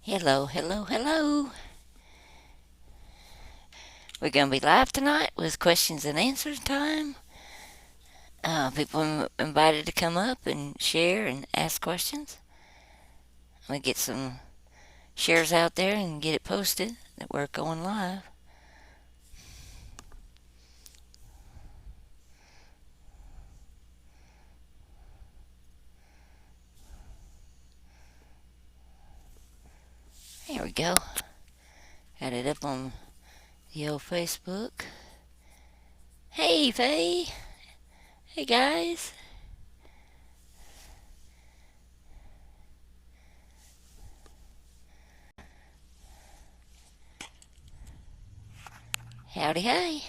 Hello, hello, hello. We're going to be live tonight with questions and answers time. People invited to come up and share and ask questions. We get some shares out there and get it posted that we're going live. There we go. Got it up on the old Facebook. Hey, Faye. Hey, guys. Howdy, hey.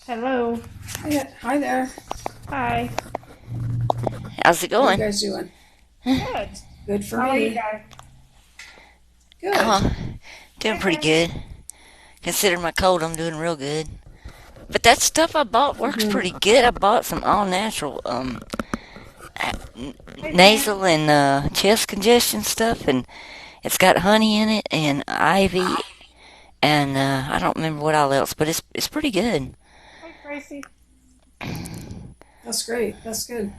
Hello. Hi there. Hi. How's it How are you going? guys doing? Good. Good for How are you me. guys? Good. Oh, doing pretty good. Considering my cold, I'm doing real good. But that stuff I bought works hmm pretty good. I bought some all natural Hey, Sam. nasal and chest congestion stuff, and it's got honey in it and ivy, and I don't remember what all else, but it's pretty good. Hi, Tracy. That's great. That's good.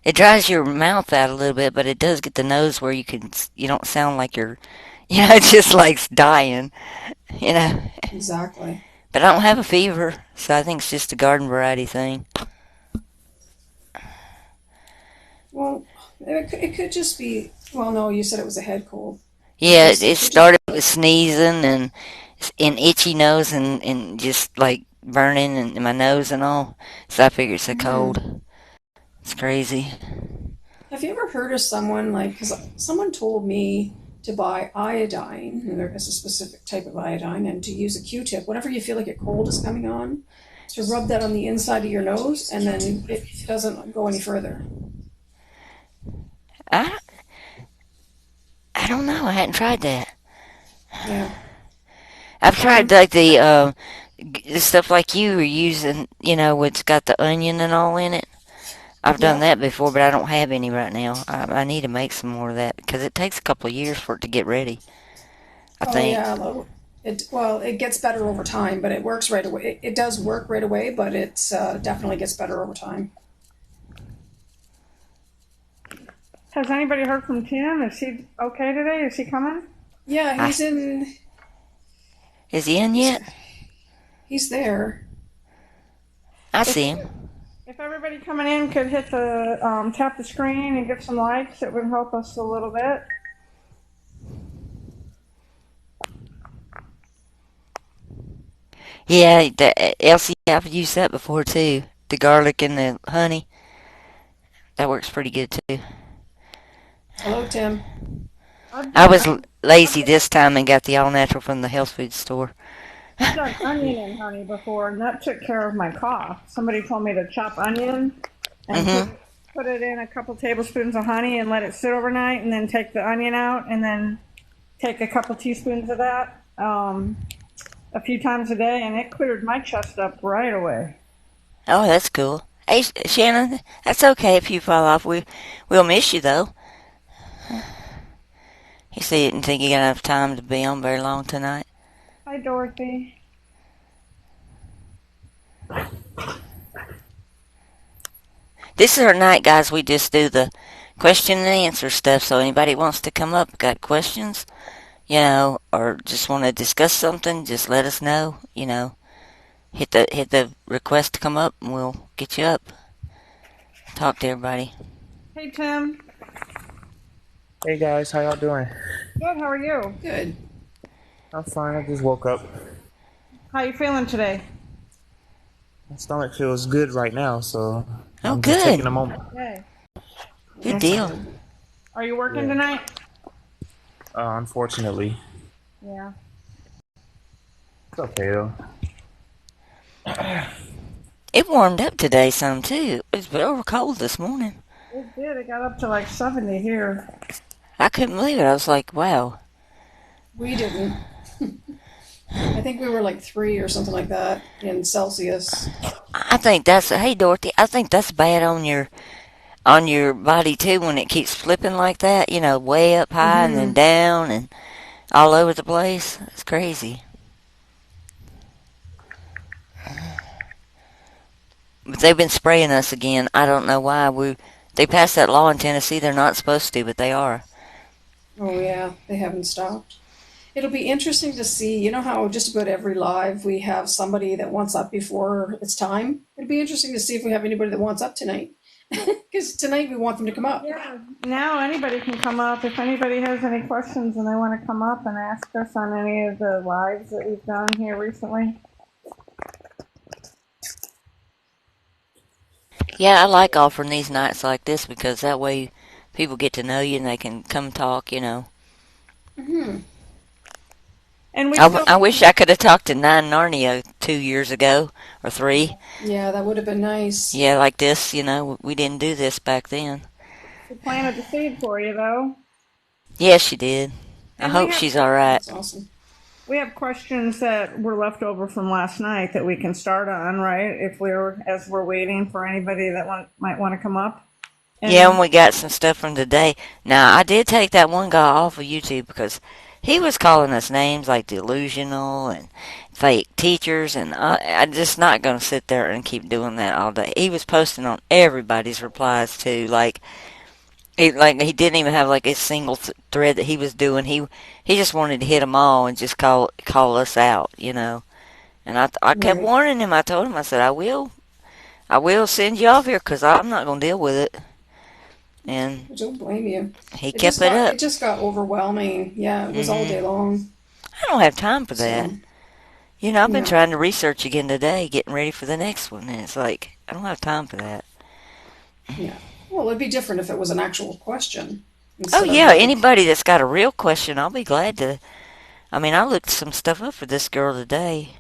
It dries your mouth out a little bit, but it does get the nose where you don't sound like you're just like dying, you know. Exactly. But I don't have a fever, so I think it's just a garden variety thing. Well, it could just be. Well, no, you said it was a head cold. Yeah, it It could just started be with like. sneezing and itchy nose and just like burning in my nose and all. So I figure it's a hmm cold. It's crazy. Have you ever heard of someone like? Because someone told me to buy iodine, and there is a specific type of iodine, and to use a Q-tip whenever you feel like a cold is coming on, to rub that on the inside of your nose, and then it doesn't go any further. I I don't know. I hadn't tried that. Yeah. I've tried Um. like the stuff like you were using. It's got the onion and all in it. I've done Yeah. that before, but I don't have any right now. I need to make some more of that because it takes a couple of years for it to get ready. I Oh think. yeah, it gets better over time, but it works right away. It does work right away, but it's definitely gets better over time. Has anybody heard from Tim? Is he okay today? Is he coming? Yeah, I Is he in he's yet? he's there. I If see him. if everybody coming in could hit the tap the screen and give some likes, it would help us a little bit. Yeah, Elsie, I've used that before too. The garlic and the honey. That works pretty good too. Hello, Tim. I've I done was on- I've, lazy this time and got the all natural from the health food store. I've done onion and honey before, and that took care of my cough. Somebody told me to chop onion and Mm-hmm. put it in a couple tablespoons of honey and let it sit overnight, and then take the onion out, and then take a couple teaspoons of that a few times a day, and it cleared my chest up right away. Oh, that's cool. Hey, Shannon, that's okay if you fall off. We'll miss you though. You see, you didn't think you got enough time to be on very long tonight. Hi, Dorothy. This is our night, guys. We just do the question and answer stuff. So anybody wants to come up, got questions, or just want to discuss something, just let us know. Hit the request to come up, and we'll get you up. Talk to everybody. Hey, Tim. Hey guys, how y'all doing? Good. How are you? Good. I'm fine. I just woke up. How you feeling today? My stomach feels good right now, so Oh, I'm just taking a good. moment. Hey. Well, Good that's deal. good. Are you working Yeah. tonight? Unfortunately, Yeah. it's okay though. It warmed up today some too. It was real cold this morning. It did. It got up to like 70 here. I couldn't believe it. I was like, wow. We didn't. I think we were like 3 or something like that in Celsius. I think that's, hey Dorothy, I think that's bad on your on your body too when it keeps flipping like that, way up high and then Mm-hmm. down and all over the place. It's crazy. But they've been spraying us again. I don't know why. They passed that law in Tennessee. They're not supposed to, but they are. Oh yeah, they haven't stopped. It'll be interesting to see. You know how just about every live we have somebody that wants up before it's time? It'll be interesting to see if we have anybody that wants up tonight. Because tonight we want them to come up. Yeah, now anybody can come up. If anybody has any questions and they want to come up and ask us on any of the lives that we've done here recently. Yeah, I like offering these nights like this because that way people get to know you and they can come talk. Hmm. And we I, still, I wish I could have talked to Nine Narnia 2 years ago or three. Yeah, that would have been nice. Yeah, like this. We didn't do this back then. we planted the seed for you though. Yes, she did. I And we hope have she's all right. That's awesome. we have questions that were left over from last night that we can start on, right? If as we're waiting for anybody that might want to come up. Yeah, and And we got some stuff from today. Now, I did take that one guy off of YouTube because he was calling us names like delusional and fake teachers, and I'm just not going to sit there and keep doing that all day. He was posting on everybody's replies too, like he didn't even have like a single thread that he was doing. He just wanted to hit them all and just call us out. And I kept Right. warning him. I told him, I said, I will send you off here because I'm not going to deal with it. And I don't blame you. he It kept just it got up. it just got overwhelming. Yeah, it was all day hmm long. I don't have time for that. So I've been no. trying to research again today, getting ready for the next one, and it's like I don't have time for that. Yeah. Well, it'd be different if it was an actual question Oh instead of yeah, like, anybody that's got a real question, I'll be glad to. I mean, I looked some stuff up for this girl today.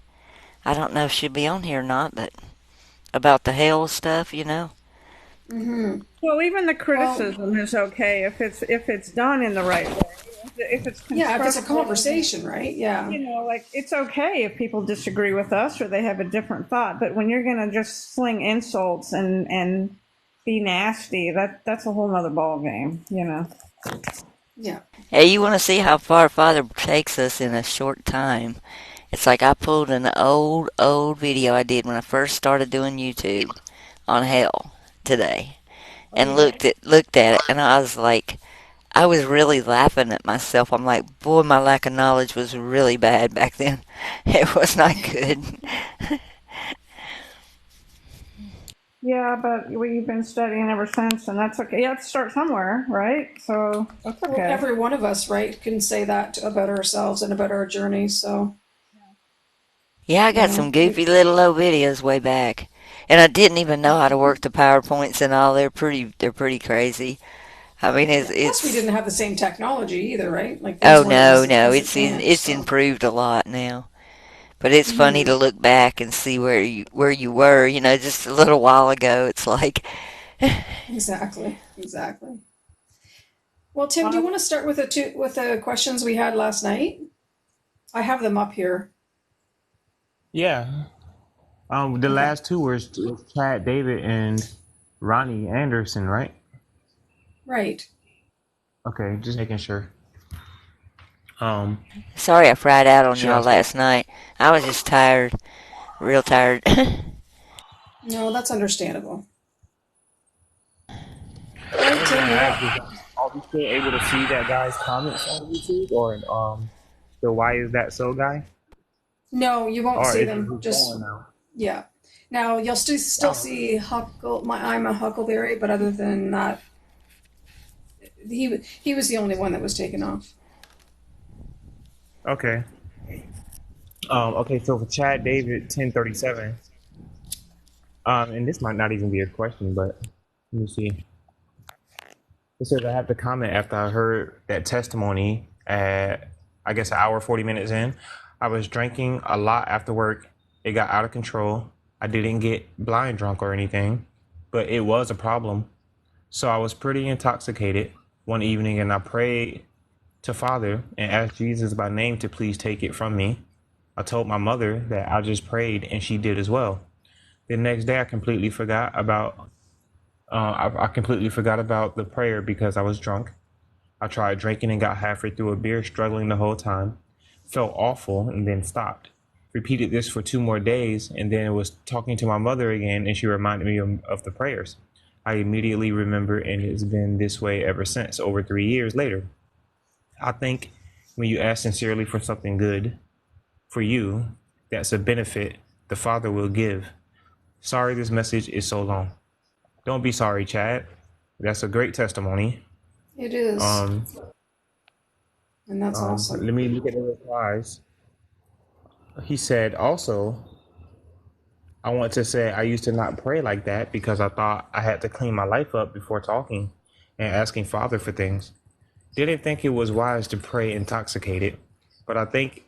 I don't know if she'll be on here or not, but about the hell stuff. mm-hmm. well, even the Well, criticism is okay if it's done in the right way. If it's yeah, if it's a constructive, conversation, right? Yeah. like it's okay if people disagree with us or they have a different thought. But when you're gonna just sling insults and be nasty, that's a whole nother ball game. Yeah. Hey, you want to see how far Father takes us in a short time? It's like I pulled an old video I did when I first started doing YouTube on hell today, Oh and yeah. looked at it, and I was like, I was really laughing at myself. I'm like, boy, my lack of knowledge was really bad back then. It was not good. Yeah, but we've been studying ever since, and that's okay. You have to start somewhere, right? So that's Well, okay. every one of us, right, can say that about ourselves and about our journey. So, Yeah, I you got know, some goofy little old videos way back, and I didn't even know how to work the PowerPoints and all. They're pretty crazy. I mean, it's yeah. Plus, we it's. didn't have the same technology either, right? Like things Oh weren't as no, no, as it's advanced. So, improved a lot now. But it's funny hmm to look back and see where you were. Just a little while ago. It's like, exactly, exactly. Well, Tim, do you Well, want to start with the questions we had last night? I have them up here. Yeah. The Okay. last two was Chad David and Ronnie Anderson, right? Right. Okay, just making sure. Um, sorry I fried out on should y'all I? last night. I was just tired, real tired. No, that's understandable. All I right, was Tim, gonna you're ask, up. are we still able to see that guy's comments on YouTube, or the why is that so guy, No, you won't or see is it them. just Just gone now? yeah. Now you'll still Oh, see I'm a Huckleberry, but other than that, he was the only one that was taken off. okay. Okay. So for Chad David 1037, and this might not even be a question, but let me see. It says I have to comment after I heard that testimony at, I guess, an hour 40 minutes in. I was drinking a lot after work. It got out of control. I didn't get blind drunk or anything, but it was a problem. So I was pretty intoxicated one evening, and I prayed to Father and asked Jesus by name to please take it from me. I told my mother that I just prayed, and she did as well. The next day, I completely forgot about I completely forgot about the prayer because I was drunk. I tried drinking and got halfway through a beer, struggling the whole time. Felt awful and then stopped. Repeated this for 2 more days and then was talking to my mother again and she reminded me of the prayers. I immediately remember and it's been this way ever since, over 3 years later. I think when you ask sincerely for something good for you, that's a benefit the Father will give. Sorry this message is so long. Don't be sorry, Chad. That's a great testimony. It is, Um, and that's let awesome. me look at the replies. He said, also, I want to say I used to not pray like that because I thought I had to clean my life up before talking and asking Father for things. Didn't think it was wise to pray intoxicated, but I think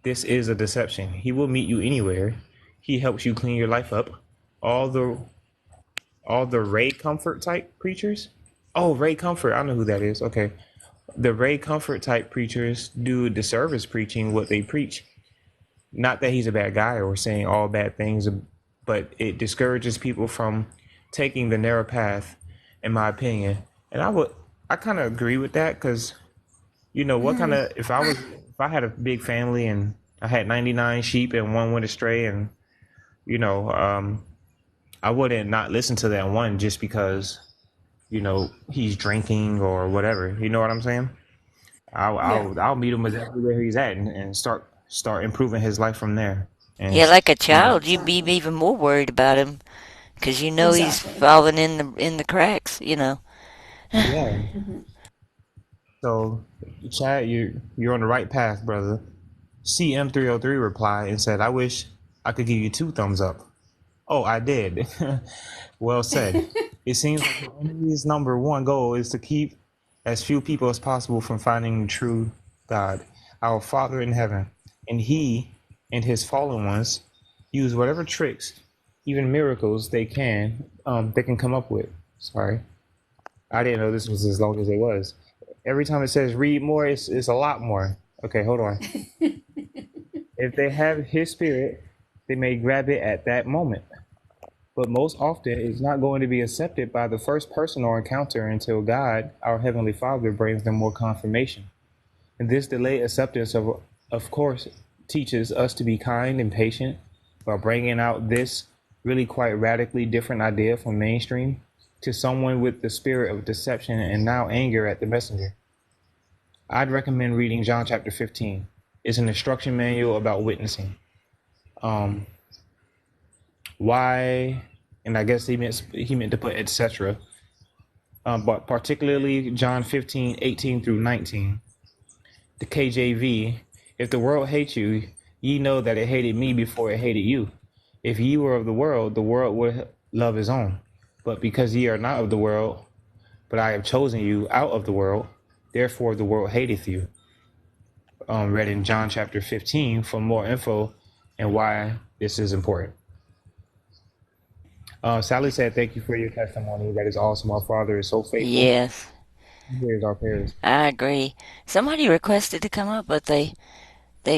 this is a deception. He will meet you anywhere. He helps you clean your life up. All the Ray Comfort type preachers. Oh, Ray Comfort, I know who that is. Okay, the Ray Comfort type preachers do a disservice preaching what they preach. Not that he's a bad guy or saying all bad things, but it discourages people from taking the narrow path, in my opinion. And I kind of agree with that because what kind of if I had a big family and I had 99 sheep and one went astray and you know um, I wouldn't not listen to that one just because he's drinking or whatever. You know what I'm saying? Yeah, I'll meet him exactly where he's at and start improving his life from there. And Yeah, like a you know, child, you'd be exactly. even more worried about him because you know he's Exactly. falling in the cracks. You know. yeah. Hmm. So, Chad, you're on the right path, brother. CM303 replied and said, "I wish I could give you two thumbs up." Oh, I did. Well said. It seems like the enemy's number one goal is to keep as few people as possible from finding the true God, our Father in heaven. And he and his fallen ones use whatever tricks, even miracles they can come up with. Sorry. I didn't know this was as long as it was. Every time it says read more, it's a lot more. Okay, hold on. If they have his spirit, they may grab it at that moment, but most often it's not going to be accepted by the first person or encounter until God, our Heavenly Father, brings them more confirmation. And this delayed acceptance, of course, teaches us to be kind and patient while bringing out this really quite radically different idea from mainstream to someone with the spirit of deception and now anger at the messenger. I'd recommend reading John chapter 15. It's an instruction manual about witnessing. Um, why, and I guess he meant to put etc. But particularly John 15:18 through 19. The KJV, if the world hates you, ye know that it hated me before it hated you. If ye were of the world would love his own. But because ye are not of the world, but I have chosen you out of the world, therefore the world hateth you. Read in John chapter 15 for more info and why this is important. Sally said, "Thank you for your testimony. That is awesome. Our Father is so faithful. Yes, He hears our prayers." I agree. Somebody requested to come up, but they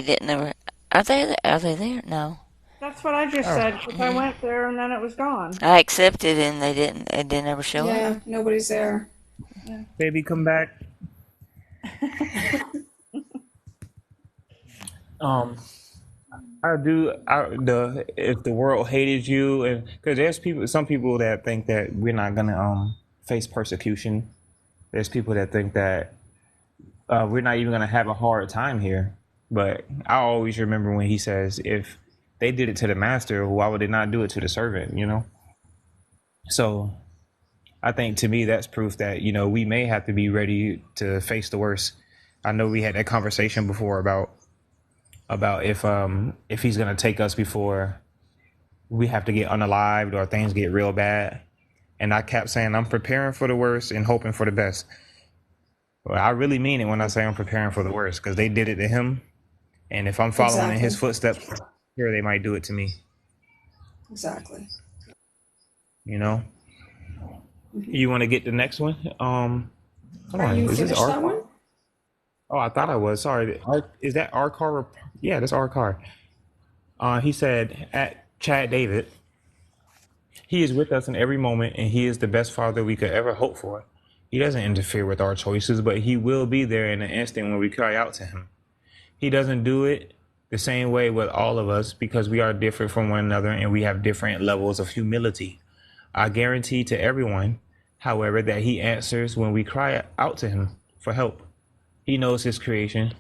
didn't ever. Are they there? No. That's what I just Oh, said because I went there and then it was gone. I accepted and they didn't. It didn't ever show up. Yeah, nobody's there. Yeah. baby, come back. Um, I do. If the world hated you, and because there's some people that think that we're not gonna face persecution. There's people that think that we're not even gonna have a hard time here. But I always remember when he says, "If they did it to the master, why would they not do it to the servant?" So I think to me that's proof that we may have to be ready to face the worst. I know we had that conversation before about if he's gonna take us before we have to get unalived or things get real bad. And I kept saying I'm preparing for the worst and hoping for the best. Well, I really mean it when I say I'm preparing for the worst because they did it to him, and if I'm following in his Exactly. footsteps, here they might do it to me. Exactly. You know. Hmm. You want to get the next one? Hold Are on. you Is this finished our that car? one? Oh, I thought I was. Sorry. Is that our car? Yeah, that's our car. He said at Chad David. He is with us in every moment, and He is the best Father we could ever hope for. He doesn't interfere with our choices, but He will be there in an instant when we cry out to Him. He doesn't do it the same way with all of us because we are different from one another and we have different levels of humility. I guarantee to everyone, however, that He answers when we cry out to Him for help. He knows His creation,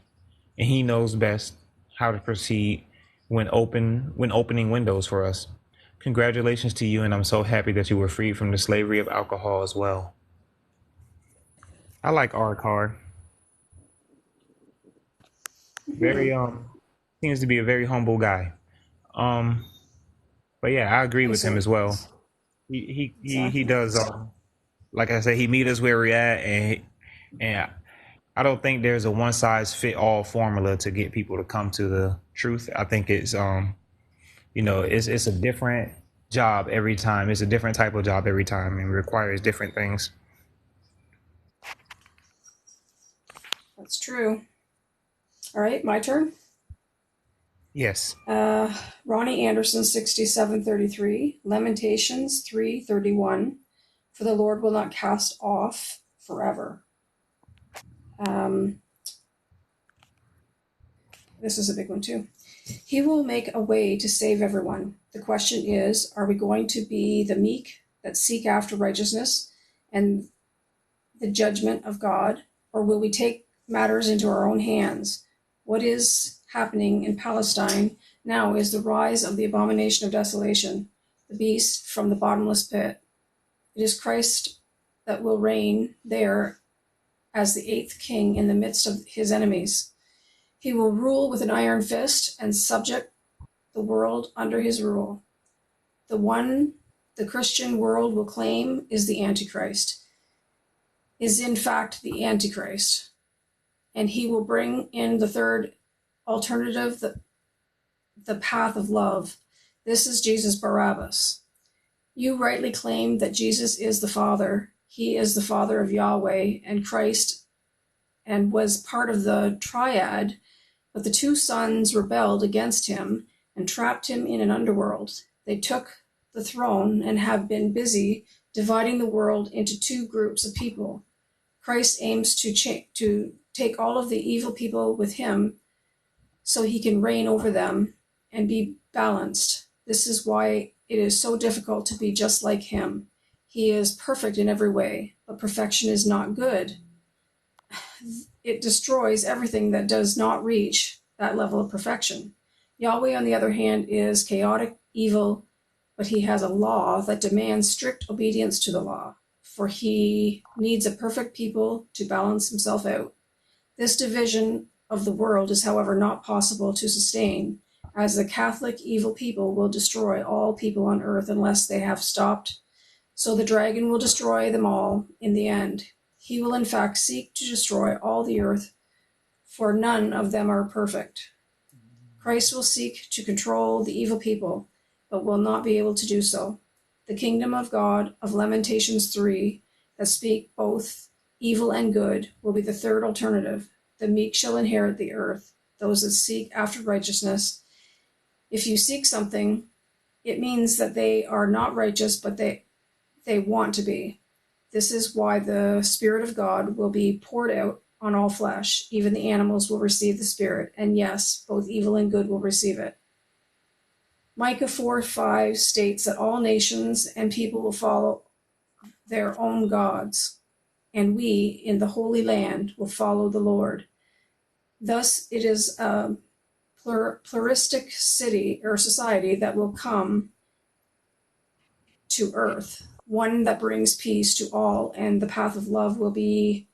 and He knows best how to proceed when opening windows for us. Congratulations to you, and I'm so happy that you were freed from the slavery of alcohol as well. I like our card. Very seems to be a very humble guy. Um, but yeah, I agree with him as well. He Exactly. does. Like I said, he meet us where we're at, and I don't think there's a one size fit all formula to get people to come to the truth. I think it's it's a different job every time. It's a different type of job every time, and requires different things. That's true. All right, my turn. Yes. Ronnie Anderson, 67:33. Lamentations 3:31. For the Lord will not cast off forever. This is a big one too. He will make a way to save everyone. The question is, are we going to be the meek that seek after righteousness and the judgment of God, or will we take matters into our own hands? What is happening in Palestine now is the rise of the abomination of desolation, the beast from the bottomless pit. It is Christ that will reign there as the eighth king in the midst of his enemies. He will rule with an iron fist and subject the world under his rule. The one the Christian world will claim is the Antichrist, is in fact the Antichrist. And he will bring in the third alternative, the path of love. This is Jesus Barabbas. You rightly claim that Jesus is the Father. He is the Father of Yahweh and Christ and was part of the triad, but the two sons rebelled against him and trapped him in an underworld. They took the throne and have been busy dividing the world into two groups of people. Christ aims to take all of the evil people with him so he can reign over them and be balanced. This is why it is so difficult to be just like him. He is perfect in every way, but perfection is not good. It destroys everything that does not reach that level of perfection. Yahweh, on the other hand, is chaotic, evil, but he has a law that demands strict obedience to the law, for he needs a perfect people to balance himself out. This division of the world is, however, not possible to sustain, as the Catholic evil people will destroy all people on earth unless they have stopped. So the dragon will destroy them all in the end. He will in fact seek to destroy all the earth, for none of them are perfect. Christ will seek to control the evil people, but will not be able to do so. The kingdom of God of Lamentations 3, that speak both evil and good, will be the third alternative. The meek shall inherit the earth, those that seek after righteousness. If you seek something, it means that they are not righteous, but they want to be. This is why the Spirit of God will be poured out on all flesh. Even the animals will receive the Spirit, and yes, both evil and good will receive it. Micah 4:5 states that all nations and people will follow their own gods, and we in the Holy Land will follow the Lord. Thus, it is a pluralistic city or society that will come to earth, one that brings peace to all, and the path of love will be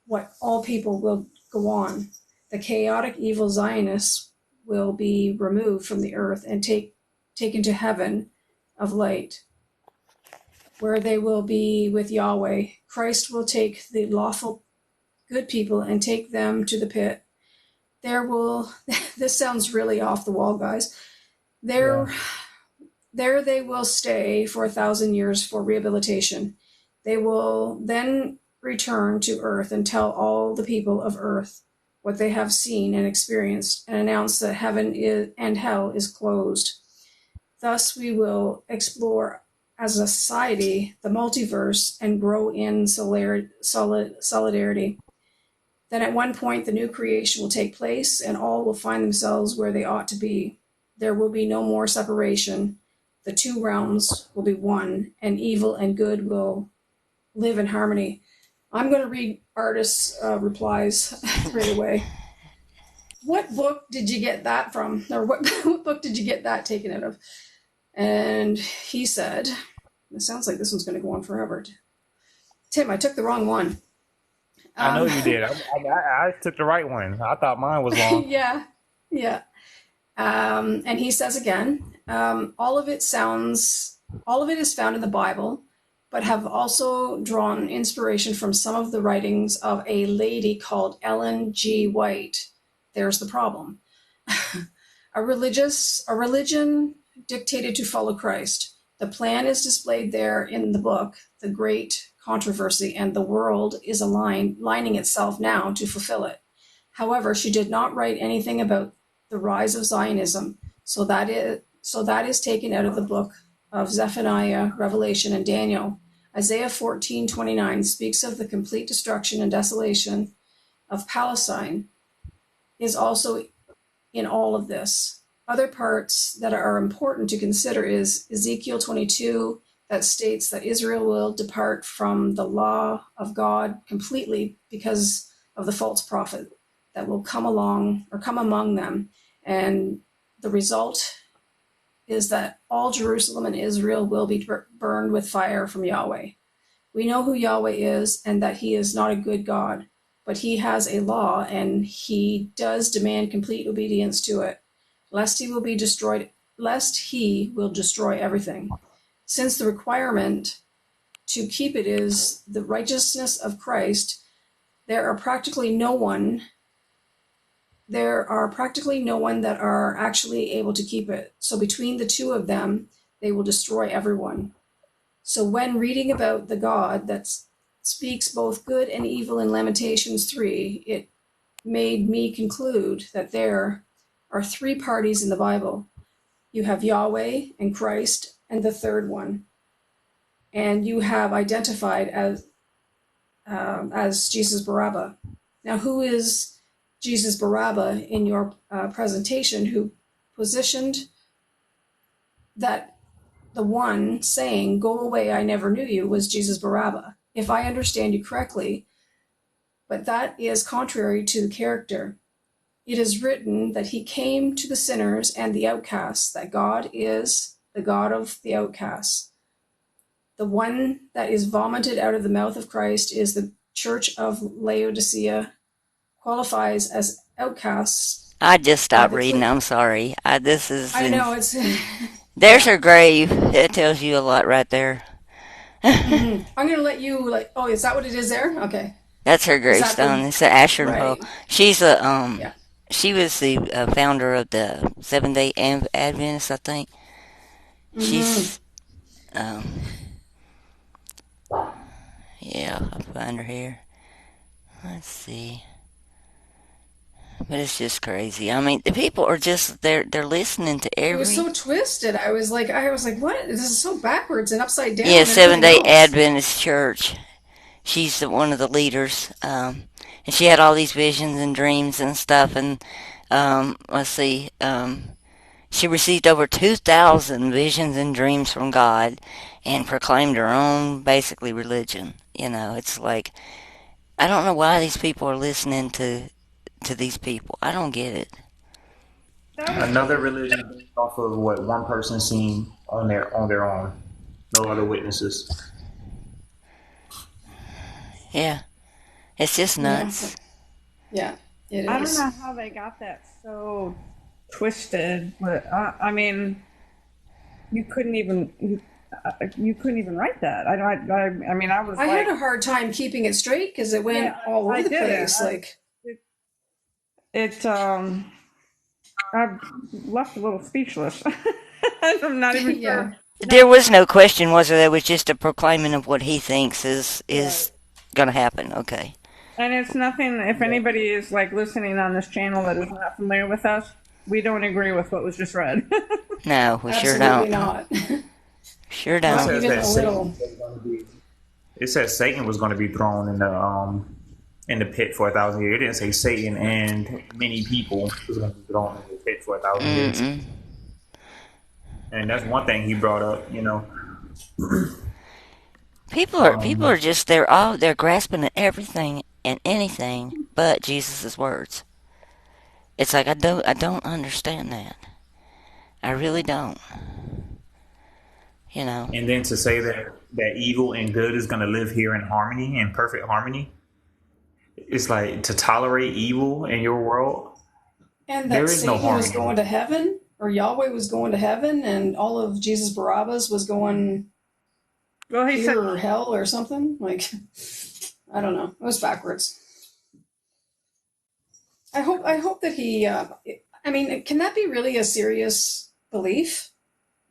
what all people will go on. The chaotic evil Zionists will be removed from the earth and taken to heaven of light, where they will be with Yahweh. Christ will take the lawful good people and take them to the pit. This sounds really off the wall, guys. There they will stay for 1,000 years for rehabilitation. They will then return to earth and tell all the people of earth what they have seen and experienced and announce that heaven and hell is closed. Thus we will explore as a society the multiverse and grow in solidarity. Then at one point the new creation will take place and all will find themselves where they ought to be. There will be no more separation. The two realms will be one, and evil and good will live in harmony. I'm going to read artists' replies right away. What book did you get that from? Or what book did you get that taken out of? And he said, it sounds like this one's going to go on forever. Tim, I took the wrong one. I know you did. I took the right one. I thought mine was long. Yeah. And he says again, all of it is found in the Bible, but have also drawn inspiration from some of the writings of a lady called Ellen G. White. There's the problem. A religion dictated to follow Christ. The plan is displayed there in the book, The Great Controversy, and the world is lining itself now to fulfill it. However, she did not write anything about the rise of Zionism, so that is taken out of the book of Zephaniah, Revelation, and Daniel. Isaiah 14:29 speaks of the complete destruction and desolation of Palestine, is also in all of this. Other parts that are important to consider is Ezekiel 22, that states that Israel will depart from the law of God completely because of the false prophet that will come among them. And the result is that all Jerusalem and Israel will be burned with fire from Yahweh. We know who Yahweh is and that he is not a good God, but he has a law and he does demand complete obedience to it, lest he will destroy everything. Since the requirement to keep it is the righteousness of Christ, there are practically no one that are actually able to keep it. So between the two of them, they will destroy everyone. So when reading about the God that speaks both good and evil in Lamentations 3, it made me conclude that there are three parties in the Bible. You have Yahweh and Christ and the third one. And you have identified as Jesus Barabbas. Now, who is Jesus Barabbas in your presentation, who positioned that the one saying, "Go away, I never knew you," was Jesus Barabbas, if I understand you correctly, but that is contrary to the character. It is written that he came to the sinners and the outcasts, that God is the God of the outcasts. The one that is vomited out of the mouth of Christ is the church of Laodicea, qualifies as outcasts. I just stopped reading. I'm sorry. I know it's. There's her grave. It tells you a lot right there. I'm going to let you Oh, is that what it is there? Okay. That's her gravestone. It's an Asher pole. Right. She's she was the founder of the 7-Day Adventists, I think. She's yeah, I'll find her here. Let's see. But it's just crazy. I mean, the people are just they're listening to It every. was so twisted. I was like, what? This is so backwards and upside down. Yeah, and everything 7-Day else. Adventist Church. She's one of the leaders, and she had all these visions and dreams and stuff. And let's see, she received over 2,000 visions and dreams from God, and proclaimed her own basically religion. You know, it's like I don't know why these people are listening to these people. I don't get it. Another religion based off of what one person seen on their own. No other witnesses. Yeah, it's just nuts. Yeah, it is. I don't know how they got that so twisted. But I mean, you couldn't even write that. I mean, I was. I had a hard time keeping it straight because it went all over the place. I'm left a little speechless. I'm not even sure. There was no question, was there? There was just a proclaiming of what he thinks is going to happen. Okay. And it's nothing. If anybody is listening on this channel that is not familiar with us, we don't agree with what was just read. No, we sure don't. Absolutely not. Sure It Well, don't. says even that a little. Satan was going to be. It says Satan was going to be thrown in the pit for 1,000 years. It didn't say Satan and many people was going to be thrown in the pit for 1,000 years. Mm-mm. And that's one thing he brought up. People are Um, just they're grasping at everything and anything but Jesus' words. It's like I don't understand that. I really don't. You know. and then to say that evil and good is going to live here in harmony, in perfect harmony. It's like to tolerate evil in your world. And that There is no Satan was harmony. going to heaven, or Yahweh was going to heaven, and all of Jesus Barabbas was going Well, he said, here or hell or something. Like, I don't know. It was backwards. I hope that he. I mean, can that be really a serious belief?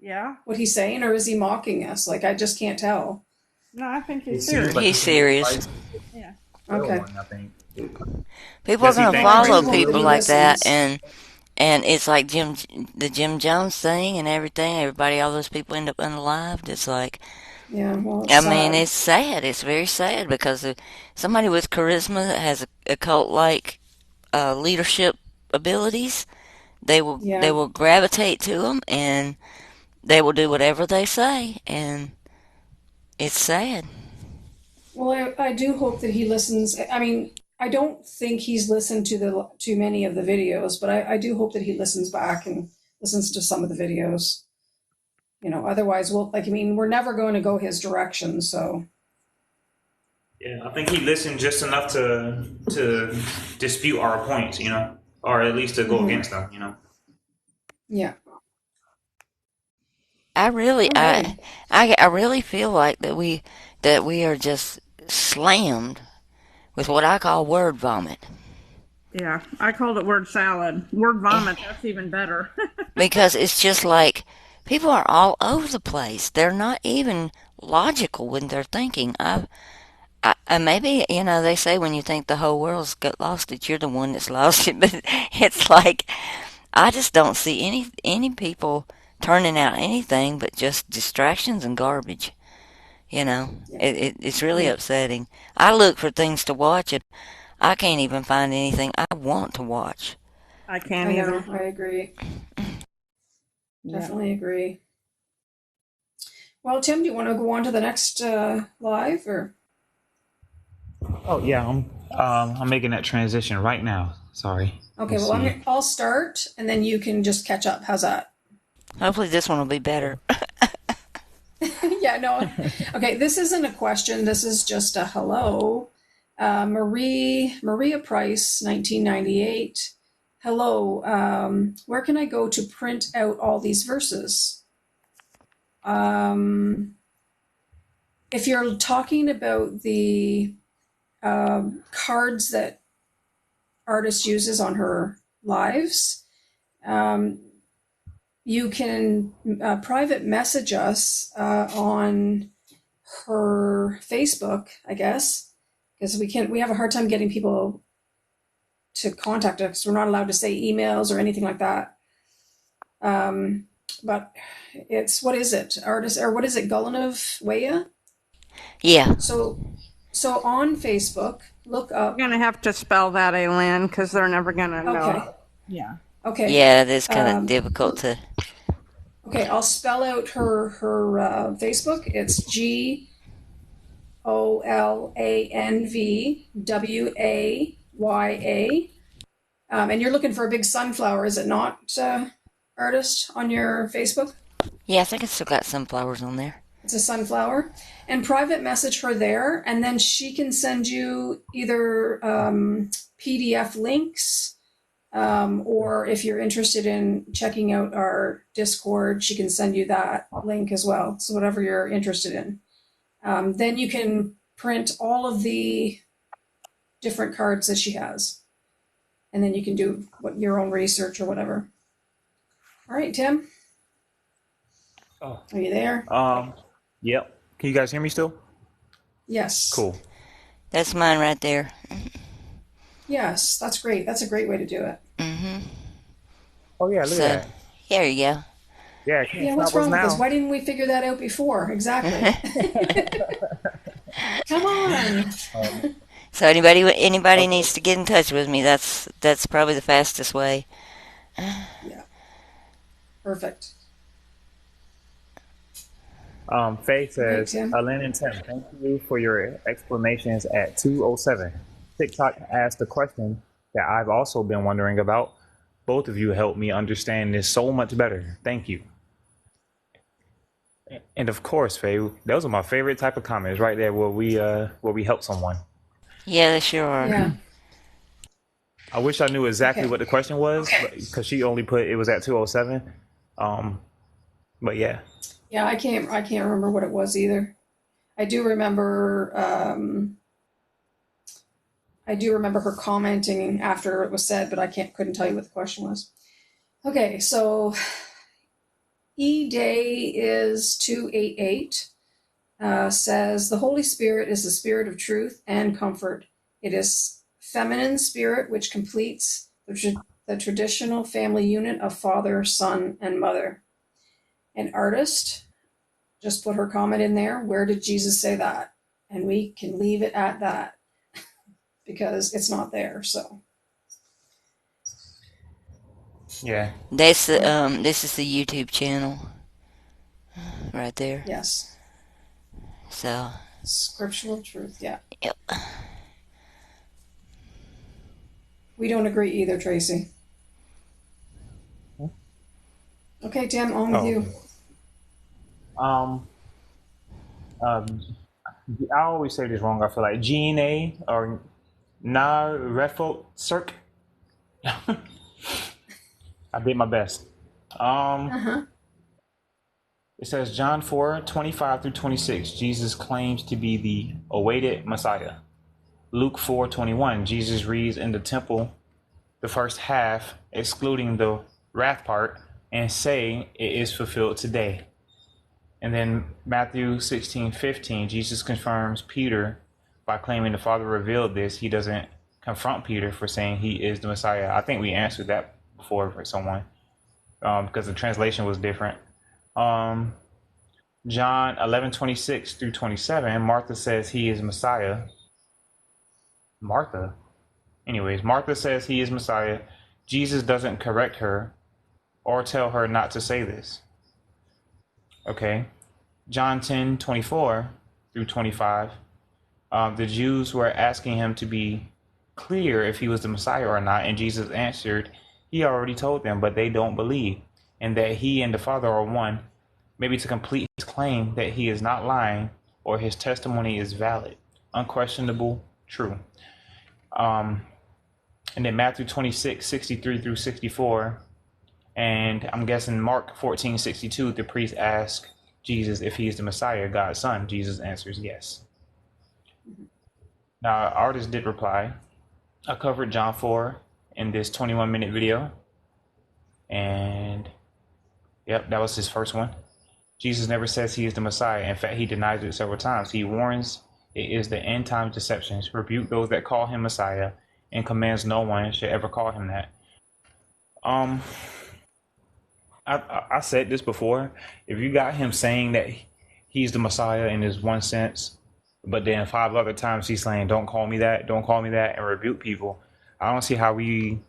yeah. What he's saying, or is he mocking us? Like, I just can't tell. No, I think It he's seems serious. like He's it's a little serious. spicy. Yeah. Real Okay. one, I think. People are Does he gonna Well, think I follow do Christ is hope that people he really? like that, listens. and it's like the Jim Jones thing and everything. Everybody, all those people end up unalived. It's like, Yeah. Well, it's I mean, sad. it's sad. It's very sad because if somebody with charisma that has a cult like leadership abilities, they Yeah. will gravitate to them and they will do whatever they say, and it's sad. Well, I do hope that he listens. I mean, I don't think he's listened to many of the videos, but I do hope that he listens back and listens to some of the videos. Otherwise, I mean, we're never going to go his direction. So, Yeah, I think he listened just enough to dispute our points, or at least to go mhm. against them. Yeah. I really, Alrighty. I really feel like that we are just slammed with what I call word vomit. Yeah. I called it word salad. Word vomit, that's even better. Because it's just like people are all over the place. They're not even logical when they're thinking. Maybe they say when you think the whole world's got lost it, you're the one that's lost it. But it's like I just don't see any people turning out anything but just distractions and garbage. Yeah. It's really Yeah. upsetting. I look for things to watch and I can't even find anything I want to watch. I can't I know. either. I agree. Yeah. Definitely agree. Well, Tim, do you want to go on to the next live or? Oh yeah, I'm making that transition right now. Sorry. Okay. Let's Well, see. I'll start, and then you can just catch up. How's that? Hopefully this one will be better. Yeah. No. Okay. This isn't a question. This is just a hello. Maria Price, 1998. Hello. Where can I go to print out all these verses? Um, if you're talking about the cards that artist uses on her lives, um, you can private message us on her Facebook, I guess, because we have a hard time getting people to contact us. We're not allowed to say emails or anything like that. But it's, what is it, artist, or what is it, Gullinov Weya? Yeah. So on Facebook, look You're up. going to have to spell that, Aylin, because they're never going to Okay, know. Yeah. okay, Yeah, it is kind of difficult to. okay. I'll spell out her Facebook. It's GOLANVWAYA. And you're looking for a big sunflower, is it not, artist, on your Facebook? Yeah, I think it's still got sunflowers on there. It's a sunflower. And private message her there, and then she can send you either PDF links, or if you're interested in checking out our Discord, she can send you that link as well. So, whatever you're interested in. Then you can print all of the different cards that she has. And then you can do your own research or whatever. All right, Tim, Oh. are you there? Yep. Can you guys hear me still? Yes. Cool. That's mine right there. Yes, that's great. That's a great way to do it. Mm-hmm. Oh yeah, look So, at here you go. Yeah, can't Yeah, stop what's us wrong with us? now. Why didn't we figure that out before? Exactly. Come on. Um, So anybody okay. needs to get in touch with me. That's probably the fastest way. Yeah, perfect. Faye All right, says, Tim. Lynn and Tim, thank you for your explanations at 2:07. TikTok asked a question that I've also been wondering about. Both of you helped me understand this so much better. Thank you. And of course, Faye, those are my favorite type of comments right there where we help someone. Yeah, they sure are. Yeah. I wish I knew exactly Okay. what the question was because she only put it was at 2:07. Um, but yeah, Yeah, I can't remember what it was either. I do remember I do remember her commenting after it was said, but I couldn't tell you what the question was. Okay, so E Day is 288. Says the Holy Spirit is the spirit of truth and comfort. It is feminine spirit which completes the traditional family unit of father, son, and mother. An artist just put her comment in there. Where did Jesus say that? And we can leave it at that because it's not there. So yeah. yeah, This is the YouTube channel right there. yes, So scriptural truth. Yeah, yep. we don't agree either, Tracy. Okay, Tim, on with Oh, you. okay. Um, um, I always say this wrong. I feel like Gina or Na Refo Cirque. I did my best. Um, Uh huh. it says John 4:25 through 26. Jesus claims to be the awaited Messiah. Luke 4:21. Jesus reads in the temple the first half, excluding the wrath part, and say it is fulfilled today. And then Matthew 16:15, Jesus confirms Peter by claiming the Father revealed this. He doesn't confront Peter for saying he is the Messiah. I think we answered that before for someone because the translation was different. Um, John 11:26 through 27, Martha says he is Messiah. Martha? Anyways, Martha says he is Messiah. Jesus doesn't correct her or tell her not to say this. Okay. John 10:24 through 25. The Jews were asking him to be clear if he was the Messiah or not, and Jesus answered, he already told them, but they don't believe, and that he and the Father are one, maybe to complete his claim that he is not lying or his testimony is valid, unquestionable, true. Um, and then Matthew 26:63 through 64, and I'm guessing Mark 14:62, the priest asks Jesus if he is the Messiah, God's son. Jesus answers yes. Now, artist did reply. I covered John 4 in this 21-minute video. And yep, that was his first one. Jesus never says he is the Messiah. In fact, he denies it several times. He warns it is the end time deceptions, rebuke those that call him Messiah, and commands no one should ever call him that. Um, I said this before. If you got him saying that he's the Messiah in his one sense, but then five other times he's saying, "Don't call me that, don't call me that," and rebuke people, I don't see how we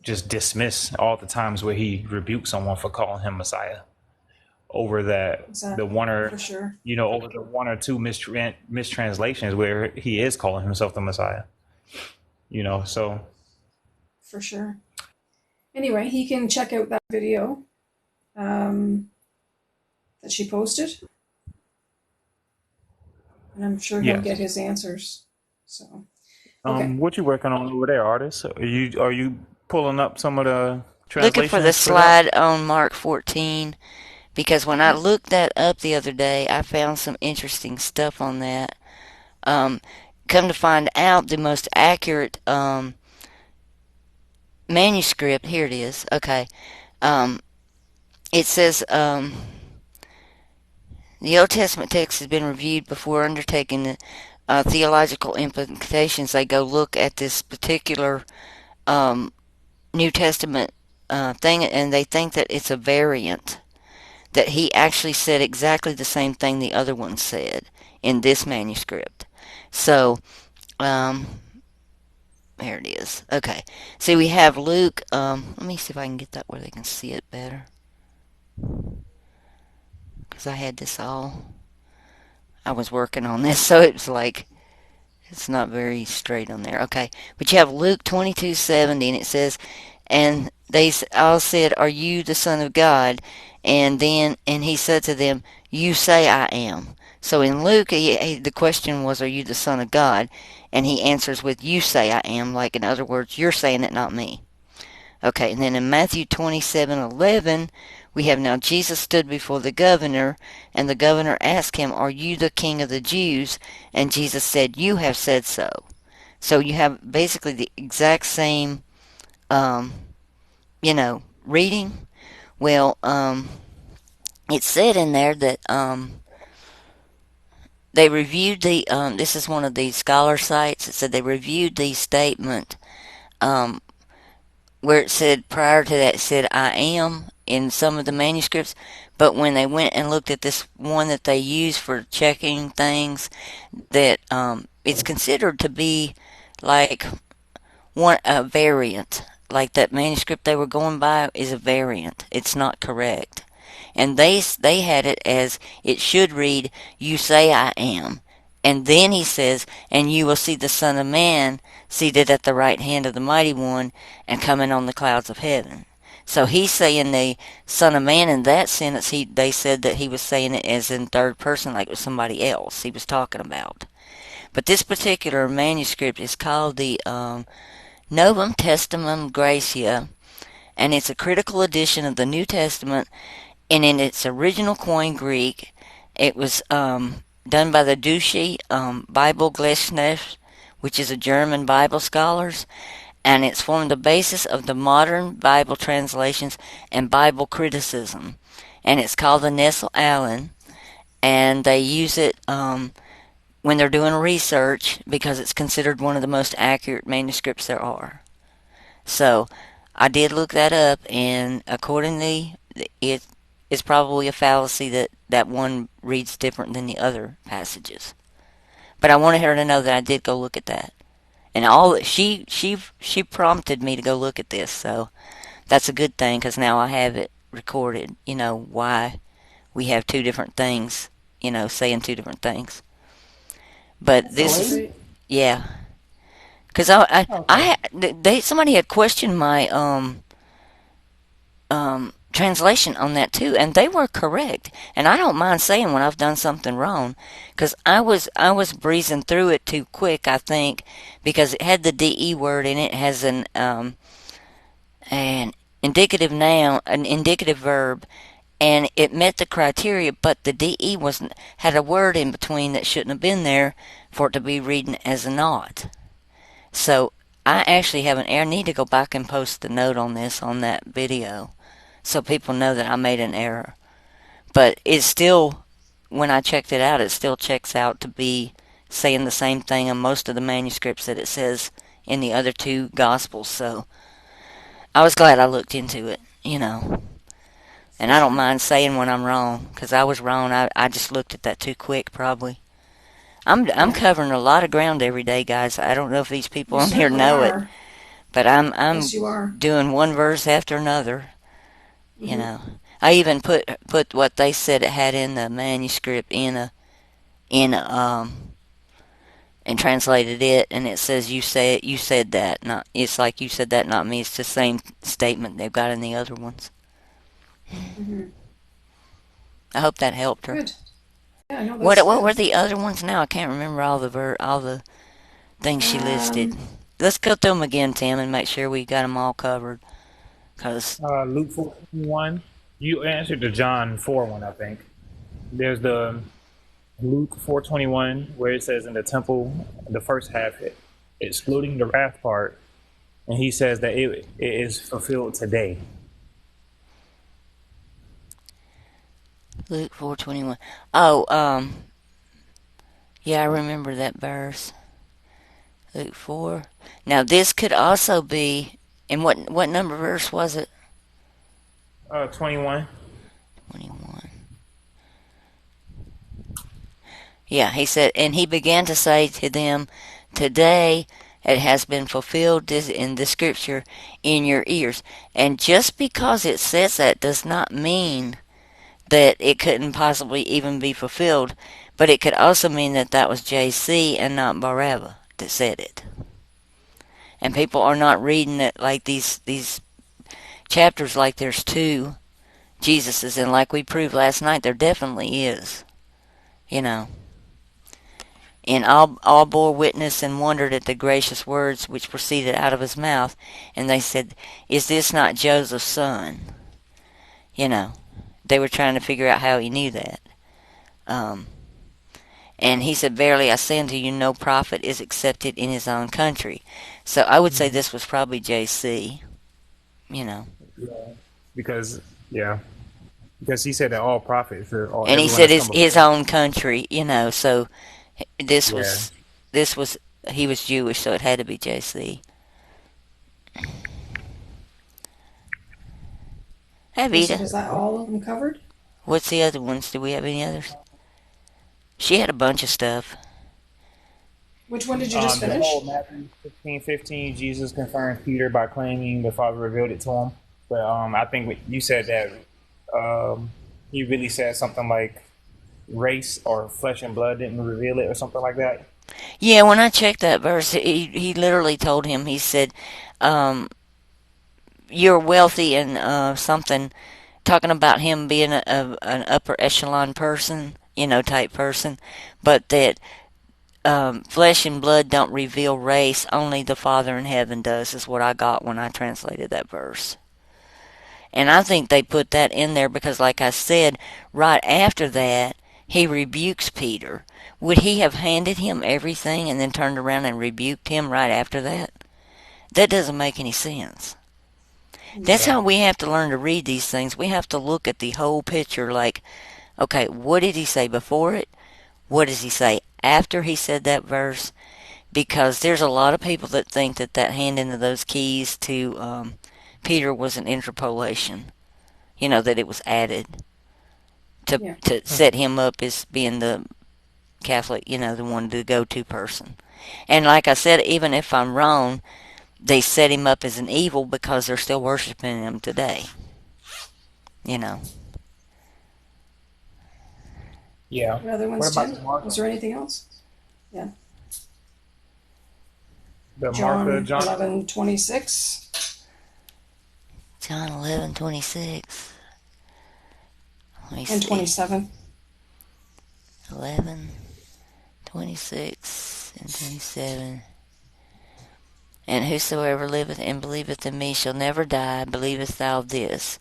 just dismiss all the times where he rebuked someone for calling him Messiah over that the Exactly. one or For sure. over the one or two mistranslations where he is calling himself the Messiah. So For sure. Anyway, he can check out that video um, that she posted, and I'm sure he'll get yes. his answers. So, okay. What you working on over there, artist? Are you pulling up some of the Looking for the translations for that? slide on Mark 14 because when I Okay. looked that up the other day, I found some interesting stuff on that. Um, Come to find out, the most accurate manuscript. Here it is. Okay. Um, it says the Old Testament text has been reviewed before undertaking the theological implications. They go look at this particular um, New Testament thing, and they think that it's a variant. That he actually said exactly the same thing the other one said in this manuscript. So, um, there it is. Okay. See, we have Luke. Let me see if I can get that where they can see it better. Because I had this all. I was working on this, so it was like it's not very straight on there. Okay, but you have Luke 22:70, and it says, "And they all said, 'Are you the Son of God?' And he said to them, 'You say I am.'" So in Luke, the question was, "Are you the Son of God?" And he answers with, "You say I am." Like in other words, you're saying it, not me. Okay, and then in Matthew 27:11, we have now Jesus stood before the governor, and the governor asked him, "Are you the king of the Jews?" And Jesus said, "You have said so." So you have basically the exact same, um, reading. Well, it said in there that they reviewed this is one of the scholar sites. It said they reviewed the statement um, where it said prior to that it said I am in some of the manuscripts, but when they went and looked at this one that they use for checking things, that it's considered to be like one a variant. Like that manuscript they were going by is a variant. It's not correct, and they had it as it should read, "You say I am." And then he says, "And you will see the Son of Man seated at the right hand of the Mighty One and coming on the clouds of heaven." So he's saying the Son of Man in that sentence. They said that he was saying it as in third person, like it was somebody else he was talking about. But this particular manuscript is called the Novum Testamentum Gracia, and it's a critical edition of the New Testament. And in its original Koine Greek, it was done by the Deutsche Bible Gesellschaft, which is a German Bible scholars, and it's formed the basis of the modern Bible translations and Bible criticism. And it's called the Nestle Allen, and they use it when they're doing research because it's considered one of the most accurate manuscripts there are. So I did look that up, and accordingly, it is probably a fallacy that that one reads different than the other passages. But I wanted her to know that I did go look at that, and all she prompted me to go look at this. So that's a good thing because now I have it recorded. Why we have two different things. Saying two different things. But That's this That's is awesome. great. yeah. Because I Okay. they somebody had questioned my translation on that too, and they were correct. And I don't mind saying when I've done something wrong, because I was breezing through it too quick. I think because it had the de word in it, has an indicative noun, an indicative verb, and it met the criteria. But the de was had a word in between that shouldn't have been there for it to be reading as a not. So I actually have an error. I need to go back and post the note on this on that video so people know that I made an error. But it's still, when I checked it out, it still checks out to be saying the same thing in most of the manuscripts that it says in the other two gospels. So I was glad I looked into it. And For I don't sure. mind saying when I'm wrong because I was wrong. I just looked at that too quick, probably. I'm Yeah, covering a lot of ground every day, guys. I don't know if these people you on here certainly know it, are. but I'm Yes, you are. doing one verse after another. You Hmm. know, I even put what they said it had in the manuscript in a, and translated it, and it says you said that. Not it's like you said that, not me. It's the same statement they've got in the other ones. Hmm. I hope that helped her. Good. Yeah, no, that's What were good. the other ones now? I can't remember all the things she listed. Um, Let's go through them again, Tim, and make sure we got them all covered. Cause Luke 4:21. You answered the John 4 one, I think. There's the Luke 4:21 where it says in the temple, the first half, excluding the wrath part, and he says that it is fulfilled today. Luke 4:21. Oh, yeah, I remember that verse. Luke 4. Now this could also be, and what number verse was it? 21. 21. Yeah, he said, and he began to say to them, today it has been fulfilled in the scripture in your ears. And just because it says that does not mean that it couldn't possibly even be fulfilled, but it could also mean that that was JC and not Barabbas that said it. And people are not reading it like these chapters like there's two Jesuses, and like we proved last night, there definitely is. You know. And all bore witness and wondered at the gracious words which proceeded out of his mouth. And they said, is this not Joseph's son? You know, they were trying to figure out how he knew that. Um, and he said, verily I say unto you, no prophet is accepted in his own country. So I would say this was probably JC, you know. Yeah. Because yeah, because he said that all prophets or And he everyone said has come his before. own country, you know. So this Yeah. was, this was, he was Jewish, so it had to be JC. Hey, Okay, so Vita. was that all of them covered? What's the other ones? Do we have any others? She had a bunch of stuff. Which one did you just The whole finish? Matthew 15:15, Jesus confirms Peter by claiming the Father revealed it to him. But I think you said that he really said something like race or flesh and blood didn't reveal it or something like that. Yeah, when I checked that verse, he literally told him, he said, um, you're wealthy and something, talking about him being an upper echelon person, you know, type person, but that flesh and blood don't reveal race, only the Father in heaven does, is what I got when I translated that verse. And I think they put that in there because, like I said, right after that, he rebukes Peter. Would he have handed him everything and then turned around and rebuked him right after that? That doesn't make any sense. That's No. how Yeah. we have to learn to read these things. We have to look at the whole picture like, okay, what did he say before it? What does he say after he said that verse? Because there's a lot of people that think that that handing of those keys to Peter was an interpolation. You know, that it was added Yeah. to set him up as being the Catholic, you know, the one, the go-to person. And like I said, even if I'm wrong, they set him up as an evil because they're still worshiping him today. You know. Yeah. What other What ones, about Tim? the Was Martha? there anything else? Yeah. The Martha, John John. 11:26 John 11:26. Let me and see. 27. 11:26 and 27. And whosoever liveth and believeth in me shall never die. Believest thou this?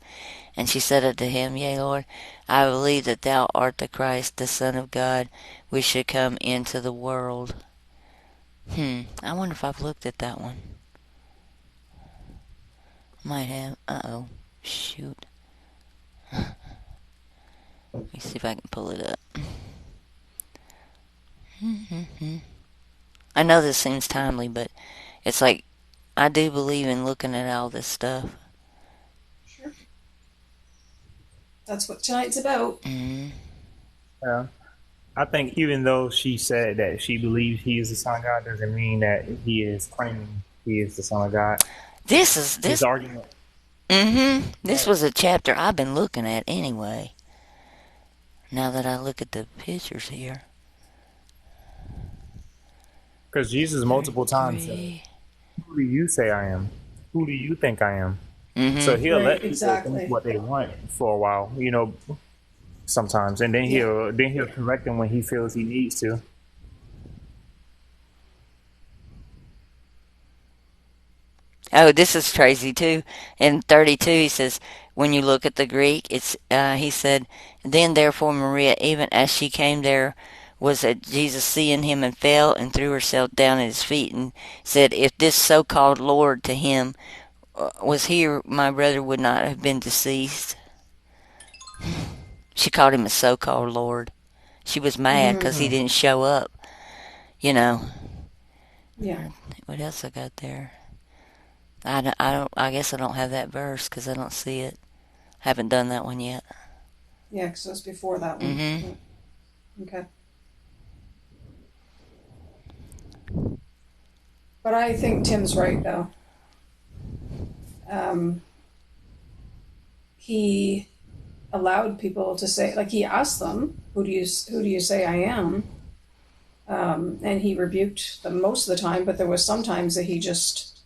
And she said unto him, Yea, Lord, I believe that thou art the Christ, the Son of God, which should come into the world. I wonder if I've looked at that one. Might have. Uh-oh. Shoot. Let me see if I can pull it up. I know this seems timely, but it's like I do believe in looking at all this stuff. Sure. That's what tonight's about. Mm-hmm. Yeah. I think even though she said that she believes he is the Son of God, doesn't mean that he is claiming he is the Son of God. This is His this. argument. This was a chapter I've been looking at anyway. Now that I look at the pictures here. Because Jesus multiple times said, 33. who do you say I am? Who do you think I am? So Mm-hmm. he'll Right, let people think exactly. what they want for a while, sometimes, and then Yeah. he'll correct them when he feels he needs to. Oh, this is crazy too. In 32, he says, when you look at the Greek, he said, then therefore Maria, even as she came there, was at Jesus seeing him and fell and threw herself down at his feet and said, if this so-called Lord to him was here, my brother would not have been deceased. She called him a so-called Lord. She was mad because he Hmm. didn't show up. You know. Yeah. What else I got there? I guess I don't have that verse because I don't see it. Haven't done that one yet. Yeah, because it was before that one. Mm-hmm. Yeah. Okay. But I think Tim's right, though. Um, he allowed people to say, like, he asked them, "Who do you say I am?" And he rebuked them most of the time, but there was some times that he just,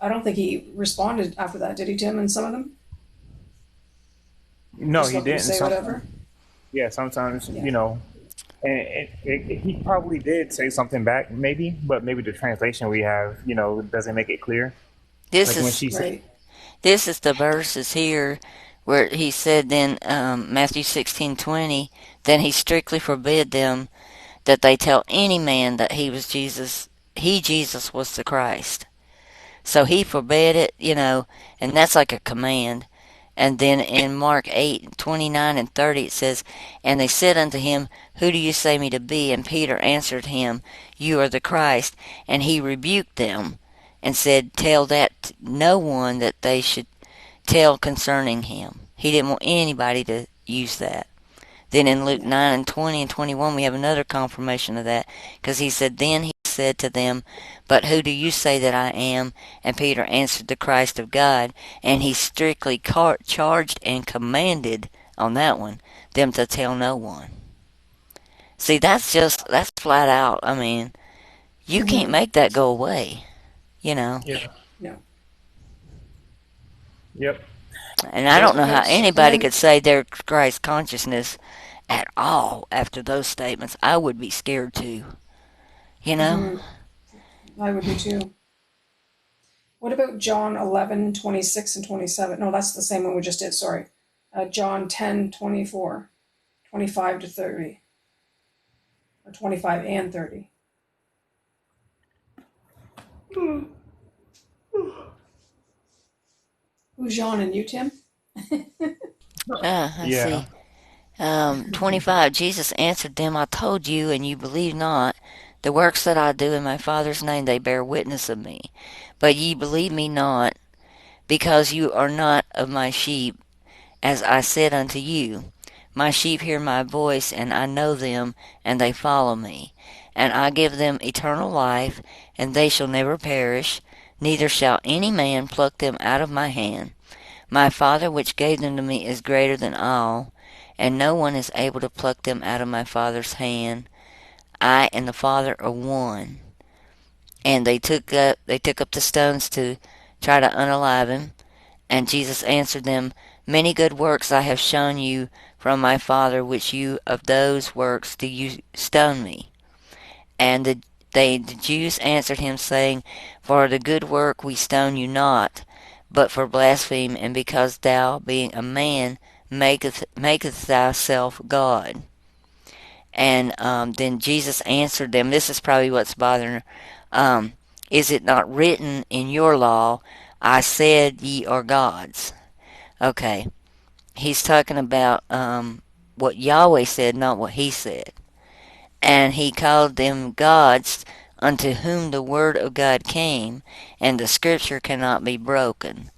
I don't think he responded after that, did he, Tim? In some of them, No, just he let them didn't. say whatever. Yeah, sometimes, Yeah. and he probably did say something back, maybe, but maybe the translation we have, doesn't make it clear. This Like when is she said, Right. this is the verses here where he said then Matthew 16:20. Then he strictly forbid them that they tell any man that he Jesus was the Christ. So he forbade it, and that's like a command. And then in Mark 8:29 and 30 it says, "And they said unto him, Who do you say me to be? And Peter answered him, You are the Christ. And he rebuked them, and said, Tell that no one that they should tell concerning him." He didn't want anybody to use that. Then in Luke Yeah. 9 and 20 and 21, we have another confirmation of that. Because he said, Then he said to them, But who do you say that I am? And Peter answered, The Christ of God. And he strictly charged and commanded on that one them to tell no one. See, that's flat out. I mean, you can't Mm-hmm. make that go away, you know. yeah, No. yep, And I don't yep, know how Okay. And anybody then, could say their Christ consciousness at all after those statements. I would be scared too, you know. mm-hmm, I would be too. What about John 11:26 and 27? No, that's the same one we just did. Sorry. John 10:24, 25 to 30, or 25 and 30. Who's John and you, Tim? Let's yeah. see. 25. Jesus answered them, I told you, and you believe not. The works that I do in my Father's name, they bear witness of me. But ye believe me not, because you are not of my sheep, as I said unto you. My sheep hear my voice, and I know them, and they follow me. And I give them eternal life, and they shall never perish, neither shall any man pluck them out of my hand. My Father which gave them to me is greater than all, and no one is able to pluck them out of my Father's hand. I and the Father are one. And they took up the stones to try to unalive him. And Jesus answered them, Many good works I have shown you from my Father, which you of those works do you stone me? And the Jews answered him, saying, For the good work we stone you not, but for blasphemy, and because thou, being a man, maketh thyself God. And then Jesus answered them, this is probably what's bothering her. Is it not written in your law, I said ye are gods? Okay, he's talking about what Yahweh said, not what he said. And he called them gods unto whom the word of God came, and the scripture cannot be broken.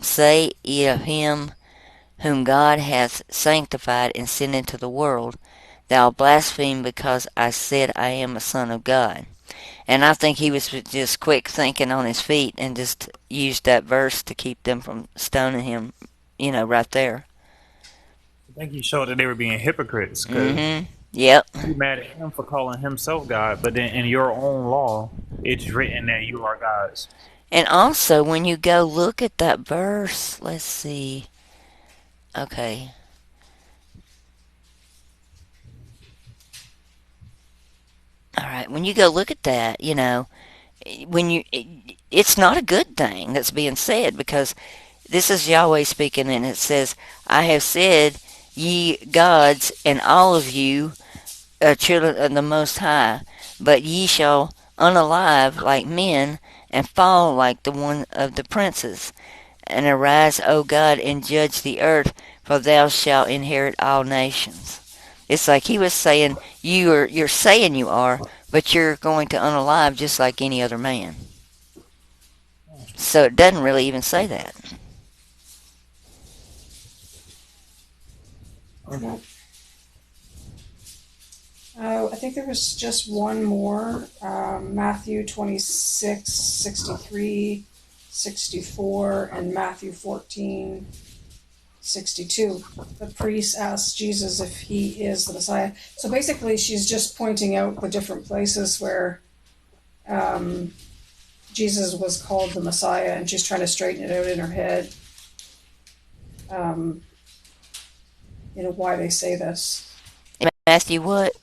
Say ye of him whom God hath sanctified and sent into the world, Thou blaspheme because I said I am a son of God. And I think he was just quick thinking on his feet and just used that verse to keep them from stoning him, right there. I think he showed that they were being hypocrites because Mm-hmm. Yep. you mad at him for calling himself God, but then in your own law, it's written that you are gods. And also, when you go look at that verse, let's see. Okay. All right. When you go look at that, when it's not a good thing that's being said because this is Yahweh speaking, and it says, I have said, ye gods, and all of you children of the Most High, but ye shall unalive like men, and fall like the one of the princes. And arise, O God, and judge the earth, for thou shalt inherit all nations. It's like he was saying, you're saying you are, but you're going to unalive just like any other man. So it doesn't really even say that. No. I think there was just one more. Matthew 26, 63, 64, and Matthew 14, 62. The priest asks Jesus if he is the Messiah. So basically, she's just pointing out the different places where um, Jesus was called the Messiah, and she's trying to straighten it out in her head. Um, why they say this. Matthew what?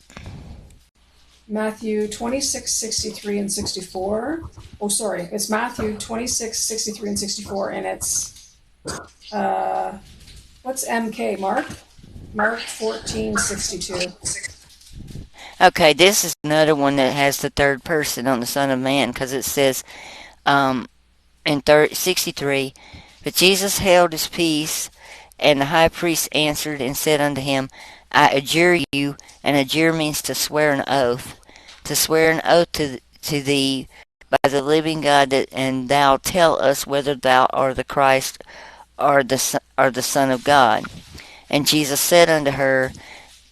Matthew 26, 63, and 64. Oh, sorry. It's Matthew 26, 63, and 64, and it's, what's MK? Mark? Mark 14, 62. Okay, this is another one that has the third person on the Son of Man because it says in 63, but Jesus held his peace, and the high priest answered and said unto him, I adjure you, and adjure means to swear an oath to thee by the living God, that, and thou tell us whether thou art the Christ or the Son of God. And Jesus said unto her,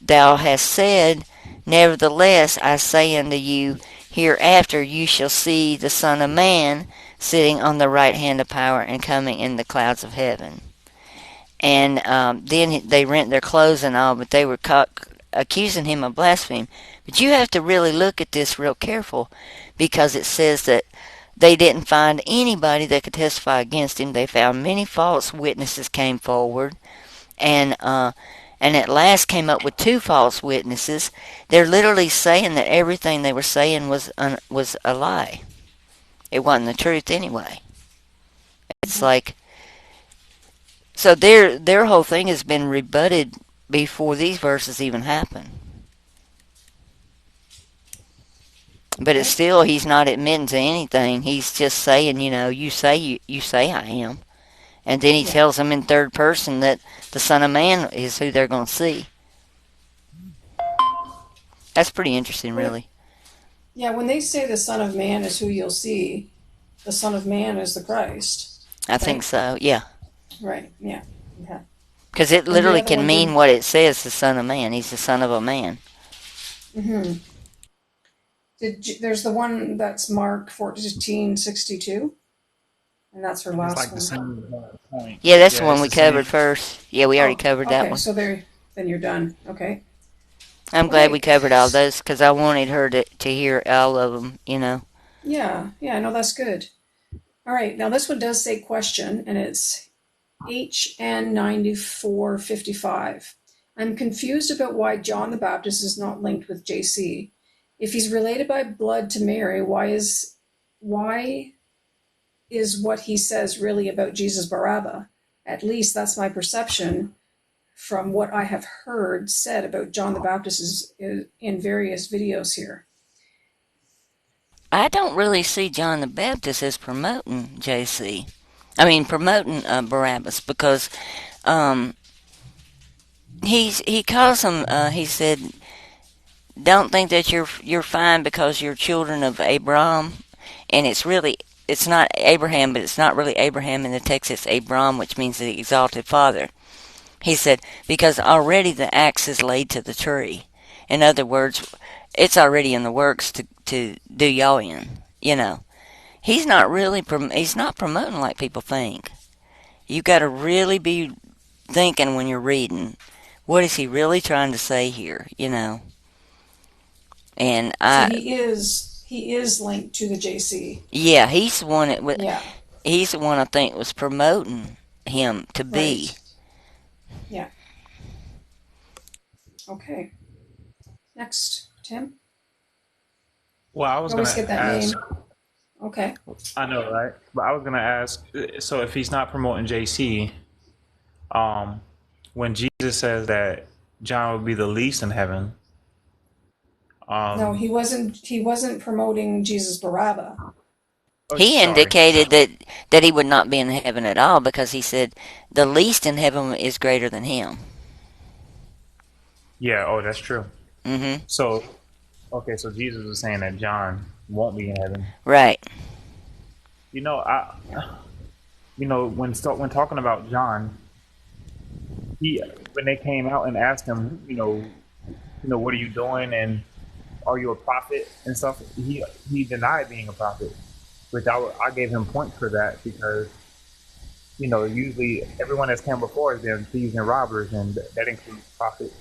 Thou hast said, nevertheless I say unto you, hereafter you shall see the Son of Man sitting on the right hand of power and coming in the clouds of heaven. And then they rent their clothes and all, but they were accusing him of blasphemy. But you have to really look at this real careful, because it says that they didn't find anybody that could testify against him. They found many false witnesses came forward, and at last came up with two false witnesses. They're literally saying that everything they were saying was a lie. It wasn't the truth anyway. It's like, so their whole thing has been rebutted before these verses even happen. But it's still, he's not admitting to anything. He's just saying, you say I am. And then he tells them in third person that the Son of Man is who they're going to see. That's pretty interesting, really. Yeah, when they say the Son of Man is who you'll see, the Son of Man is the Christ. I think so, yeah. Right, yeah. Okay. Because it literally can mean what it says, the Son of Man. He's the Son of a Man. Mm-hmm. There's the one that's Mark 14, 62? And that's her last like one. The same point. Yeah, that's the one we covered first. Yeah, we already covered that one. Okay, so then you're done. Okay. I'm glad we covered all those, because I wanted her to hear all of them, Yeah, no, that's good. All right, now this one does say question, and it's HN9455. I'm confused about why John the Baptist is not linked with JC. If he's related by blood to Mary, why is what he says really about Jesus Barabbas? At least that's my perception from what I have heard said about John the Baptist in various videos here. I don't really see John the Baptist as promoting JC. I mean, promoting Barabbas, because he calls him. He said, "Don't think that you're fine because you're children of Abraham," and it's not Abraham, but it's not really Abraham in the text. It's Abram, which means the exalted father. He said, because already the axe is laid to the tree. In other words, it's already in the works to do y'all in. He's not promoting like people think. You got to really be thinking when you're reading, what is he really trying to say here? And so he is linked to the JC. Yeah, he's the one he's the one I think was promoting him to be. Right. Yeah. Okay. Next, Tim. Well, I was going to ask. Name. Okay. I know, right? But I was going to ask. So, if he's not promoting JC, when Jesus says that John would be the least in heaven, no, he wasn't. He wasn't promoting Jesus Barabbas. He indicated that he would not be in heaven at all, because he said the least in heaven is greater than him. Yeah. Oh, that's true. Mm-hmm. So, okay. So Jesus was saying that John won't be in heaven. Right. When talking about John, he when they came out and asked him, what are you doing and are you a prophet and stuff? He denied being a prophet, which I gave him points for that because usually everyone that's come before has been thieves and robbers, and that includes prophets.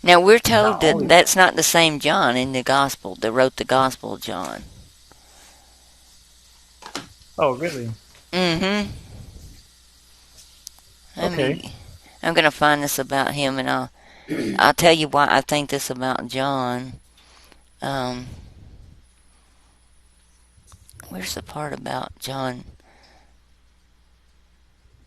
Now we're And told not that only that's not the same John in the gospel that wrote the Gospel of John. oh really? Mm-hmm. Let me. Okay. I'm gonna find this about him, and I'll tell you why I think this about John. Um, where's the part about John?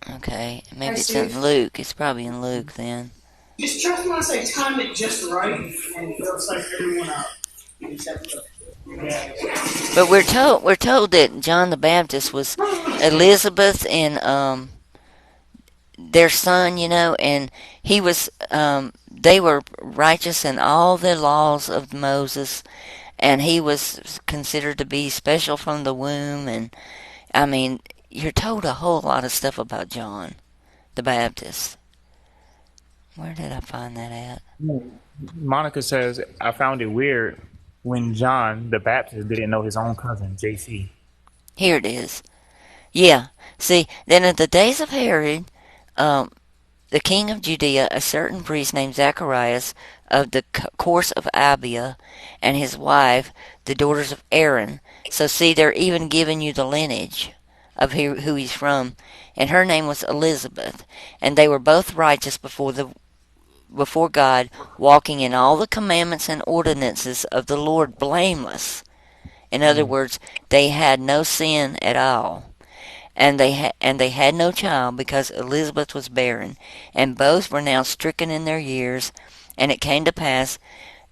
Okay, Hi, maybe it's in Steve. Luke. It's probably in Luke then. Just trust once I time it just right, and it looks like everyone else. Except for But we're told that John the Baptist was Elizabeth and their son, and he was they were righteous in all the laws of Moses, and he was considered to be special from the womb. And I mean, you're told a whole lot of stuff about John the Baptist. Where did I find that at? Monica says I found it weird when John the Baptist didn't know his own cousin JC. Here it is. Yeah. See, then in the days of Herod, um, the king of Judea, a certain priest named Zacharias of the course of Abia, and his wife, the daughters of Aaron. So see, they're even giving you the lineage of who he's from. And her name was Elizabeth, and they were both righteous before God, walking in all the commandments and ordinances of the Lord blameless. In other Mm. words, they had no sin at all. And they had no child because Elizabeth was barren, and both were now stricken in their years. And it came to pass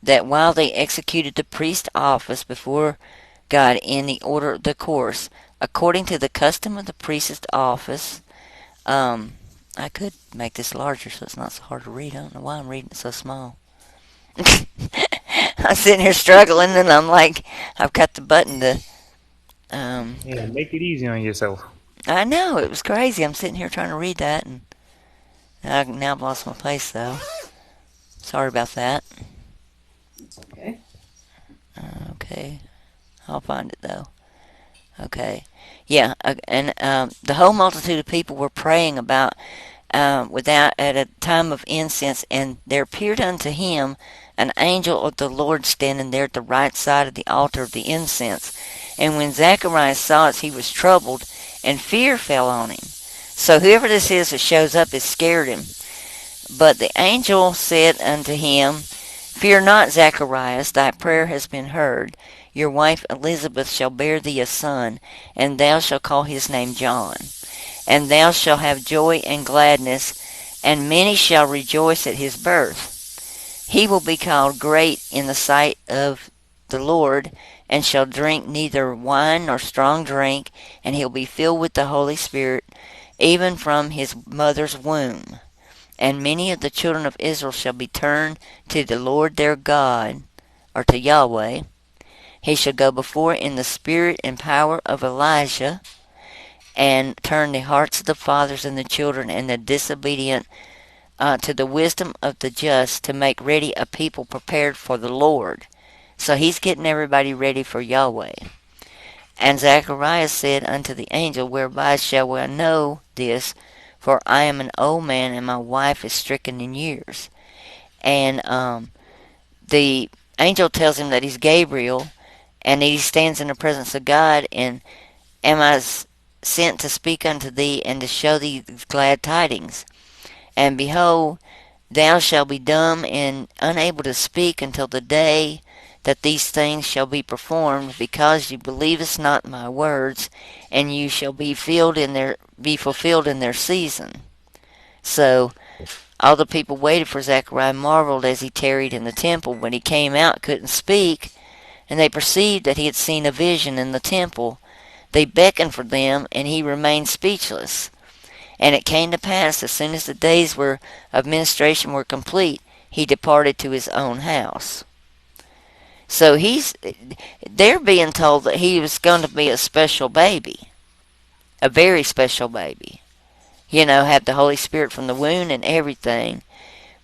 that while they executed the priest's office before God in the order of the course, according to the custom of the priest's office, um, I could make this larger so it's not so hard to read. I don't know why I'm reading it so small. I'm sitting here struggling, and I'm like, I've got the button to. Yeah, make it easy on yourself. I know it was crazy. I'm sitting here trying to read that, and now I've lost my place though. Sorry about that. It's okay. Okay, I'll find it though. Okay, yeah, and the whole multitude of people were praying about without at a time of incense, and there appeared unto him an angel of the Lord standing there at the right side of the altar of the incense. And when Zacharias saw it, he was troubled, and fear fell on him. So whoever this is that shows up has scared him. But the angel said unto him, Fear not, Zacharias, thy prayer has been heard. Your wife Elizabeth shall bear thee a son, and thou shalt call his name John. And thou shalt have joy and gladness, and many shall rejoice at his birth. He will be called great in the sight of the Lord, and shall drink neither wine nor strong drink, and he'll be filled with the Holy Spirit, even from his mother's womb. And many of the children of Israel shall be turned to the Lord their God, or to Yahweh. He shall go before in the spirit and power of Elijah, and turn the hearts of the fathers and the children and the disobedient to the wisdom of the just, to make ready a people prepared for the Lord. So he's getting everybody ready for Yahweh. And Zacharias said unto the angel, Whereby shall I know this? For I am an old man, and my wife is stricken in years. And the angel tells him that he's Gabriel, and he stands in the presence of God, and am I sent to speak unto thee, and to show thee glad tidings. And behold, thou shalt be dumb and unable to speak until the day that these things shall be performed, because you believest not my words, and you shall be fulfilled in their season. So all the people waited for Zechariah, marveled as he tarried in the temple. When he came out, couldn't speak, and they perceived that he had seen a vision in the temple. They beckoned for them, and he remained speechless. And it came to pass, as soon as the days of ministration were complete, he departed to his own house. So they're being told that he was going to be a special baby, a very special baby. have the Holy Spirit from the womb and everything.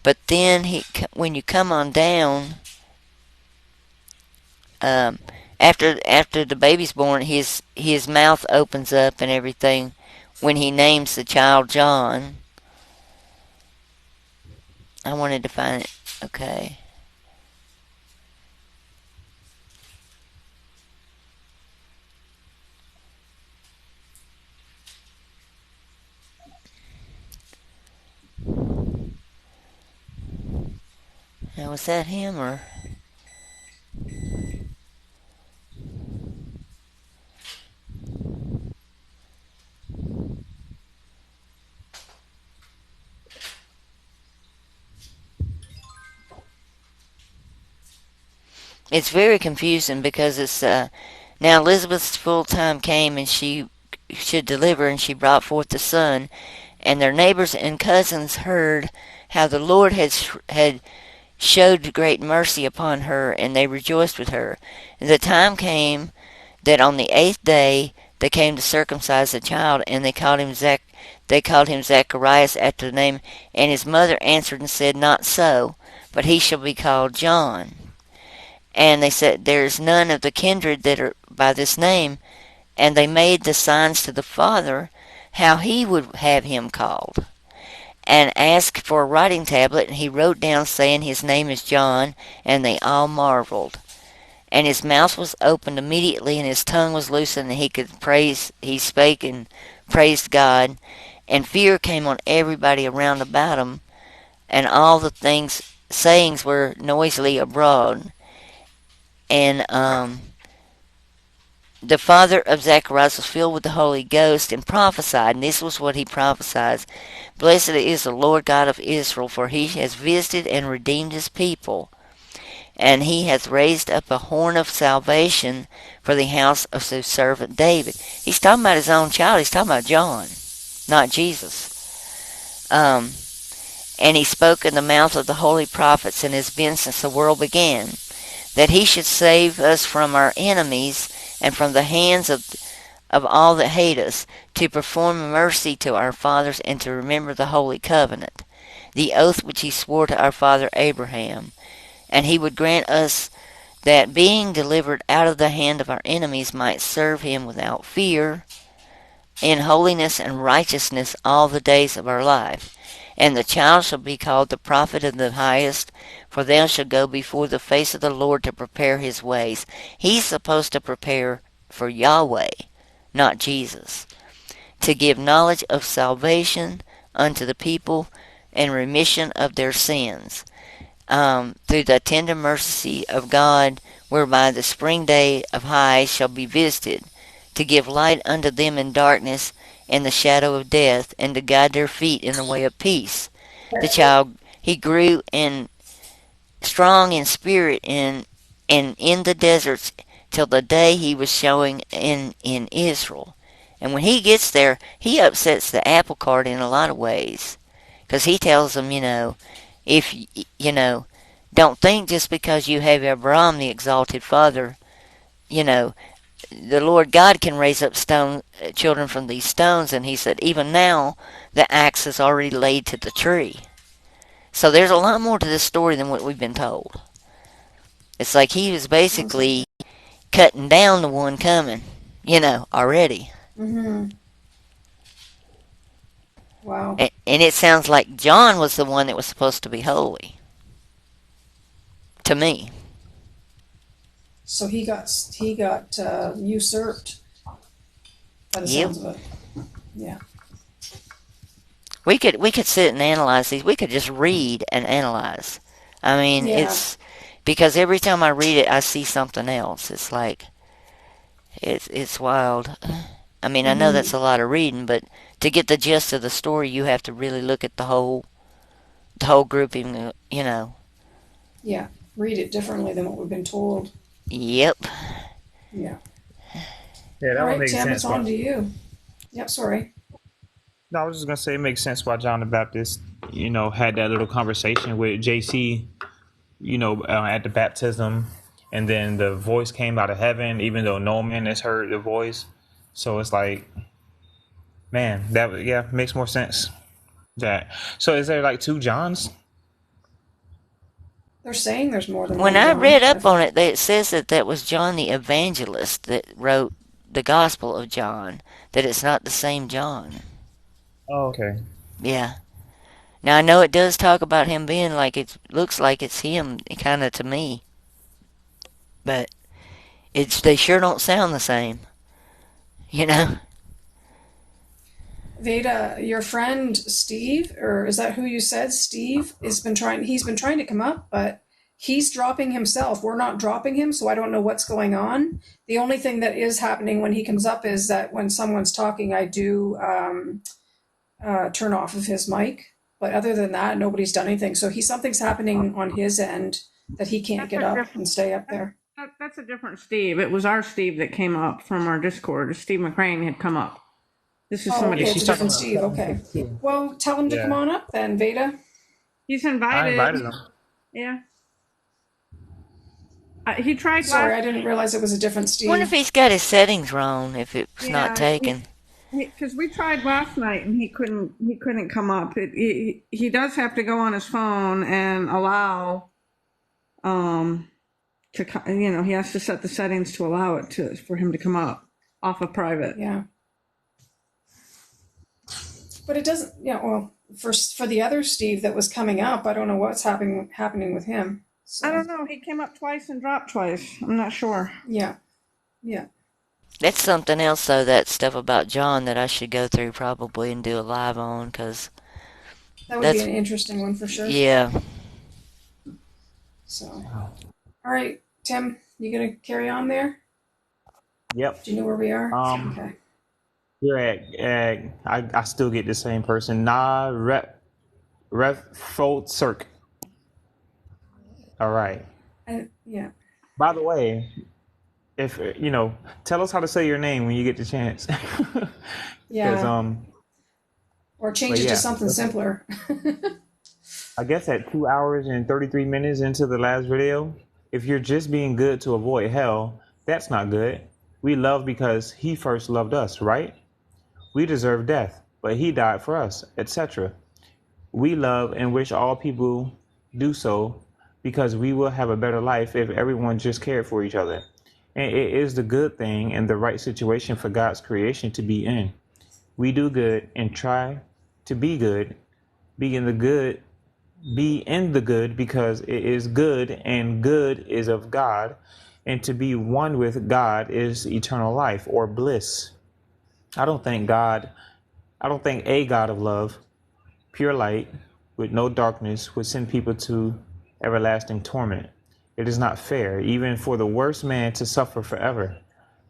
But then when you come on down, um, after the baby's born, his mouth opens up and everything when he names the child John. I wanted to find it. Okay. Now, was that him or? It's very confusing because it's now Elizabeth's full time came and she should deliver, and she brought forth the son. And their neighbors and cousins heard how the Lord had showed great mercy upon her, and they rejoiced with her. And the time came that on the 8th day they came to circumcise the child, and they called him Zacharias after the name. And his mother answered and said, Not so, but he shall be called John. And they said, There is none of the kindred that are by this name. And they made the signs to the father how he would have him called, and asked for a writing tablet, and he wrote down, saying, His name is John. And they all marveled. And his mouth was opened immediately, and his tongue was loosened, and he spake and praised God. And fear came on everybody around about him, and all the sayings were noisily abroad. And the father of Zacharias was filled with the Holy Ghost and prophesied. And this was what he prophesied: Blessed is the Lord God of Israel, for he has visited and redeemed his people. And he hath raised up a horn of salvation for the house of his servant David. He's talking about his own child. He's talking about John, not Jesus. And he spoke in the mouth of the holy prophets, and has been since the world began, that he should save us from our enemies and from the hands of all that hate us, to perform mercy to our fathers, and to remember the holy covenant, the oath which he swore to our father Abraham. And he would grant us that, being delivered out of the hand of our enemies, might serve him without fear, in holiness and righteousness all the days of our life. And the child shall be called the prophet of the highest, for they shall go before the face of the Lord to prepare his ways. He's supposed to prepare for Yahweh, not Jesus, to give knowledge of salvation unto the people, and remission of their sins, through the tender mercy of God, whereby the spring day of high shall be visited, to give light unto them in darkness and the shadow of death, and to guide their feet in the way of peace. The child, he grew strong in spirit and in the deserts, till the day he was showing in Israel. And when he gets there, he upsets the apple cart in a lot of ways, because he tells them, if don't think just because you have Abraham, the exalted father, the Lord God can raise up children from these stones. And he said, even now the axe is already laid to the tree. So there's a lot more to this story than what we've been told. It's like he was basically cutting down the one coming, already. Mm-hmm. Wow. And it sounds like John was the one that was supposed to be holy, to me. So he got usurped by the Yep. sounds of it. Yeah. We could sit and analyze these. We could just read and analyze. I mean, Yeah. it's because every time I read it, I see something else. It's like it's wild. I mean, I know that's Mm-hmm. a lot of reading, but to get the gist of the story, you have to really look at the whole grouping. Yeah. Read it differently than what we've been told. Yep. Yeah. Yeah, that All would right, make Tim, it's sense. on to you. Yep, sorry. No, I was just gonna say it makes sense why John the Baptist, had that little conversation with JC, at the baptism, and then the voice came out of heaven, even though no man has heard the voice. So it's like Man, yeah makes more sense. That so is there like two Johns? They're saying there's more than When one I John. read up on it, it says that was John the Evangelist that wrote the Gospel of John. That it's not the same John. Oh, okay. Yeah. Now I know it does talk about him being like it looks like it's him kind of to me, but it's they sure don't sound the same. You know. Veda, your friend Steve, or is that who you said? Steve has been trying. He's been trying to come up, but he's dropping himself. We're not dropping him, so I don't know what's going on. The only thing that is happening when he comes up is that when someone's talking, I do turn off of his mic. But other than that, nobody's done anything. So something's happening on his end that he can't That's get a up different. and stay up there. That's a different Steve. It was our Steve that came up from our Discord. Steve McCrane had come up. This is Oh, somebody. Yeah, okay, it's she's a talking different about Steve. Okay. 762. Well, tell him to come Yeah, on up then, Veda. He's I invited. invited him. Yeah. He tried Sorry, last. I didn't realize it was a different Wonder if Steve. he's got his settings wrong. If it's not Yeah. taken. Because we tried last night and he couldn't. He couldn't come up. He does have to go on his phone and allow. To he has to set the settings to allow it to for him to come up off of private. Yeah. But it doesn't, yeah, well, for the other Steve that was coming up, I don't know what's happening with him. I So, don't know. He came up twice and dropped twice. I'm not sure. yeah. Yeah. That's something else though. That stuff about John that I should go through probably and do a live on because That would be that's an interesting one for sure. yeah. So, all right, Tim, you going to carry on there? Yep. Do you know where we are? Um, Okay. you're at I still get the same person. Nah, ref Fold Cirque. All right. Yeah. By the way, if tell us how to say your name when you get the chance. Because Yeah. Or but change it to yeah, something simpler. I guess at 2 hours and 33 minutes into the last video, if you're just being good to avoid hell, that's not good. We love because he first loved us, right? We deserve death, but he died for us, etc. We love and wish all people do so because we will have a better life if everyone just cared for each other. And it is the good thing and the right situation for God's creation to be in. We do good and try to be good, be in the good, be in the good because it is good and good is of God. And to be one with God is eternal life or bliss. I don't think God, I don't think a God of love, pure light, with no darkness, would send people to everlasting torment. It is not fair, even for the worst man to suffer forever.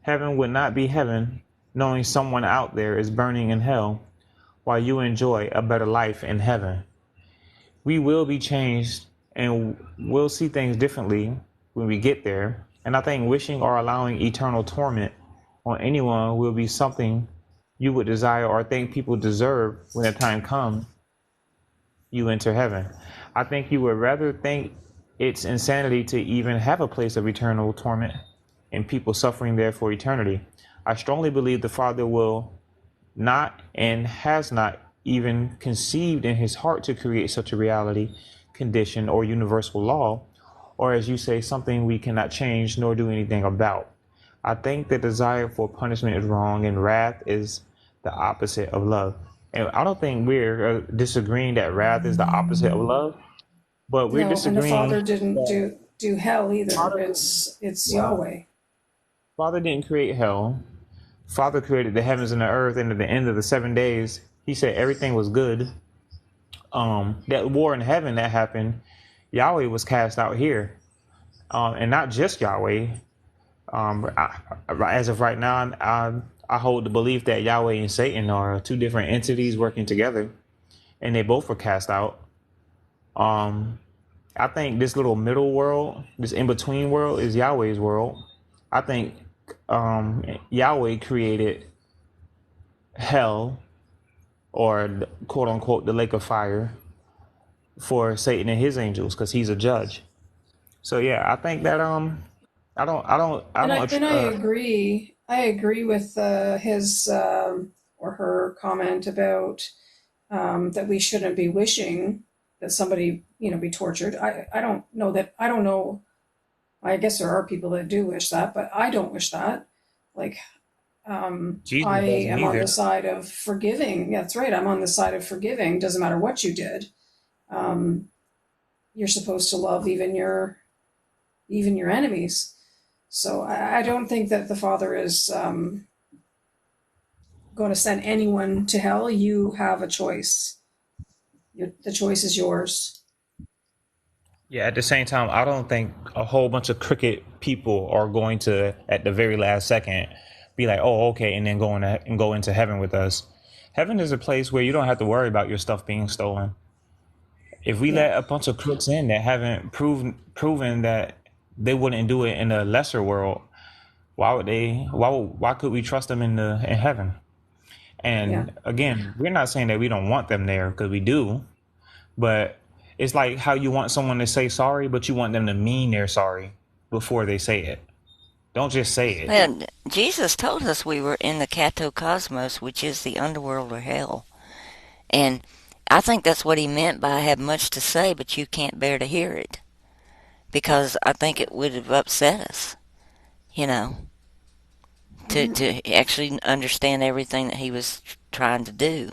Heaven would not be heaven, knowing someone out there is burning in hell, while you enjoy a better life in heaven. We will be changed and we'll see things differently when we get there. And I think wishing or allowing eternal torment on anyone will be something you would desire or think people deserve when the time comes you enter heaven. I think you would rather think it's insanity to even have a place of eternal torment and people suffering there for eternity. I strongly believe the Father will not and has not even conceived in his heart to create such a reality, condition, or universal law, or as you say, something we cannot change nor do anything about. I think the desire for punishment is wrong and wrath is the opposite of love. And I don't think we're disagreeing that wrath is the opposite of love, but we're No, and the disagreeing Father didn't that do hell either. Father, It's well, Yahweh. Father didn't create hell. Father created the heavens and the earth, and at the end of the 7 days, he said everything was good. That war in heaven that happened, Yahweh was cast out here, and not just Yahweh. As of right now, I hold the belief that Yahweh and Satan are two different entities working together, and they both were cast out. Um, I think this little middle world, this in between world, is Yahweh's world. I think Yahweh created hell, or quote unquote the lake of fire, for Satan and his angels because he's a judge. So yeah, I think that I And I don't agree. I agree with his. or her comment about that we shouldn't be wishing that somebody, be tortured. I don't know that. I don't know. I guess there are people that do wish that, but I don't wish that. Like, I Jesus doesn't am on the either. side of forgiving. Yeah, that's right. I'm on the side of forgiving. Doesn't matter what you did. Um, you're supposed to love even your enemies. So I don't think that the Father is going to send anyone to hell. You have a choice. The choice is yours. Yeah, at the same time, I don't think a whole bunch of cricket people are going to, at the very last second, be like, "Oh, okay," and then go into heaven with us. Heaven is a place where you don't have to worry about your stuff being stolen. If we Yeah. let a bunch of crooks in that haven't proven that they wouldn't do it in a lesser world, why would they? Why could we trust them in heaven? Yeah. And again, we're not saying that we don't want them there because we do, but it's like how you want someone to say sorry, but you want them to mean they're sorry before they say it. Don't just say it. Yeah. Well, Jesus told us we were in the catacosmos, which is the underworld or hell. And I think that's what he meant by I have much to say, but you can't bear to hear it. Because I think it would have upset us, you know, Mm-hmm. to actually understand everything that he was trying to do.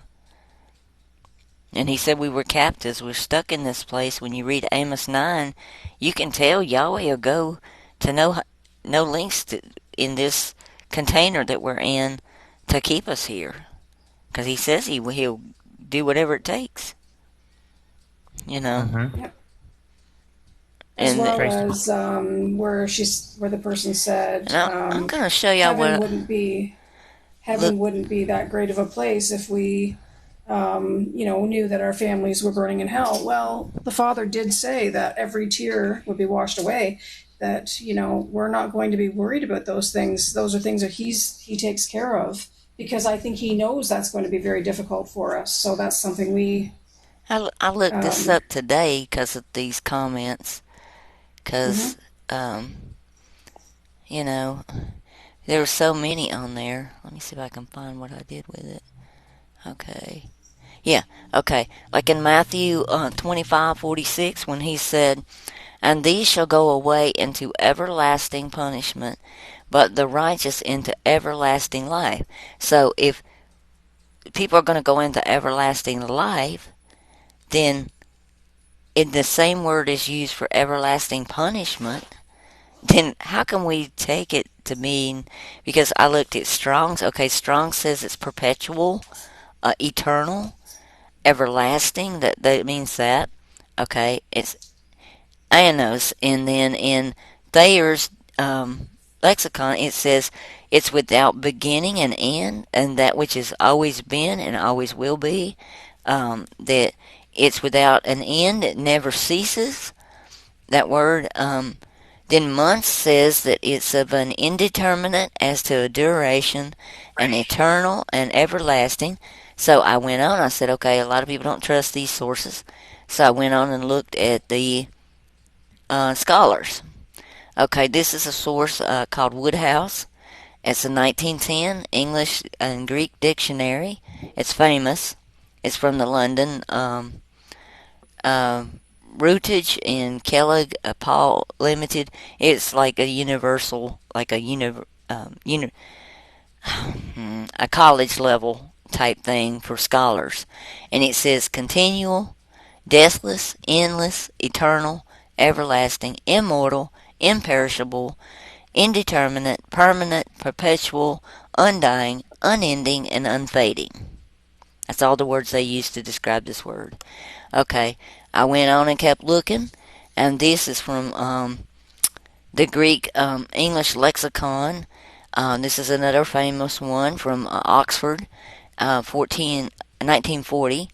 And he said we were captives. We're stuck in this place. When you read Amos 9, you can tell Yahweh will go to no lengths in this container that we're in to keep us here. Because he says he'll do whatever it takes, you know. Mm-hmm. Yep. As And well Tracy. as where the person said I'm going to show y'all heaven what. wouldn't be Look, heaven wouldn't be that great of a place if we knew that our families were burning in hell. Well, the Father did say that every tear would be washed away. That we're not going to be worried about those things. Those are things that he takes care of because I think he knows that's going to be very difficult for us. So that's something we. I looked this Um, up today because of these comments. mhm. Because, um, you know, there were so many on there. Let me see if I can find what I did with it. Okay. Yeah, okay. Like in Matthew 25:46, when he said, "And these shall go away into everlasting punishment, but the righteous into everlasting life." So if people are going to go into everlasting life, then in the same word is used for everlasting punishment, then how can we take it to mean? Because I looked at Strong's. Okay, Strong says it's perpetual, eternal, everlasting. That means that. Okay, it's Anos, and then in Thayer's lexicon, it says it's without beginning and end, and that which has always been and always will be. That it's without an end; it never ceases. That word. Then Muntz says that it's of an indeterminate as to a duration, an eternal and everlasting. So I went on. I said, okay, a lot of people don't trust these sources. So I went on and looked at the scholars. Okay, this is a source called Woodhouse. It's a 1910 English and Greek dictionary. It's famous. It's from the London uh, Rootage in Kellogg Paul Limited. It's like a universal, like a college level type thing for scholars, and it says continual, deathless, endless, eternal, everlasting, immortal, imperishable, indeterminate, permanent, perpetual, undying, unending, and unfading. That's all the words they use to describe this word. Okay, I went on and kept looking, and this is from the Greek English lexicon. This is another famous one from Oxford, 1940,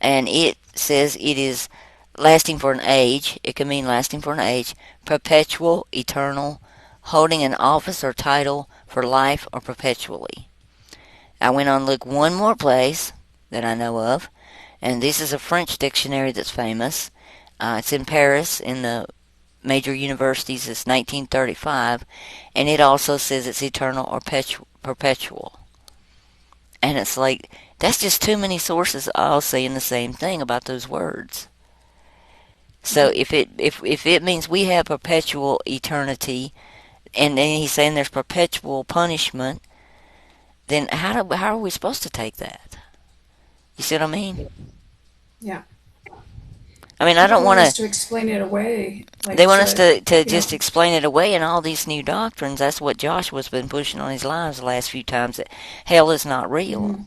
and it says it is lasting for an age. It can mean lasting for an age, perpetual, eternal, holding an office or title for life or perpetually. I went on to look one more place that I know of, and this is a French dictionary that's famous. It's in Paris in the major universities. It's 1935, and it also says it's eternal or perpetual. And it's like, that's just too many sources all saying the same thing about those words. So Yep. if it means we have perpetual eternity, and then he's saying there's perpetual punishment, then how are we supposed to take that? You see what I mean? Yeah. I mean, I don't People want want us to. to explain it away, They like want us to you know, just explain it away and all these new doctrines. That's what Joshua's been pushing on his lives the last few times, that hell is not real. hmm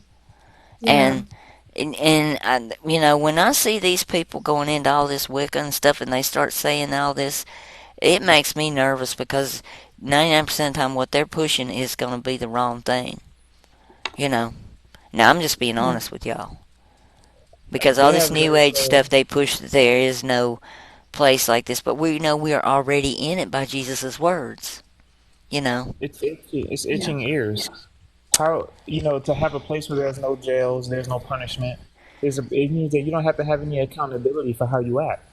yeah, And when I see these people going into all this Wicca and stuff, and they start saying all this, it makes me nervous because 99% of the time, what they're pushing is going to be the wrong thing. You know. Now I'm just being yeah, honest with y'all, because all They this have New this. Age stuff they push, there is no place like this. But we know we are already in it by Jesus' words. You know. It's itchy. It's yeah, itching ears. How to have a place where there's no jails, there's no punishment. It means that you don't have to have any accountability for how you act.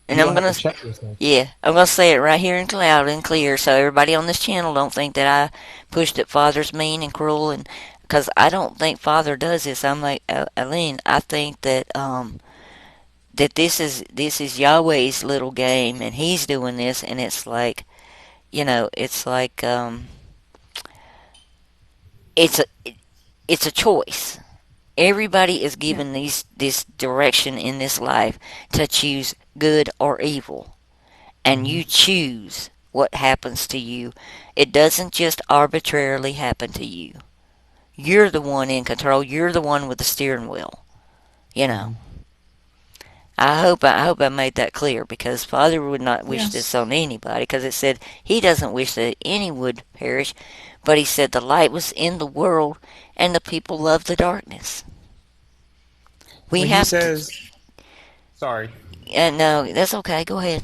And You I'm don't have gonna to check yourself. Yeah, I'm gonna say it right here in loud and clear, so everybody on this channel don't think that I pushed that Father's mean and cruel, and because I don't think Father does this. I'm like Aline. I think that this is Yahweh's little game, and He's doing this, and it's like it's like it's a it's a choice. Everybody is yeah, given this direction in this life to choose good or evil, and Hmm. you choose what happens to you. It doesn't just arbitrarily happen to you. You're the one in control. You're the one with the steering wheel. You know. Hmm. I hope I made that clear, because Father would not wish this yes, on anybody, because it said He doesn't wish that any would perish, but He said the light was in the world and the people loved the darkness. We When he have to. says, sorry, No, that's okay. Go ahead.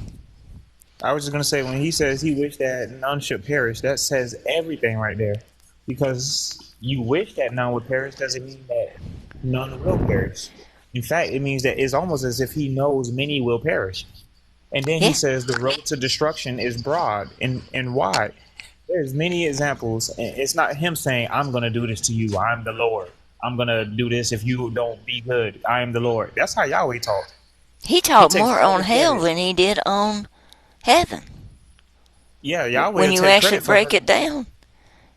I was just gonna say when he says he wished that none should perish, that says everything right there. Because you wish that none would perish doesn't mean that none will perish. In fact, it means that it's almost as if he knows many will perish. And then he Yeah, says the road to destruction is broad and wide. There's many examples. And it's not him saying, I'm going to do this to you. I'm the Lord. I'm going to do this if you don't be good. I am the Lord. That's how Yahweh talks. He He taught takes more all on the hell credit. than he did on heaven. Yeah, Yahweh When will you take actually credit for break her. it down,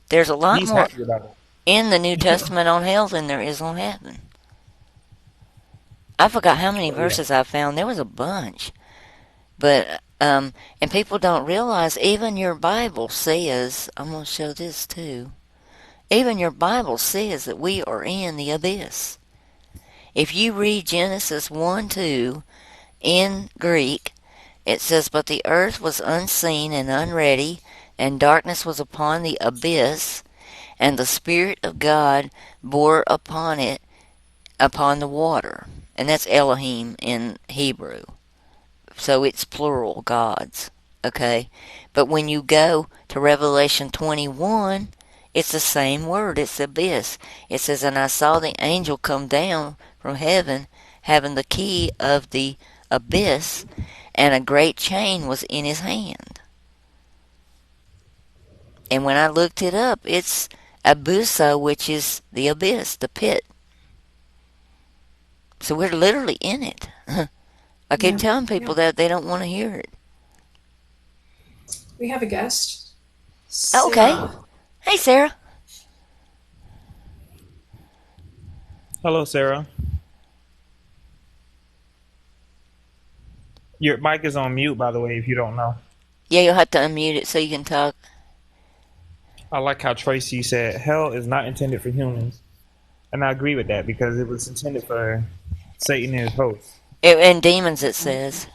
there's a lot He's more happy about in the New it. Testament on hell than there is on heaven. I forgot how many So, yeah. verses I found. There was a bunch. But and people don't realize, even your Bible says, I'm going to show this too. Even your Bible says that we are in the abyss. If you read Genesis 1:2 in Greek, it says, "But the earth was unseen and unready, and darkness was upon the abyss, and the Spirit of God bore upon it, upon the water." And that's Elohim in Hebrew. So it's plural gods. Okay? But when you go to Revelation 21, it's the same word. It's abyss. It says, "And I saw the angel come down from heaven, having the key of the abyss, and a great chain was in his hand." And when I looked it up, it's abusa, which is the abyss, the pit. So we're literally in it. I keep yeah, telling yeah. people that they don't want to hear it. We have a guest, Oh, okay. Sarah. Hey, Sarah. Hello, Sarah. Your mic is on mute, by the way, if you don't know. Yeah, you'll have to unmute it so you can talk. I like how Tracy said hell is not intended for humans. And I agree with that because it was intended for Satan and his hosts. And demons, it says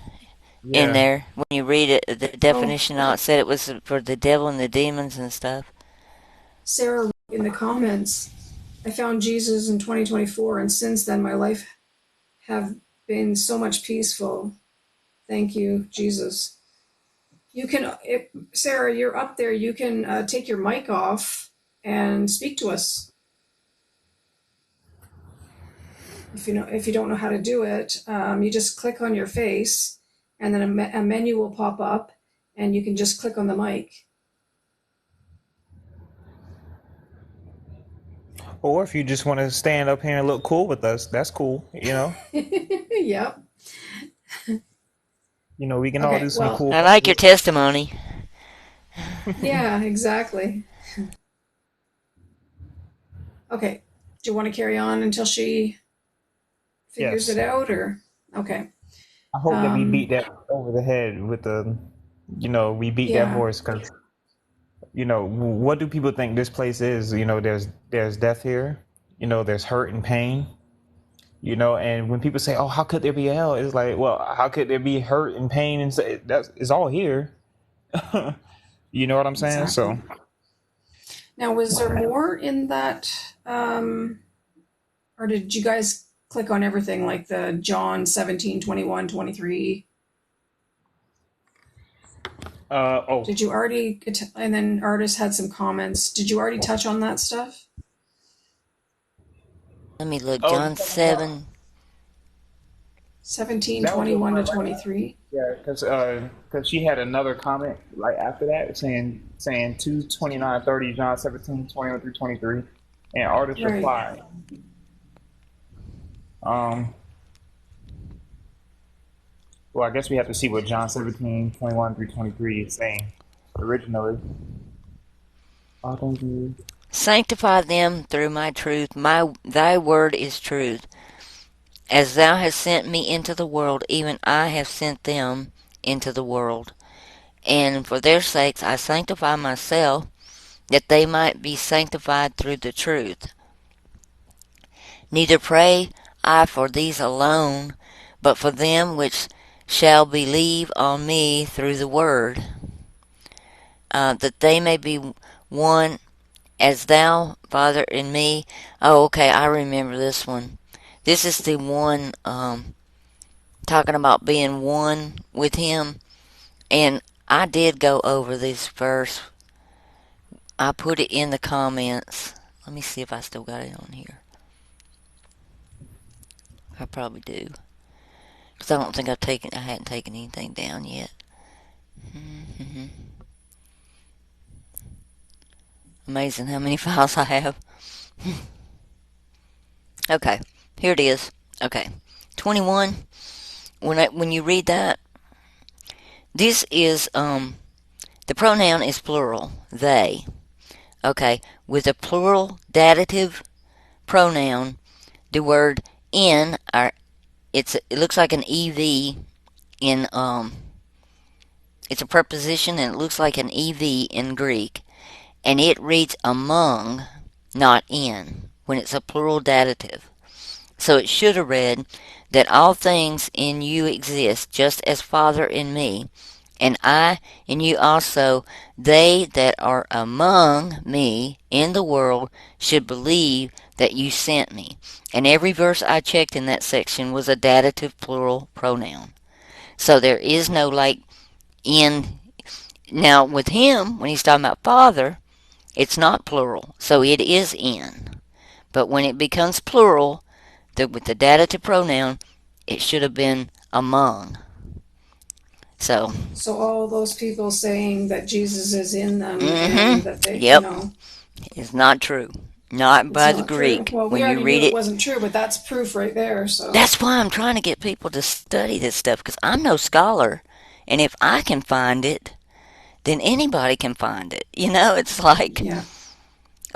in Yeah. there. When you read it, the Oh, definition, it said it was for the devil and the demons and stuff. Sarah wrote in the comments, I found Jesus in 2024, and since then my life have been so much peaceful. Thank you, Jesus. You can, Sarah, you're up there. You can take your mic off and speak to us. If you don't know how to do it, you just click on your face, and then a menu will pop up, and you can just click on the mic. Or if you just want to stand up here and look cool with us, that's cool. Yep. We can all Okay. do some Well, cool I like your things. testimony. yeah, exactly. Okay. Do you want to carry on until she figures it Yes. out, or okay? I hope that we beat Um, that over the head with we beat that yeah. horse because, what do people think this place is? There's death here. There's hurt and pain. And when people say, "Oh, how could there be hell?" It's like, well, how could there be hurt and pain? And say that's it's all here. You know what I'm saying? So, Exactly. Now, was there more in that, or did you guys click on everything like the John 17, 21, 23? oh, Did you already, and then artists had some comments. Did you already touch on that stuff? Let me look. oh, you John talking about 7. 17, that was your 21 to part right there? 23? Yeah, because she had another comment right after that saying 2:29:30 John 17:21 through 23, and artist Right. replied, um, well, I guess we have to see what John 17:21 through 23 is saying originally. Oh, thank you. Sanctify them through my truth. Thy word is truth. As thou hast sent me into the world, even I have sent them into the world. And for their sakes I sanctify myself, that they might be sanctified through the truth. Neither pray I for these alone, but for them which shall believe on me through the word, that they may be one as thou, Father, in me. Oh, okay, I remember this one. This is the one talking about being one with him. And I did go over this verse. I put it in the comments. Let me see if I still got it on here. I probably do. Because I don't think I hadn't taken anything down yet. Mm-hmm. Amazing how many files I have. Okay, here it is. Okay, 21. When you read that, this is the pronoun is plural, they. Okay, with a plural datative pronoun, the word in it looks like an ev in it's a preposition and it looks like an ev in Greek, and it reads among, not in, when it's a plural datative. So it should have read that all things in you exist, just as Father in me, and I in you also. They that are among me in the world should believe that you sent me. And every verse I checked in that section was a datative plural pronoun. So there is no like in. Now with him, when he's talking about Father, it's not plural, so it is in. But when it becomes plural, with the datative pronoun, it should have been among. So, So all those people saying that Jesus is in them and mm-hmm. that they, Yep, it's not true. Not it's by the not true. Greek. Well, we When you already knew read it it, wasn't true, but that's proof right there. So, that's why I'm trying to get people to study this stuff because I'm no scholar. And if I can find it, then anybody can find it. It's like, yeah,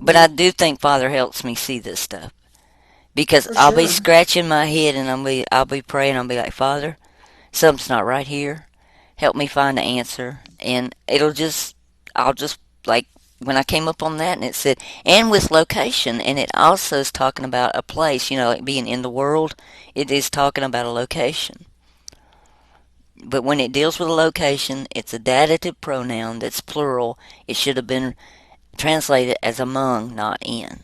but I yeah, do think Father helps me see this stuff because for I'll be sure. scratching my head and I'll be praying. I'll be like, Father, something's not right here. Help me find the answer. And I'll just like when I came up on that and it said, and with location, and it also is talking about a place, like being in the world, it is talking about a location. But when it deals with a location, it's a datative pronoun that's plural. It should have been translated as among, not in.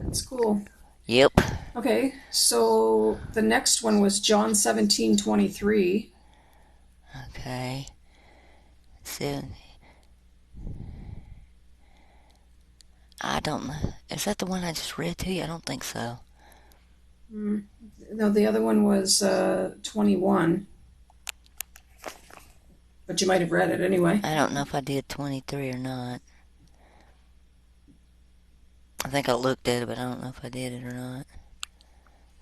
That's cool. Yep. Okay, so the next one was John 17:23. Okay. So I don't know. Is that the one I just read to you? I don't think so. No, the other one was 21, but you might have read it anyway. I don't know if I did 23 or not. I think I looked at it, but I don't know if I did it or not.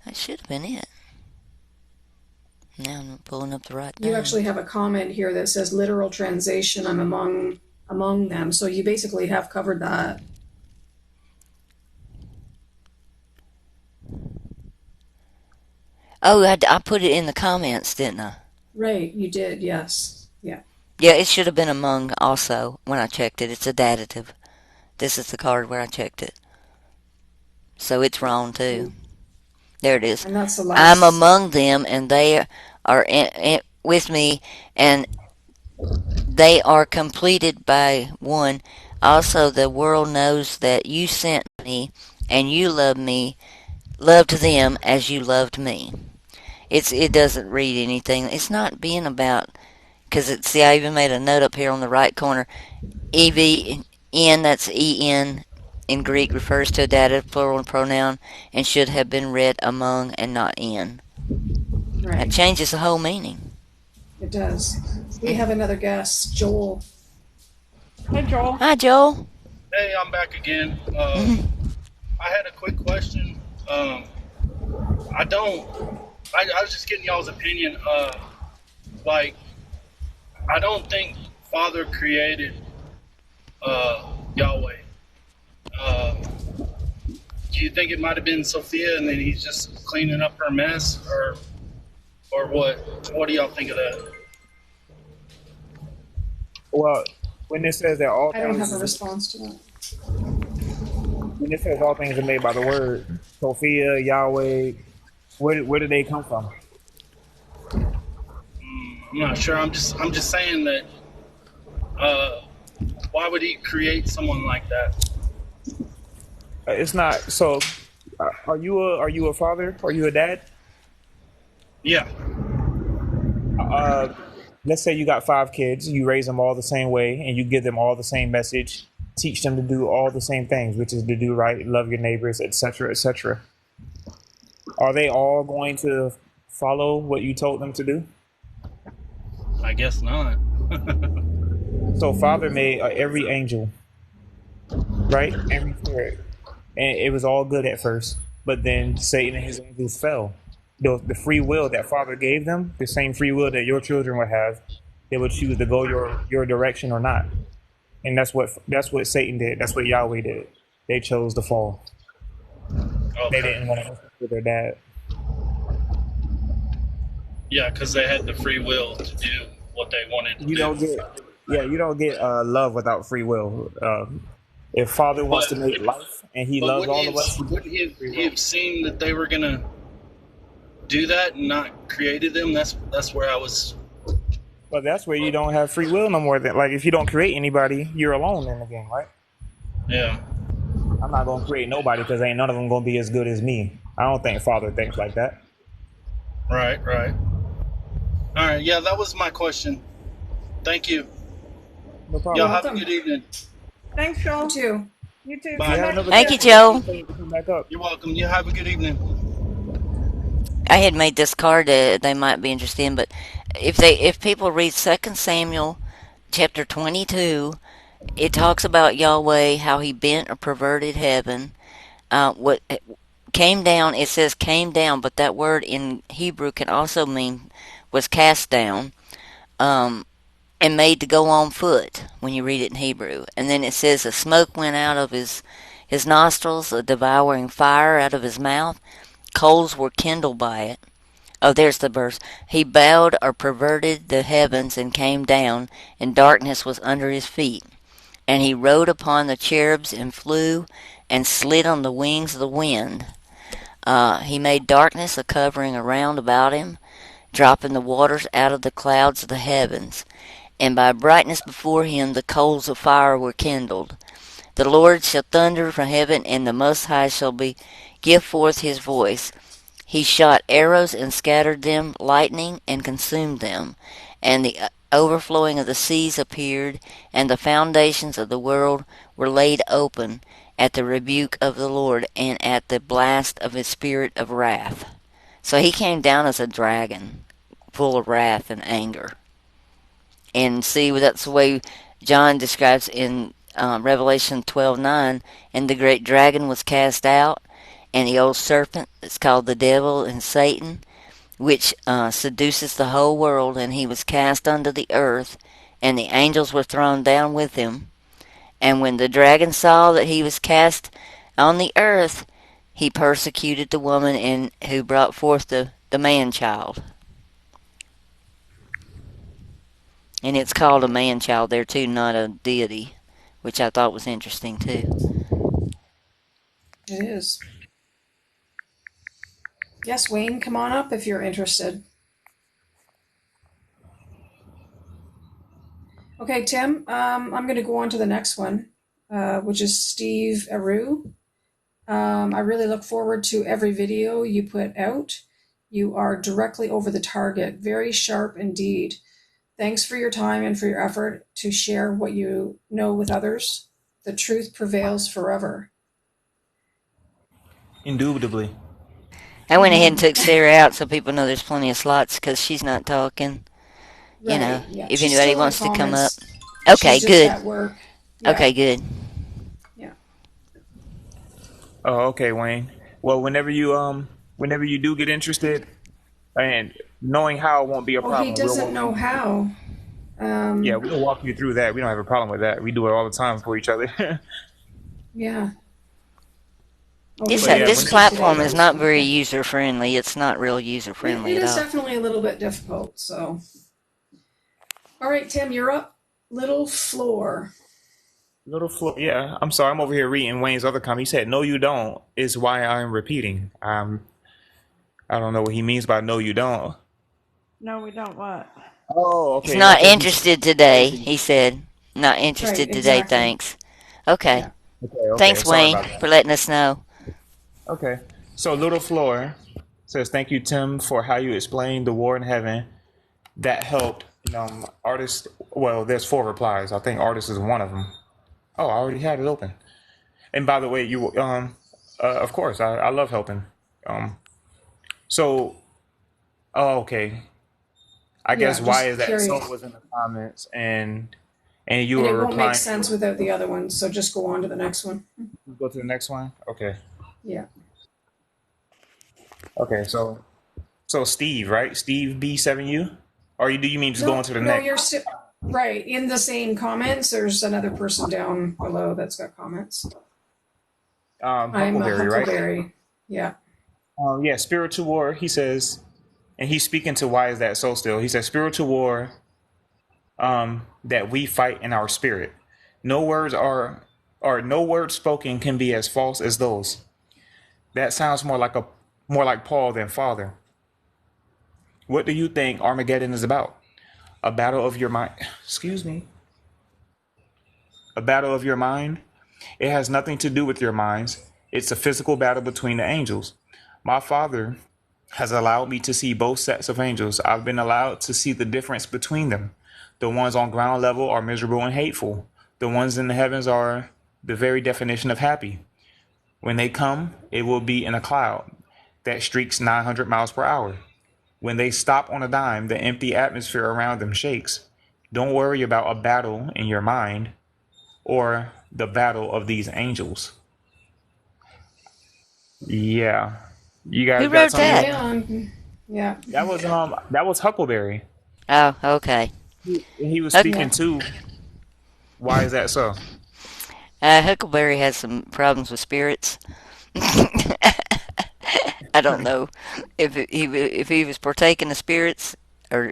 That should have been it. Now I'm not pulling up the right You thing. actually have a comment here that says literal translation, I'm among them. So you basically have covered that. Oh, I put it in the comments, didn't I? Right, you did, yes. Yeah. Yeah, it should have been among also when I checked it. It's a datative. This is the card where I checked it. So it's wrong too. And There it is. and that's the I'm last. among them, and they are with me, and they are completed by one. Also, the world knows that you sent me, and you loved them as you loved me. It doesn't read anything. It's not being about because it's see I even made a note up here on the right corner. EVN, that's EN in Greek, refers to a dative plural pronoun and should have been read among and not in. That Right, changes the whole meaning. it does. We have another guest, Joel. Hey, Joel. Hi, Joel. Hey, I'm back again. Mhm. I had a quick question. I don't. I was just getting y'all's opinion. Like, I don't think Father created Yahweh. Uh, do you think it might have been Sophia, and then he's just cleaning up her mess, or what? What do y'all think of that? Well, when it says that all I don't things have a is response to that. when it says all things are made by the word, Sophia, Yahweh, where do they come from? I'm not sure. I'm just saying that. Uh, why would he create someone like that? It's not so. Are you a father? Are you a dad? Yeah. Uh, let's say you got 5 kids, you raise them all the same way, and you give them all the same message, teach them to do all the same things, which is to do right, love your neighbors, etc., etc. Are they all going to follow what you told them to do? I guess not. So, Father made every angel, right? Every spirit, and it was all good at first, but then Satan and his angels fell. The free will that Father gave them, the same free will that your children would have, they would choose to go your direction or not. And that's what Satan did. That's what Yahweh did. They chose to fall. They Okay. didn't want to listen to their dad. Yeah, because they had the free will to do what they wanted to You don't do. get, yeah, you don't get love without free will. If Father wants But to make life and He but loves wouldn't all he of us, He have, gives wouldn't us he have, free he will. have seen that they were gonna do that and not created them? That's where I was. But that's where you don't have free will no more. Than like if you don't create anybody, you're alone in the game, right? Yeah. I'm not gonna create nobody because ain't none of them gonna be as good as me. I don't think Father thinks like that. Right. Right. All right. Yeah, that was my question. Thank you. No Y'all You're problem. have a good welcome. evening. Thanks, You Joel. too. You too. If you Come Bye. have back another Thank you, again. question, Joel. tell me to come back up. You're welcome. You have a good evening. I had made this card that they might be interested in, but if people read 2 Samuel chapter 22, it talks about Yahweh, how he bent or perverted heaven. What came down, it says came down, but that word in Hebrew can also mean was cast down. Um, and made to go on foot when you read it in Hebrew. And then it says the smoke went out of his nostrils, a devouring fire out of his mouth. Coals were kindled by it. Oh, there's the verse. He bowed or perverted the heavens and came down, and darkness was under his feet. And he rode upon the cherubs and flew and slid on the wings of the wind. He made darkness a covering around about him, dropping the waters out of the clouds of the heavens. And by brightness before him the coals of fire were kindled. The Lord shall thunder from heaven, and the Most High shall give forth his voice. He shot arrows and scattered them, lightning and consumed them. And the overflowing of the seas appeared, and the foundations of the world were laid open at the rebuke of the Lord and at the blast of his spirit of wrath. So he came down as a dragon, full of wrath and anger. And see, that's the way John describes in Revelation 12:9, and the great dragon was cast out, and the old serpent that's called the devil and Satan, which seduces the whole world, and he was cast unto the earth, and the angels were thrown down with him. And when the dragon saw that he was cast on the earth, he persecuted the woman and who brought forth the man child. And it's called a man child there too, not a deity, which I thought was interesting too. It is. Yes, Wayne, come on up if you're interested. Okay, Tim, I'm going to go on to the next one, which is Steve Aru. I really look forward to every video you put out. You are directly over the target, very sharp indeed. Thanks for your time and for your effort to share what you know with others. The truth prevails forever. Indubitably. I went ahead and took Sarah out so people know there's plenty of slots because she's not talking. You know, Yeah. if She's anybody still in wants to come up. comments. Okay, She's just good. at work. Yeah. Okay, good. Yeah. Oh, okay, Wayne. Well, whenever you do get interested, and knowing how won't be a Oh, he problem. doesn't know how. Yeah, we'll walk you through that. We don't have a problem with that. We do it all the time for each other. Yeah. Oh, This he yeah, this today, platform is not so, very okay. user friendly. It's not real user friendly It at is all. definitely a little bit difficult. So, all right, Tim, you're up. Little floor. Little floor. Yeah, I'm sorry. I'm over here reading Wayne's other comment. He said, "No, you don't." Is why I'm repeating. I don't know what he means by "no, you don't." No, we don't what? Oh, He's okay. not Okay. interested today, he said. Not Right, interested today, exactly. thanks. Okay. Yeah. Okay. Thanks, Sorry Wayne, about that. for letting us know. Okay. So Little Floor says, "Thank you, Tim, for how you explained the war in heaven. That helped." Artist. Well, there's 4 replies. I think artist is one of them. Oh, I already had it open. And by the way, of course, I love helping. So, oh, okay. I guess Yeah, why just is that carry. so was in the comments, and you And were it won't make replying. sense without the other one. So just go on to the next one. Go to the next one. Okay. Yeah. Okay. So Steve, right? Steve B7U, or do you mean just going No, to the no, next? you're still right. In the same comments, there's another person down below that's got comments. I'm a Huckleberry, right? Huckleberry. Yeah. Yeah, spiritual war. He says, and he's speaking to why is that so still. He says spiritual war that we fight in our spirit. No words are or no words spoken can be as false as those. That sounds more like Paul than Father. What do you think Armageddon is about? A battle of your mind. Excuse me. A battle of your mind. It has nothing to do with your minds. It's a physical battle between the angels. My Father has allowed me to see both sets of angels. I've been allowed to see the difference between them. The ones on ground level are miserable and hateful. The ones in the heavens are the very definition of happy. When they come, it will be in a cloud that streaks 900 miles per hour. When they stop on a dime, the empty atmosphere around them shakes. Don't worry about a battle in your mind or the battle of these angels. Yeah. You Who guys got wrote something? that? Carry on. Yeah. That was Huckleberry. Oh, okay. He was Okay. speaking to why is that so? Huckleberry has some problems with spirits. I don't know if he was partaking of spirits or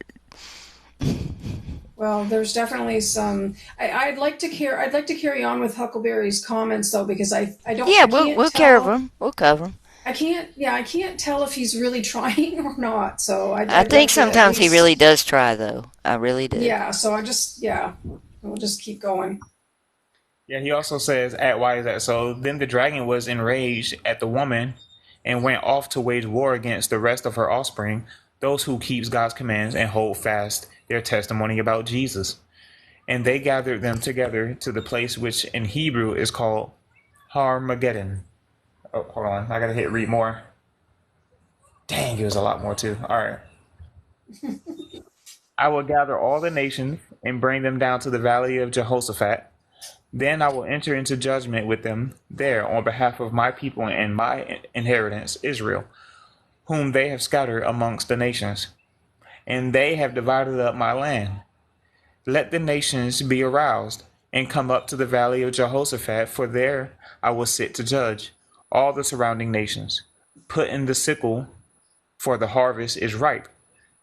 Well, there's definitely some. I'd like to carry. I'd like to carry on with Huckleberry's comments though, because I don't. yeah, I we'll can't cover tell. him. We'll cover him. I can't. Yeah, I can't tell if he's really trying or not. So I I'd think like to at sometimes he least. really does try, though. I really do. Yeah. So I just. Yeah. We'll just keep going. Yeah, he also says at why is that so? Then the dragon was enraged at the woman and went off to wage war against the rest of her offspring, those who keeps God's commands and hold fast their testimony about Jesus. And they gathered them together to the place which in Hebrew is called Harmageddon. Oh, hold on. I gotta hit read more. Dang, it was a lot more too. All right. I will gather all the nations and bring them down to the valley of Jehoshaphat. Then I will enter into judgment with them there on behalf of my people and my inheritance, Israel, whom they have scattered amongst the nations, and they have divided up my land. Let the nations be aroused, and come up to the valley of Jehoshaphat, for there I will sit to judge all the surrounding nations. Put in the sickle, for the harvest is ripe.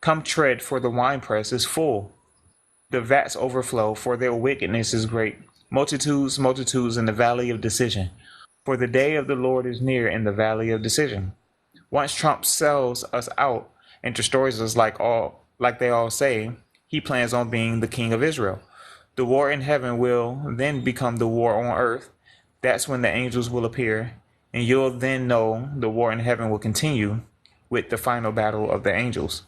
Come tread, for the winepress is full. The vats overflow, for their wickedness is great. Multitudes, multitudes in the valley of decision. For the day of the Lord is near in the valley of decision. Once Trump sells us out and destroys us like they all say, he plans on being the king of Israel. The war in heaven will then become the war on earth. That's when the angels will appear, and you'll then know the war in heaven will continue with the final battle of the angels.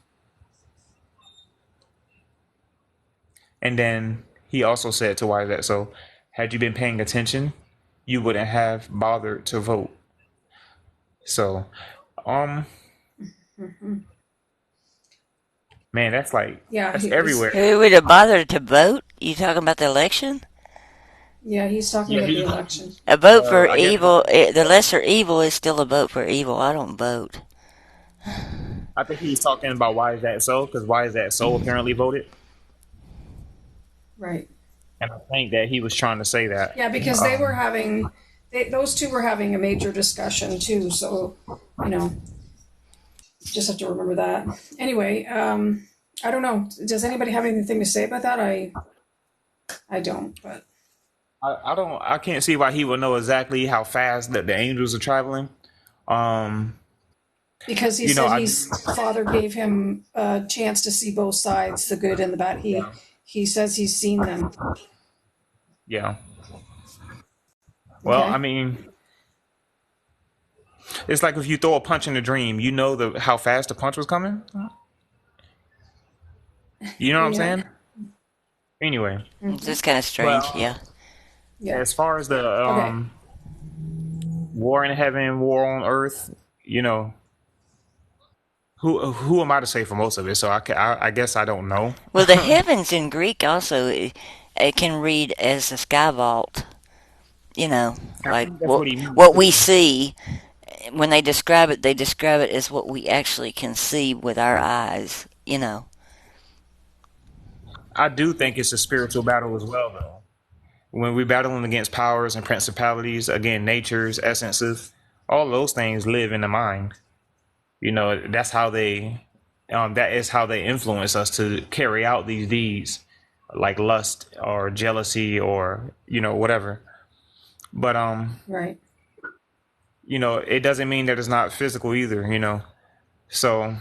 And then he also said to why that so, had you been paying attention, you wouldn't have bothered to vote. So, um, man, that's Yeah, that's everywhere. Who would have bothered to vote? You talking about the election? yeah, he's talking Yeah, about the he. election. A vote for I guess evil, the lesser evil is still a vote for evil. I don't vote. I think he's talking about why is that so? Because why is that so? Apparently voted, Right. and I think that he was trying to say that. Yeah, because they were having, those two were having a major discussion too. So, you know, just have to remember that. Anyway, I don't know. Does anybody have anything to say about that? I don't. But I don't. I can't see why he would know exactly how fast that the angels are traveling. Um, because he you know, said I his father gave him a chance to see both sides, the good and the bad. He says he's seen them. yeah. Well, I Okay. mean, it's like if you throw a punch in a dream, you know the how fast the punch was coming. You know what I'm Yeah. saying? Anyway, It's just kind of but strange, yeah. Yeah. as far as the Okay. war in heaven, war on earth, you know, who am I to say for most of it? So I guess I don't know. Well, the heavens in Greek also it can read as a sky vault. You know, I like think that's what he means what we too. see when they describe it. They describe it as what we actually can see with our eyes. You know. I do think it's a spiritual battle as well, though. When we're battling against powers and principalities, again, natures, essences, all those things live in the mind. You know, that is how they influence us to carry out these deeds, like lust or jealousy or whatever. But Right. it doesn't mean that it's not physical either. So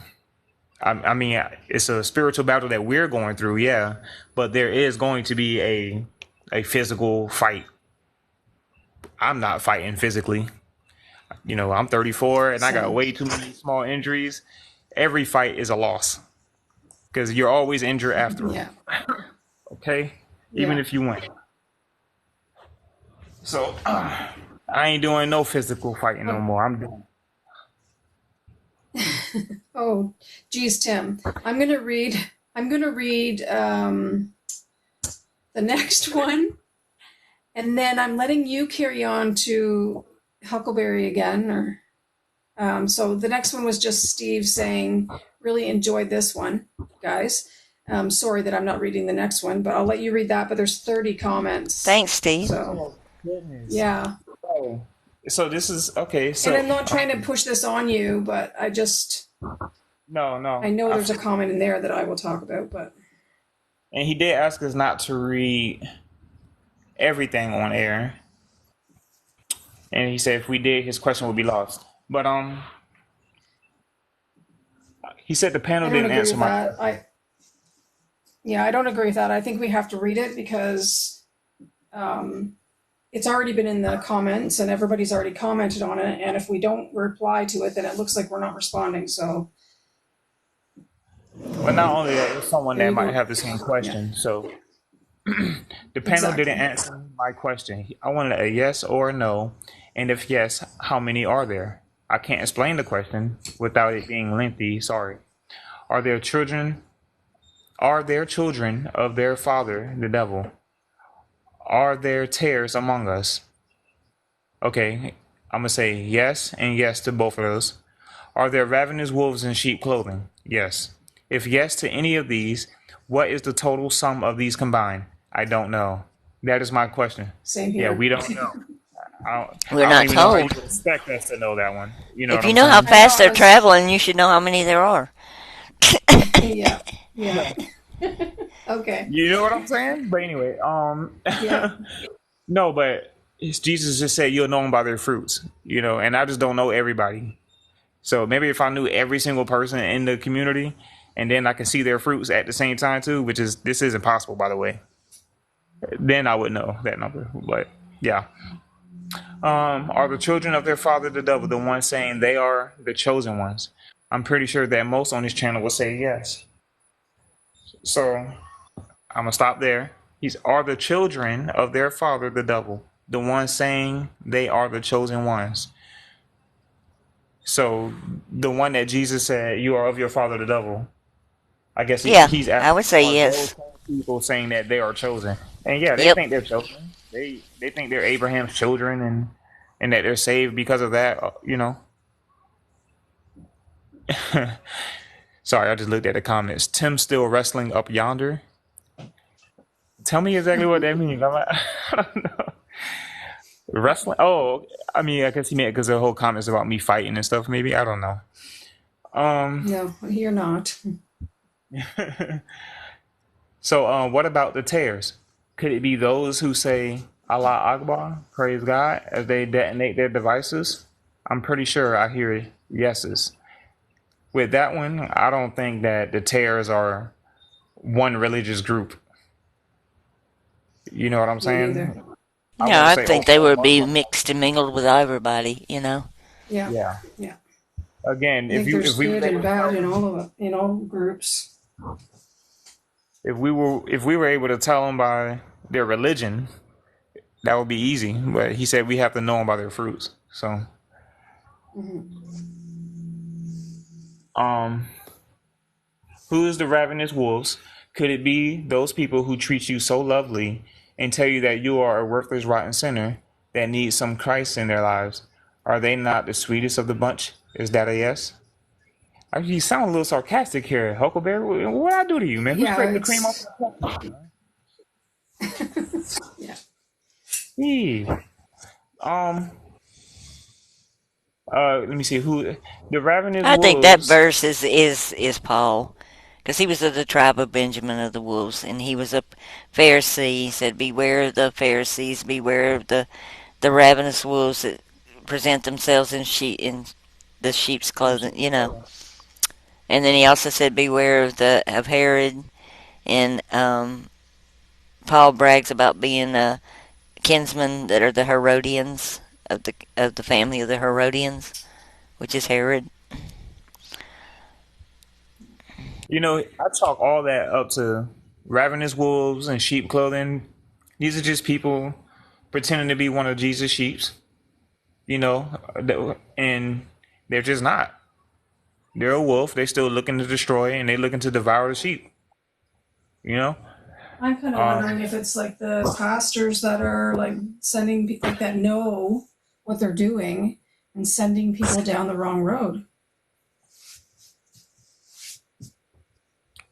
I mean, it's a spiritual battle that we're going through, yeah, but there is going to be a physical fight. I'm not fighting physically. I'm 34 and I got Same. way too many small injuries. Every fight is a loss because you're always injured after. Yeah. Okay, even Yeah. if you win. So I ain't doing no physical fighting no more. I'm doing. Oh, geez, Tim. I'm gonna read the next one, and then I'm letting you carry on to Huckleberry again. Or so the next one was just Steve saying, "Really enjoyed this one, guys." Sorry that I'm not reading the next one, but I'll let you read that. But there's 30 comments, Thanks, Steve. so Oh goodness. yeah. Oh. So this is okay. And So I'm not trying to push this on you, but I no. know there's a comment in there that I will talk about, but And he did ask us not to read everything on air, and he said if we did, his question would be lost. But he said the panel I don't didn't agree answer with my that. question. I don't agree with that. I think we have to read it because it's already been in the comments and everybody's already commented on it. And if we don't reply to it, then it looks like we're not responding. So Well, not only that, it's someone there that you might go. have the same Yeah, question. So the panel didn't exactly. answer my question. I wanted a yes or a no, and if yes, how many are there? I can't explain the question without it being lengthy. Sorry. Are there children? Are there children of their father, the devil? Are there tares among us? Okay, I'm gonna say yes and yes to both of those. Are there ravenous wolves in sheep clothing? Yes. If yes to any of these, what is the total sum of these combined? I don't know. That is my question. Same Yeah, here. we don't know. We're I don't not even know how you told. would expect us to know that one. You know what If you I'm know how saying? I know. fast I they're was. traveling, you should know how many there are. Yeah. Yeah. Okay. You know what I'm saying? But anyway, Yeah. no, but Jesus just said you'll know them by their fruits. You know, and I just don't know everybody. So maybe if I knew every single person in the community, and then I can see their fruits at the same time too, which is this is impossible by the way. Then I would know that number. But yeah, are the children of their father the devil the ones saying they are the chosen ones? I'm pretty sure that most on this channel will say yes. So I'm gonna stop there. He's are the children of their father the devil the ones saying they are the chosen ones? So the one that Jesus said you are of your father the devil. I guess Yeah, he's I asking, would say are those yes. people saying that they are chosen? And yeah, they Yep. think they're chosen. They think they're Abraham's children and that they're saved because of that. You know. Sorry, I just looked at the comments. Tim still wrestling up yonder. Tell me exactly what that means. I don't know. Wrestling? Oh, I mean, I guess he meant because the whole comments about me fighting and stuff. Maybe I don't know. Um. No, you're not. So, what about the tares? Could it be those who say Allah Akbar, praise God, as they detonate their devices? I'm pretty sure I hear yeses. With that one, I don't think that the tares are one religious group. You know what I'm Me neither. saying? I Yeah, won't I say, oh, think they would be Muslim. mixed and mingled with everybody, you know. Yeah. Yeah. Yeah. Again, I think if there's we was good able and to bad tell in them, all of it, in all groups. if we were able to tell them by their religion, that would be easy. But he said we have to know them by their fruits. So, um, who is the ravenous wolves? Could it be those people who treat you so lovely and tell you that you are a worthless, rotten sinner that needs some Christ in their lives? Are they not the sweetest of the bunch? Is that a yes? You sound a little sarcastic here, Huckleberry. What I do to you, man? Who Yeah, scraped the cream off it's the top? yeah. Hey, um, let me see who the ravenous I think that wolves. verse is Paul, because he was of the tribe of Benjamin of the wolves, and he was a Pharisee. He said, "Beware of the Pharisees, beware of the ravenous wolves that present themselves in the sheep's clothing." You know. And then he also said, "Beware of Herod." And Paul brags about being a kinsman that are the Herodians of the family of the Herodians, which is Herod. You know, I chalk all that up to ravenous wolves and sheep clothing. These are just people pretending to be one of Jesus' sheeps. You know, and they're just not. They're a wolf. They're still looking to destroy, and they're looking to devour the sheep. You know. I'm kind of wondering if it's like the pastors that are like sending people like that know what they're doing and sending people down the wrong road.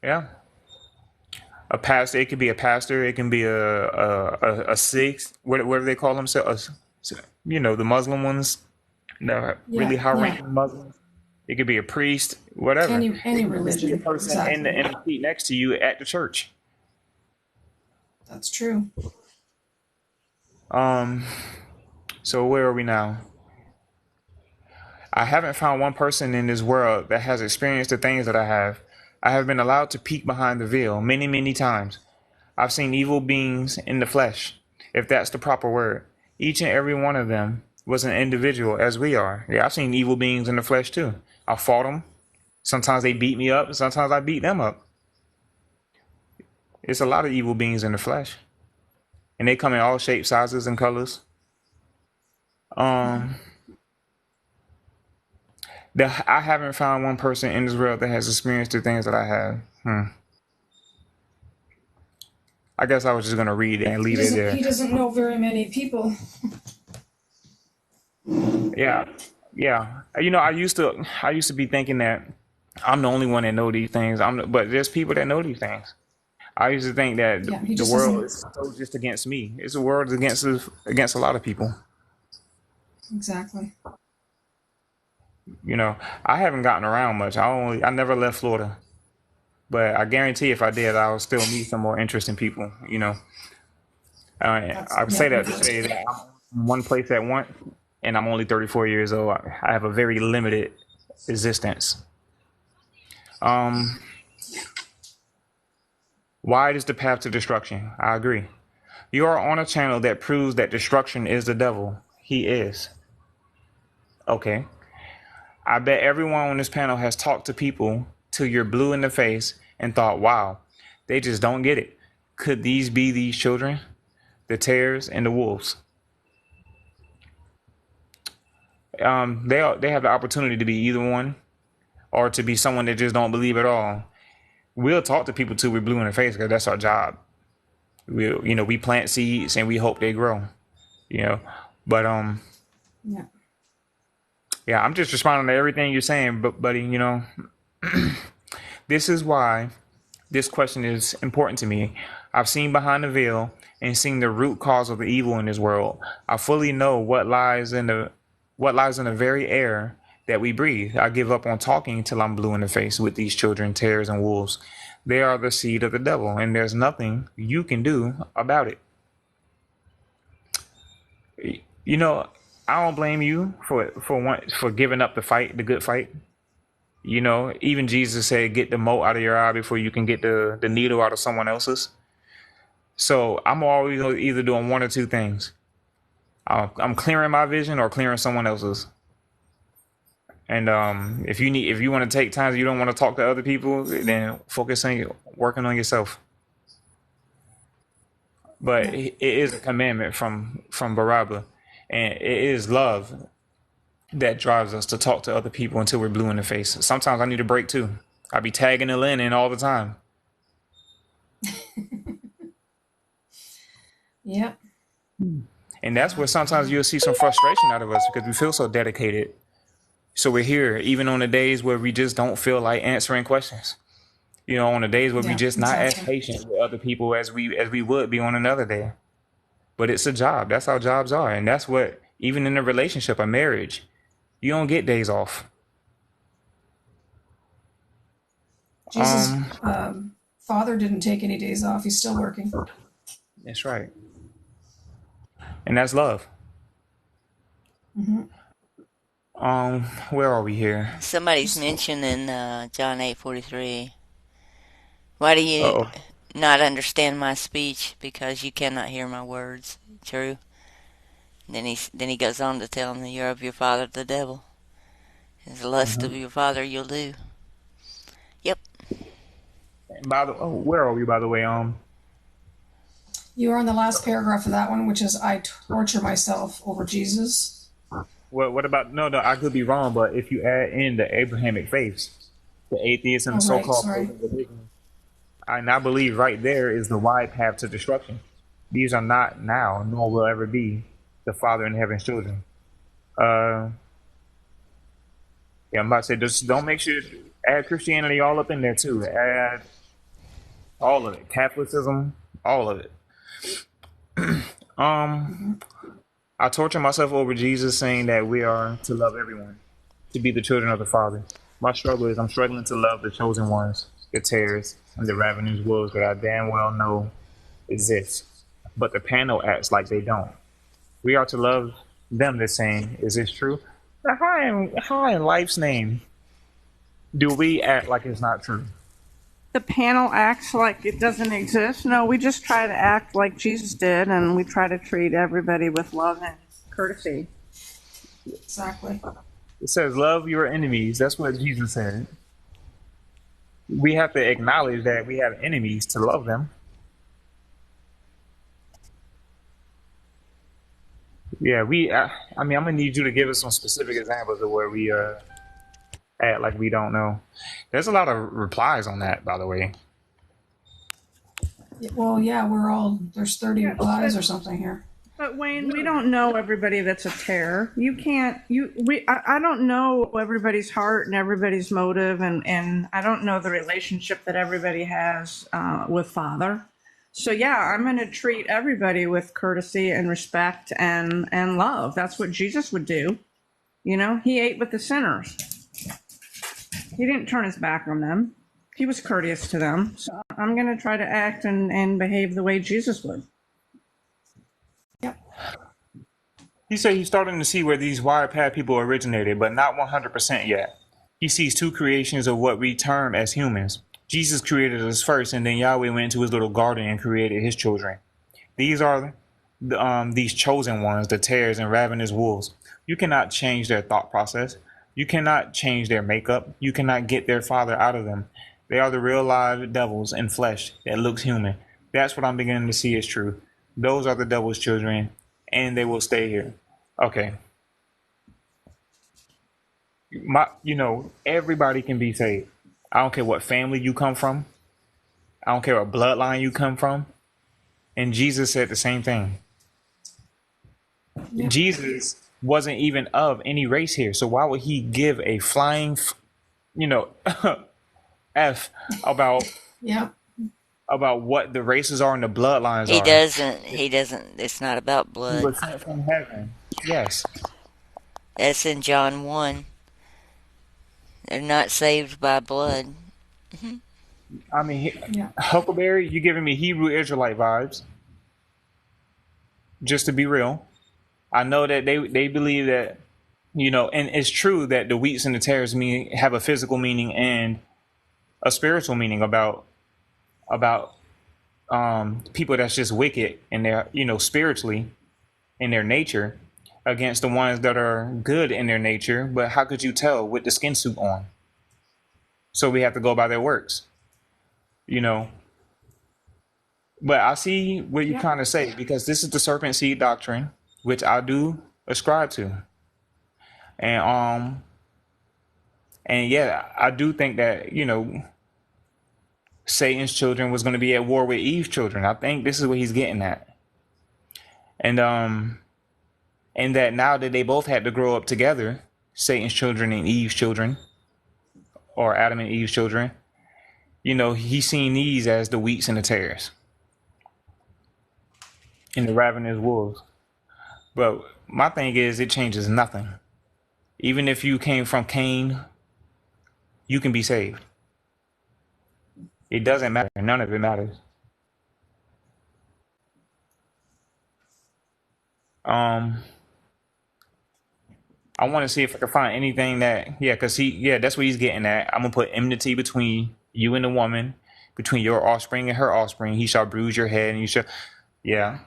Yeah. A pastor. It could be a pastor. It can be a Sikh. What do they call themselves? You know, the Muslim ones, the really Yeah, high yeah. ranking Muslims. It could be a priest, whatever. Any It could just be a religion, person exactly. in the seat next to you at the church. That's true. Um. So where are we now? I haven't found one person in this world that has experienced the things that I have. I have been allowed to peek behind the veil many, many times. I've seen evil beings in the flesh, if that's the proper word. Each and every one of them was an individual as we are. Yeah, I've seen evil beings in the flesh too. I fought them. Sometimes they beat me up, sometimes I beat them up. It's a lot of evil beings in the flesh. And they come in all shapes, sizes, and colors. Um, I haven't found one person in this world that has experienced the things that I have. I guess I was just gonna read and leave it there. He doesn't know very many people. Yeah, yeah. I used to be thinking that I'm the only one that know these things. But there's people that know these things. I used to think that Yeah, he the just world doesn't. is so just against me. It's the world against a lot of people. Exactly. You know, I haven't gotten around much. I never left Florida, but I guarantee if I did, I would still meet some more interesting people. I would Yeah, say you that to would. say that I'm in one place at once, and I'm only 34 years old. I have a very limited existence. Um, Wide is the path to destruction. I agree. You are on a channel that proves that destruction is the devil. He is. Okay. I bet everyone on this panel has talked to people till you're blue in the face and thought, wow, they just don't get it. Could these be these children? The tares and the wolves. They have the opportunity to be either one or to be someone that just don't believe at all. We'll talk to people till we're blue in the face because that's our job. We plant seeds and we hope they grow. You know, but Yeah. yeah, I'm just responding to everything you're saying, but buddy, this is why this question is important to me. I've seen behind the veil and seen the root cause of the evil in this world. I fully know what lies in the very air that we breathe. I give up on talking till I'm blue in the face with these children, tares, and wolves. They are the seed of the devil, and there's nothing you can do about it. You know, I don't blame you for giving up the good fight. Even Jesus said, "Get the mote out of your eye before you can get the needle out of someone else's." So I'm always either doing one or two things. I'm clearing my vision or clearing someone else's. And if you want to take times you don't want to talk to other people, then focus on working on yourself. But Yeah. it is a commandment from Barabbas, and it is love that drives us to talk to other people until we're blue in the face. Sometimes I need a break too. I be tagging the in all the time. Yep. And that's where sometimes you'll see some frustration out of us because we feel so dedicated. So we're here even on the days where we just don't feel like answering questions. On the days where we Yeah. just not as Exactly. patient with other people as we would be on another day. But it's a job. That's how jobs are. And that's what, even in a relationship, a marriage, you don't get days off. Jesus' Um, father didn't take any days off. He's still working. that's right. And that's love. Hmm. Where are we here? Somebody's mentioning John 8:43. Why do you Uh-oh. not understand my speech? Because you cannot hear my words. True. Then he goes on to tell him that you're of your father the devil. And the lust of Uh-huh. your father you'll do. Yep. And where are we, by the way? You are on the last paragraph of that one, which is I torture myself over Jesus. What about, no, I could be wrong, but if you add in the Abrahamic faiths, the atheists and the Oh, right. so-called Sorry. pagan religions, and I believe right there is the wide path to destruction. These are not now, nor will ever be, the Father in heaven's children. Uh, yeah, I'm about to say, just don't make sure add Christianity all up in there too. Add all of it, Catholicism, all of it. Um, Hmm. I torture myself over Jesus saying that we are to love everyone, to be the children of the Father. My struggle is I'm struggling to love the chosen ones, the tares, and the ravenous wolves that I damn well know exist. But the panel acts like they don't. We are to love them, they're saying. Is this true? Now, how in life's name do we act like it's not true? The panel acts like it doesn't exist. No, we just try to act like Jesus did, and we try to treat everybody with love and courtesy. Exactly. It says, love your enemies. That's what Jesus said. We have to acknowledge that we have enemies to love them. Yeah, I mean, I'm gonna need you to give us some specific examples of where we act like we don't know. There's a lot of replies on that, by the way. Well, yeah, there's 30 Yeah, replies or something here. but Wayne, we don't know everybody that's a terror. You can't. I don't know everybody's heart and everybody's motive, and I don't know the relationship that everybody has with Father. So yeah, I'm going to treat everybody with courtesy and respect and love. That's what Jesus would do. You know, he ate with the sinners. He didn't turn his back on them. He was courteous to them. So I'm going to try to act and behave the way Jesus would. Yep. He said he's starting to see where these wired path people originated, but not 100% yet. He sees two creations of what we term as humans. Jesus created us first, and then Yahweh went into his little garden and created his children. These are these chosen ones, the tares and ravenous wolves. You cannot change their thought process. You cannot change their makeup. You cannot get their father out of them. They are the real live devils in flesh that looks human. That's what I'm beginning to see is true. Those are the devil's children, and they will stay here. Okay. Everybody can be saved. I don't care what family you come from. I don't care what bloodline you come from. And Jesus said the same thing. Yep. Jesus wasn't even of any race here. So why would he give a flying, F about Yep. about what the races are and the bloodlines He are? doesn't. He doesn't. It's not about He blood. was sent from heaven. Yes. That's in John 1. They're not saved by blood. I mean, Yeah. Huckleberry, you giving me Hebrew Israelite vibes. Just to be real, I know that they believe that, and it's true that the wheats and the tares have a physical meaning and a spiritual meaning about people that's just wicked in their, spiritually in their nature against the ones that are good in their nature. But how could you tell with the skin suit on? So we have to go by their works, But I see what you're Yep. trying to say, because this is the serpent seed doctrine, which I do ascribe to. And yeah, I do think that, Satan's children was going to be at war with Eve's children. I think this is what he's getting at. And that now that they both had to grow up together, Satan's children and Eve's children, or Adam and Eve's children, he's seen these as the wheats and the tares and the ravenous wolves. But my thing is, it changes nothing. Even if you came from Cain, you can be saved. It doesn't matter. None of it matters. I want to see if I can find anything because that's what he's getting at. I'm gonna put enmity between you and the woman, between your offspring and her offspring. He shall bruise your head, and you shall, yeah.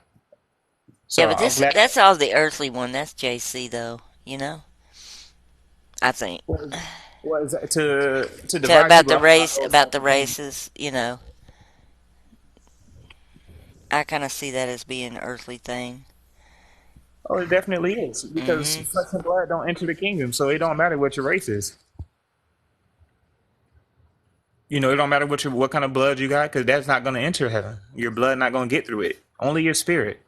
So Yeah, but I'm glad. that's all the earthly one. That's JC though. I think What is that? To divide about people the up? race, about the races. I kind of see that as being an earthly thing. Oh, it definitely is, because Hmm. flesh and blood don't enter the kingdom, so it don't matter what your race is. It don't matter what kind of blood you got, because that's not going to enter heaven. Your blood not going to get through it. Only your spirit.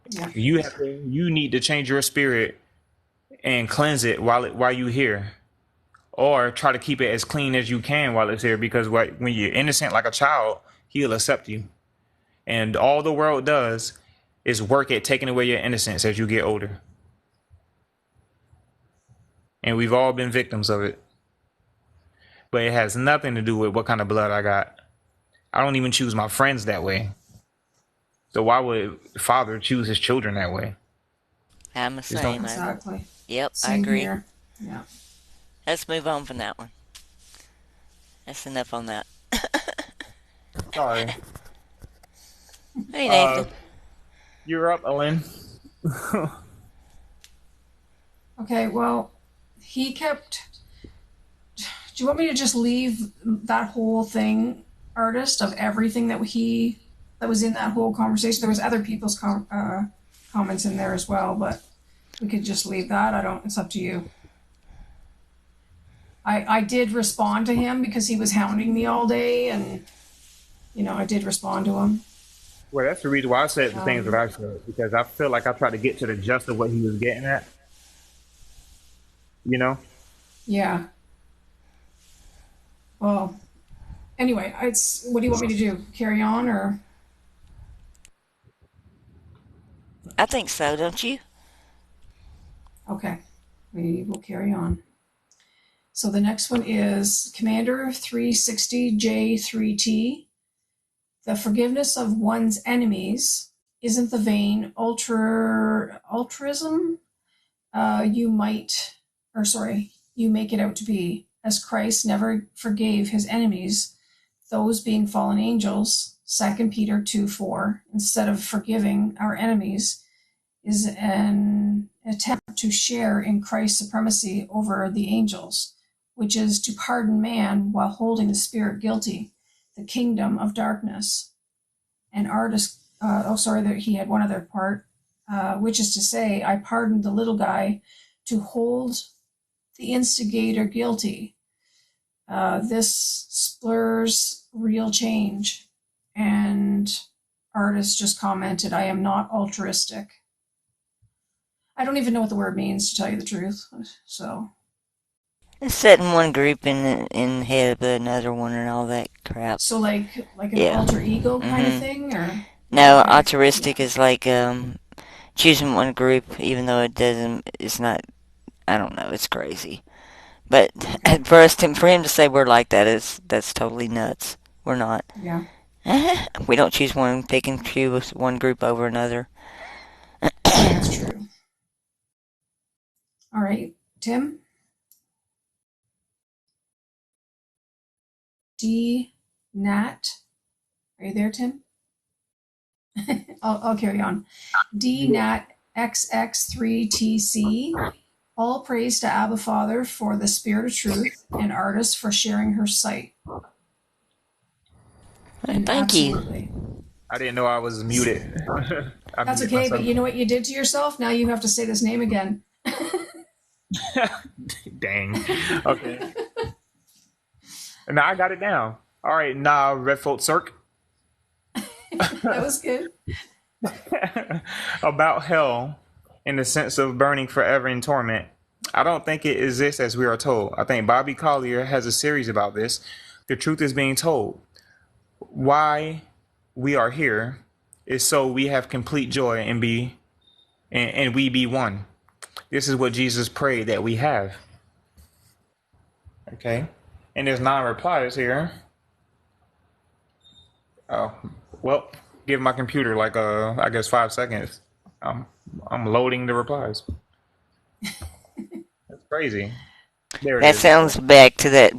Yeah. You need to change your spirit and cleanse it while you here, or try to keep it as clean as you can while it's here. Because when you're innocent like a child, he'll accept you, and all the world does is work at taking away your innocence as you get older. And we've all been victims of it. But it has nothing to do with what kind of blood I got. I don't even choose my friends that way. So why would Father choose his children that way? I'm the Just don't. same. Exactly. Yep, I Same agree. here. Yeah. Let's move on from that one. That's enough on that. Sorry. Hey, Nathan. You're up, Ellen. Okay. Well, he kept. Do you want me to just leave that whole thing, artist, of everything that was in that whole conversation? There was other people's comments in there as well, but we could just leave that. It's up to you. I did respond to him because he was hounding me all day, and I did respond to him. Well, that's the reason why I said the things that Um, I said, because I feel like I tried to get to the gist of what he was getting at. You know. yeah. Well, anyway, what do you want me to do? Carry on or? I think so, don't you? Okay, we will carry on. So the next one is Commander 360J3T. The forgiveness of one's enemies isn't the vain altruism you might, or sorry, you make it out to be, as Christ never forgave his enemies, those being fallen angels. 2 Peter 2:4. Instead of forgiving our enemies, is an attempt to share in Christ's supremacy over the angels, which is to pardon man while holding the spirit guilty, the kingdom of darkness. And artist, that he had one other part, which is to say, I pardoned the little guy to hold the instigator guilty. This splurs real change. And artist just commented, I am not altruistic. I don't even know what the word means, to tell you the truth. So, It's setting one group in the head of another one and all that crap. like an Yeah. alter ego kind of Mhm. thing, or No, okay, altruistic yeah, is like choosing one group, even though it doesn't. It's not. I don't know. It's crazy. But okay, for him to say we're like that is that's totally nuts. We're not. yeah, We don't choose one, pick and choose one group over another. that's true. All right, Tim, D Nat, are you there, Tim? I'll carry on. D Nat XX3TC. All praise to Abba Father for the Spirit of Truth and artist for sharing her sight. And Thank you. absolutely. I didn't know I was muted. I That's muted okay, but myself. you know what you did to yourself? Now you have to say this name again. Dang. Okay. Now I got it down. All right, now Red Folk Cirque. That was good. About hell in the sense of burning forever in torment. I don't think it exists as we are told. I think Bobby Collier has a series about this. The truth is being told. Why we are here is so we have complete joy and we be one. This is what Jesus prayed that we have. Okay. And there's 9 replies here. Oh, well, give my computer like I guess 5 seconds. I'm I'm loading the replies. That's crazy. There it That is. sounds back to that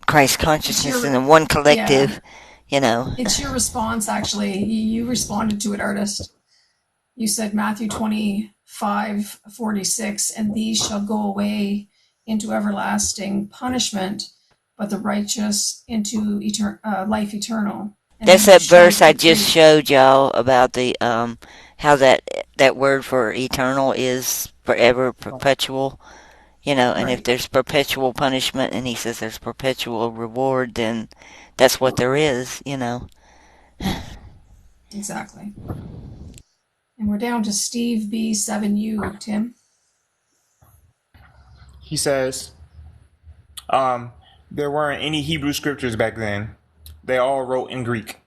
Christ It's consciousness and your, the one yeah, collective. You know. it's your response, actually. You responded to it, artist. You said Matthew 25:46, and these shall go away into everlasting punishment, but the righteous into life eternal. And That's then you that verse showed I the just three. showed y'all about the how that word for eternal is forever, perpetual. You know, and if Right, there's perpetual punishment and he says there's perpetual reward, then that's what there is, you know. exactly. And we're down to Steve B7U, Tim. He says, um, there weren't any Hebrew scriptures back then. They all wrote in Greek.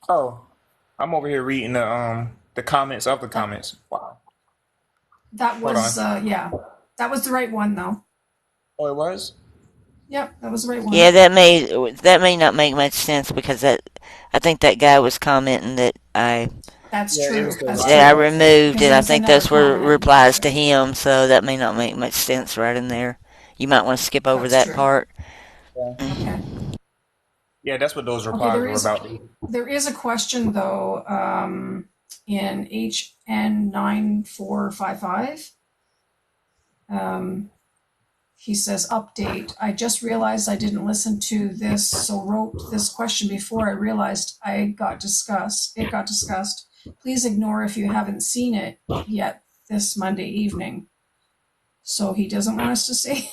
Oh, I'm over here reading the comments of the That comments. Wow. that Hold was on. yeah. That was the right one though. Oh, it was? Yep, that was the right Yeah, one. that may not make much sense because that I think that guy was commenting That's Yeah, it was true. the That's that I true. replies. removed Because it. there I was think another those were comment. replies to him, so that may not make much sense right in there. You might want to skip over That's that true. part. Yeah. Okay. Yeah, that's what those Okay, replies were about. there is a question though, in HN9455. Um, he says, update. I just realized I didn't listen to this, so wrote this question before I realized it got discussed. Please ignore if you haven't seen it yet this Monday evening. So he doesn't want us to say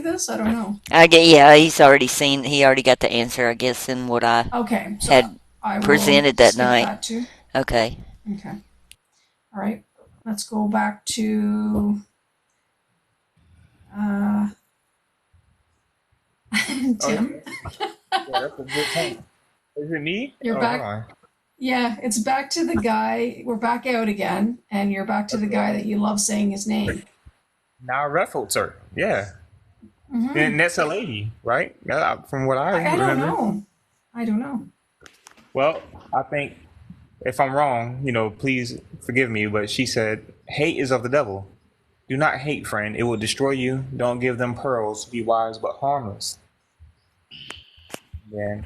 this. I don't know. I get, yeah, he's already seen, he already got the answer, I guess, in what I Okay, so had I will presented that skip night. that too. Okay. Okay. All right. Let's go back to uh, Oh, Tim. yeah, that's a good point. Is it me? You're Oh, hold back. on. Yeah, it's back to the guy. We're back out again, and you're back to the Okay. guy that you love saying his name. Now ruffled, sir. Yeah. Hmm. And that's a lady, right? Yeah, from what I I don't remember. know. I don't know. Well, I think if I'm wrong, please forgive me, but she said, hate is of the devil. Do not hate, friend. It will destroy you. Don't give them pearls. Be wise but harmless. Yeah.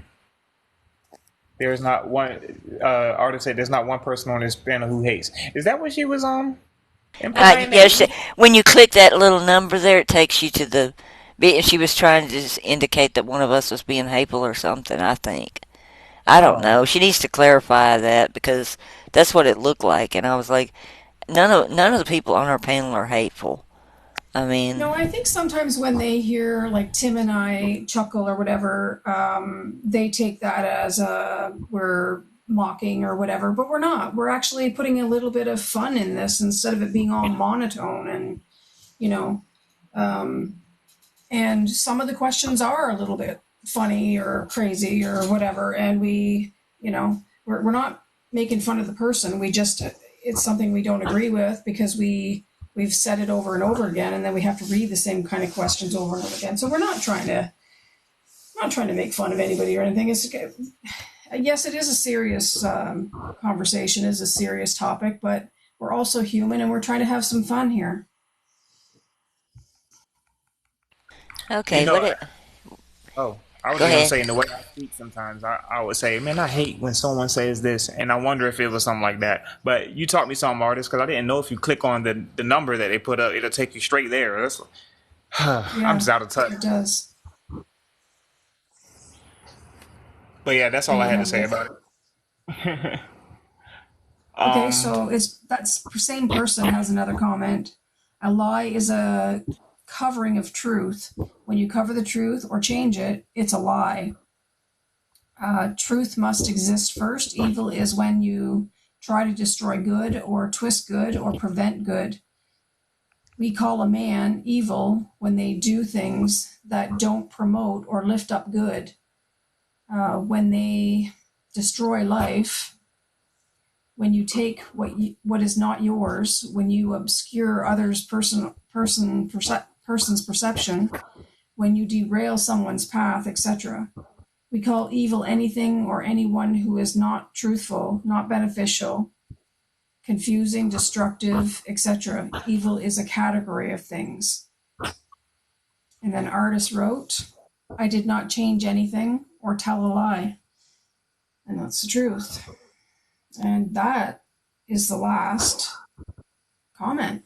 There's not one, artist said, there's not one person on this panel who hates. Is that what she was implying Yeah, that when you click that little number there, it takes you to the. She was trying to just indicate that one of us was being hateful or something, I think. I don't Oh, know. She needs to clarify that because that's what it looked like. And I was like, none of the people on our panel are hateful. I mean, No, I think sometimes when they hear like Tim and I chuckle or whatever, they take that as we're mocking or whatever, but we're not. We're actually putting a little bit of fun in this instead of it being all monotone and you know, um, and some of the questions are a little bit funny or crazy or whatever, and we're not making fun of the person. We just it's something we don't agree with because we've said it over and over again, and then we have to read the same kind of questions over and over again. So we're not trying to make fun of anybody or anything. It's yes, it is a serious conversation, is a serious topic, but we're also human, and we're trying to have some fun here. you okay, know, oh, I was go just gonna ahead. say in the way I speak sometimes I would say, man, I hate when someone says this, and I wonder if it was something like that. But you taught me something, artist, because I didn't know if you click on the number that they put up, it'll take you straight there. That's, I'm Yeah, just out of touch. it does. But yeah, that's Are all I you had to say hungry? about it. Okay, um, so it's that same person has another comment. A lie is a covering of truth. When you cover the truth or change it, it's a lie. Truth must exist first. Evil is when you try to destroy good or twist good or prevent good. We call a man evil when they do things that don't promote or lift up good. When they destroy life, when you take what is not yours, when you obscure others' person's perception, when you derail someone's path, etc. We call evil anything or anyone who is not truthful, not beneficial, confusing, destructive, etc. Evil is a category of things. And then artist wrote, I did not change anything or tell a lie. And that's the truth. And that is the last comment.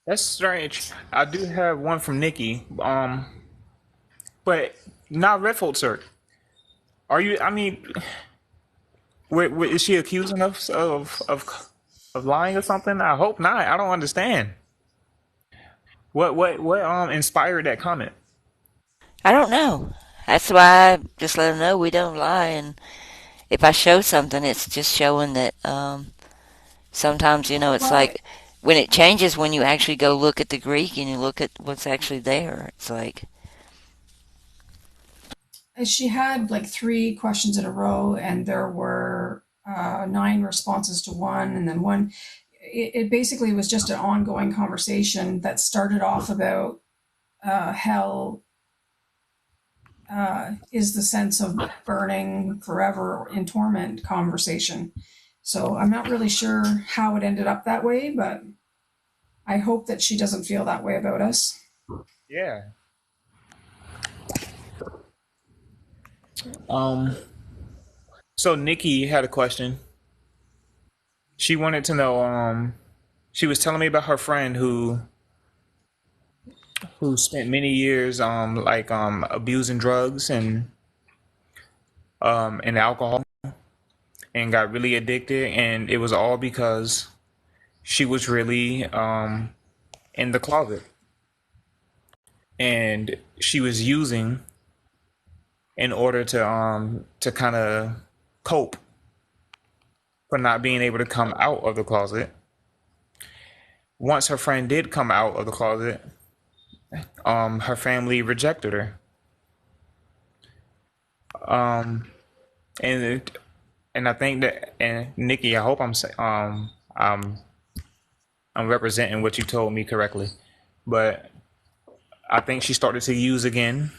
that's strange. I do have one from Nikki. But not Redfold, sir. Are you? I mean, is she accusing us of lying or something? I hope not. I don't understand. What inspired that comment? I don't know. That's why I just let them know we don't lie. And if I show something, it's just showing that sometimes, it's Well, like when it changes when you actually go look at the Greek and you look at what's actually there. It's like, she had like three questions in a row, and there were nine responses to one, and then one. It basically was just an ongoing conversation that started off about hell is the sense of burning forever in torment conversation. So I'm not really sure how it ended up that way, but I hope that she doesn't feel that way about us. Yeah. Um. So Nikki had a question. She wanted to know. She was telling me about her friend who spent many years like abusing drugs and alcohol and got really addicted, and it was all because she was really in the closet. and she was using in order to kind of cope for not being able to come out of the closet. Once her friend did come out of the closet, her family rejected her. And and I think that, and Nikki, I hope I'm representing what you told me correctly, but I think she started to use again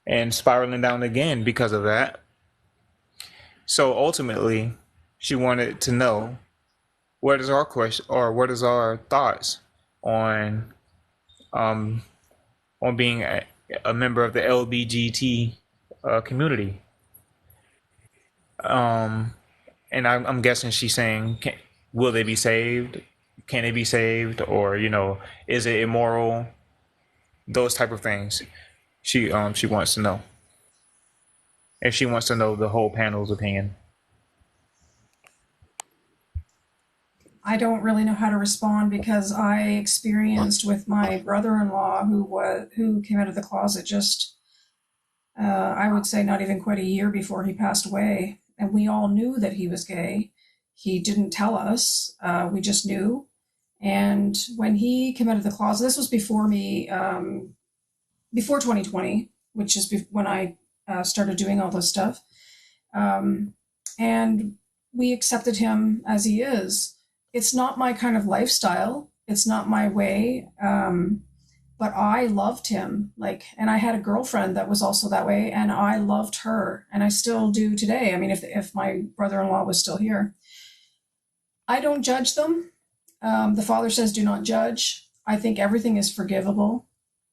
and spiraling down again because of that. So ultimately, she wanted to know what is our question, or what is our thoughts on um, on being a member of the LBGT community. And I'm guessing she's saying, will they be saved? Can they be saved? Or, is it immoral? Those type of things. She wants to know. If she wants to know the whole panel's opinion. I don't really know how to respond because I experienced with my brother-in-law who came out of the closet just I would say not even quite a year before he passed away, and we all knew that he was gay. He didn't tell us; we just knew. And when he came out of the closet, this was before me, before 2020, which is when I started doing all this stuff. And we accepted him as he is. It's not my kind of lifestyle. It's not my way. But I loved him. And I had a girlfriend that was also that way, and I loved her, and I still do today. I mean, if my brother-in-law was still here, I don't judge them. The Father says, "Do not judge." I think everything is forgivable.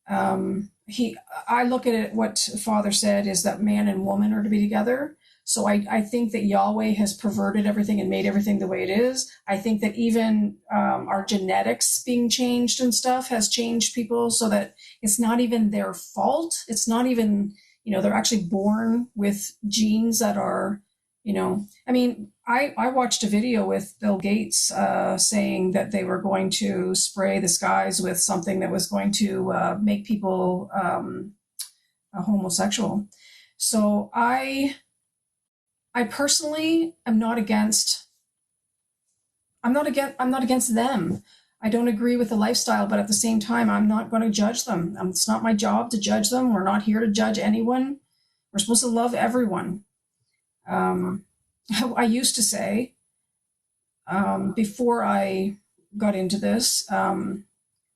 I look at it. What Father said is that man and woman are to be together. So I think that Yahweh has perverted everything and made everything the way it is. I think that even our genetics being changed and stuff has changed people so that it's not even their fault. It's not even, they're actually born with genes that are, I mean, I watched a video with Bill Gates saying that they were going to spray the skies with something that was going to make people homosexual. So I personally am not against. I'm not against them. I don't agree with the lifestyle, but at the same time, I'm not going to judge them. It's not my job to judge them. We're not here to judge anyone. We're supposed to love everyone. I used to say, before I got into this,